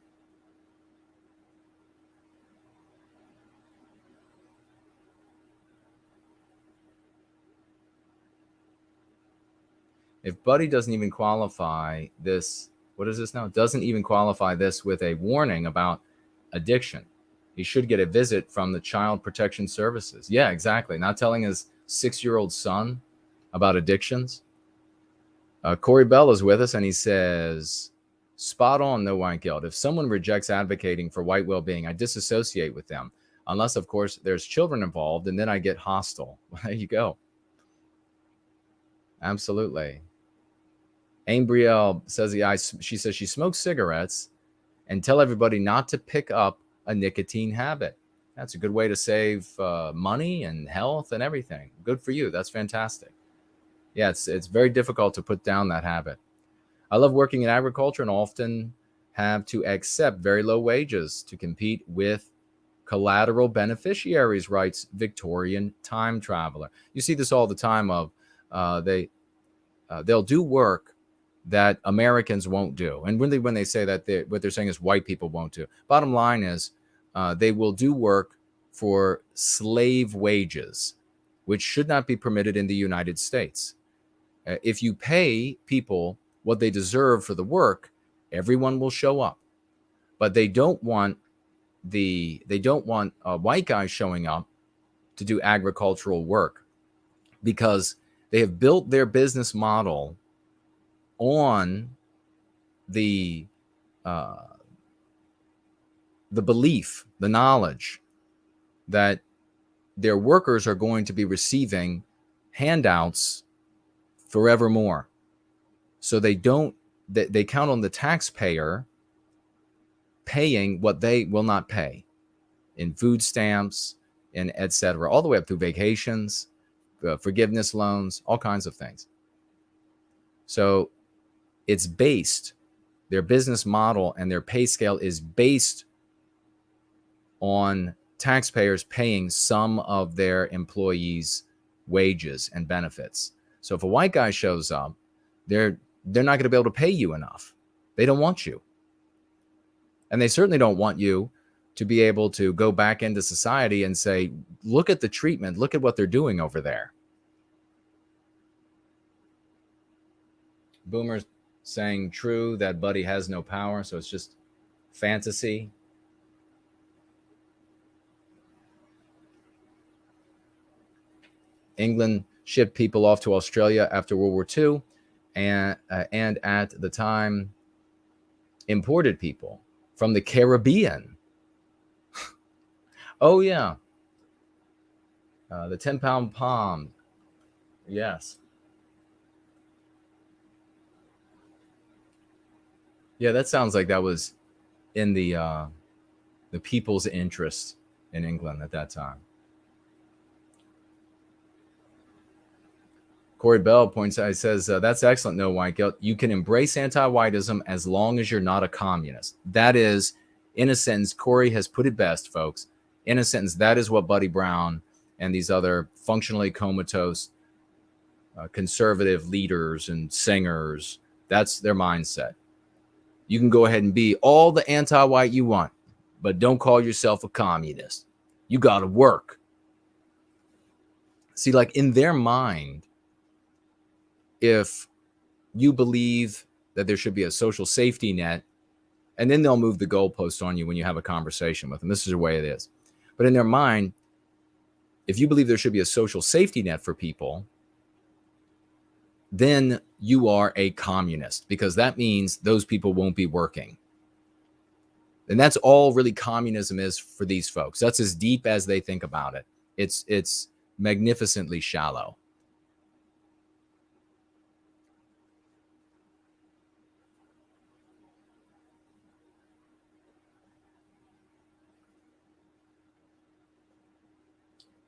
If Buddy doesn't even qualify this What is this now? Doesn't even qualify this with a warning about addiction. He should get a visit from the Child Protection Services. Yeah, exactly. Not telling his 6-year-old son about addictions. Corey Bell is with us, and he says, spot on, no white guilt. If someone rejects advocating for white well-being, I disassociate with them. Unless, of course, there's children involved, and then I get hostile. There you go. Absolutely. Ambrielle says she says she smokes cigarettes and tell everybody not to pick up a nicotine habit. That's a good way to save money and health and everything. Good for you. That's fantastic. Yeah, it's very difficult to put down that habit. I love working in agriculture and often have to accept very low wages to compete with collateral beneficiaries, writes Victorian time traveler. You see this all the time of they'll do work that Americans won't do. And really when they say that, what they're saying is white people won't do. Bottom line is they will do work for slave wages, which should not be permitted in the United States. If you pay people what they deserve for the work, everyone will show up. But they don't want white guys showing up to do agricultural work because they have built their business model on the belief, the knowledge that their workers are going to be receiving handouts forevermore. So they count on the taxpayer paying what they will not pay in food stamps and etc., all the way up through vacations, forgiveness loans, all kinds of things. So it's based, their business model and their pay scale is based on taxpayers paying some of their employees' wages and benefits. So if a white guy shows up, they're not going to be able to pay you enough. They don't want you. And they certainly don't want you to be able to go back into society and say, look at the treatment, look at what they're doing over there. Boomer's saying true that Buddy has no power, so it's just fantasy. England shipped people off to Australia after World War II, and at the time imported people from the Caribbean. Oh yeah, the 10-pound palm. Yes. Yeah, that sounds like that was in the people's interest in England at that time. Corey Bell points out, he says, that's excellent, no white guilt. You can embrace anti-whiteism as long as you're not a communist. That is, in a sentence, Corey has put it best, folks. In a sentence, that is what Buddy Brown and these other functionally comatose conservative leaders and singers, that's their mindset. You can go ahead and be all the anti-white you want, but don't call yourself a communist. You got to work. See, like in their mind, if you believe that there should be a social safety net, and then they'll move the goalpost on you when you have a conversation with them. This is the way it is. But in their mind, if you believe there should be a social safety net for people, then you are a communist, because that means those people won't be working. And that's all really communism is for these folks. That's as deep as they think about it. It's magnificently shallow.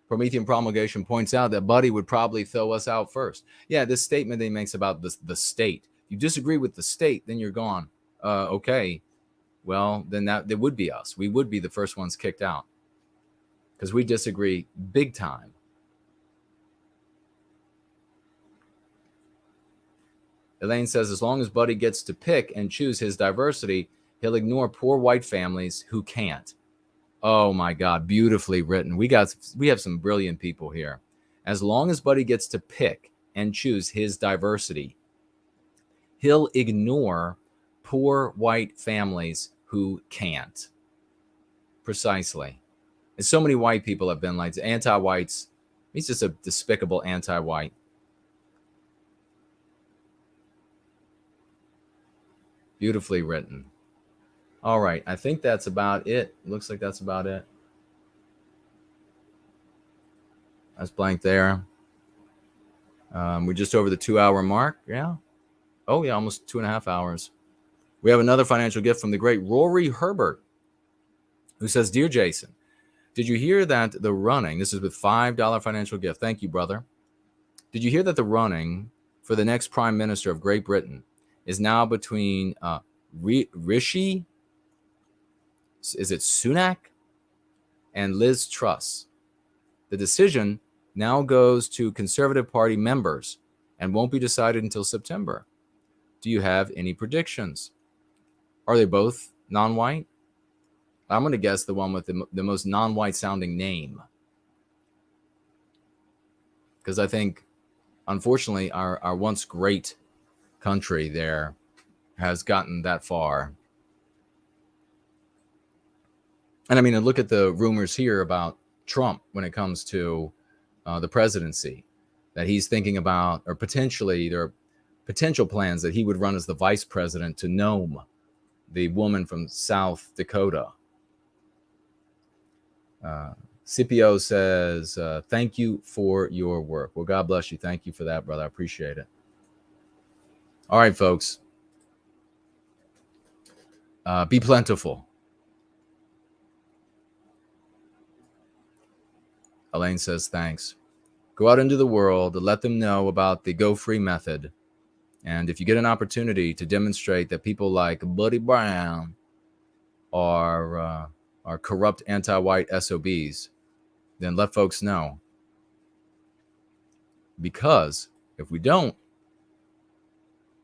Promethean Promulgation points out that Buddy would probably throw us out first. Yeah, this statement that he makes about the state. If you disagree with the state, then you're gone. Okay, well, then that would be us. We would be the first ones kicked out because we disagree big time. Elaine says, as long as Buddy gets to pick and choose his diversity, he'll ignore poor white families who can't. Oh my God, beautifully written. We have some brilliant people here. As long as Buddy gets to pick and choose his diversity, he'll ignore poor white families who can't. Precisely. And so many white people have been like anti-whites. He's just a despicable anti-white. Beautifully written. All right. I think that's about it. Looks like that's about it. That's blank there. We're just over the 2-hour mark. Yeah. Oh, yeah. Almost 2.5 hours. We have another financial gift from the great Rory Herbert, who says, Dear Jason, did you hear that the running, this is with $5 financial gift. Thank you, brother. Did you hear that the running for the next prime minister of Great Britain is now between Rishi, is it Sunak, and Liz Truss? The decision now goes to Conservative Party members and won't be decided until September. Do you have any predictions? Are they both non-white? I'm going to guess the one with the most non-white sounding name. Because I think, unfortunately, our once great country there has gotten that far. And I mean, look at the rumors here about Trump when it comes to the presidency, that he's thinking about, or potentially there are potential plans that he would run as the vice president to Nome, the woman from South Dakota. Scipio says, thank you for your work. Well, God bless you. Thank you for that, brother. I appreciate it. All right, folks. Be plentiful. Elaine says, thanks. Go out into the world to let them know about the Go Free method. And if you get an opportunity to demonstrate that people like Buddy Brown are corrupt anti-white SOBs, then let folks know. Because if we don't,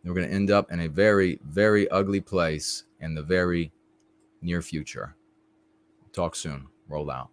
we're going to end up in a very, very ugly place in the very near future. Talk soon. Roll out.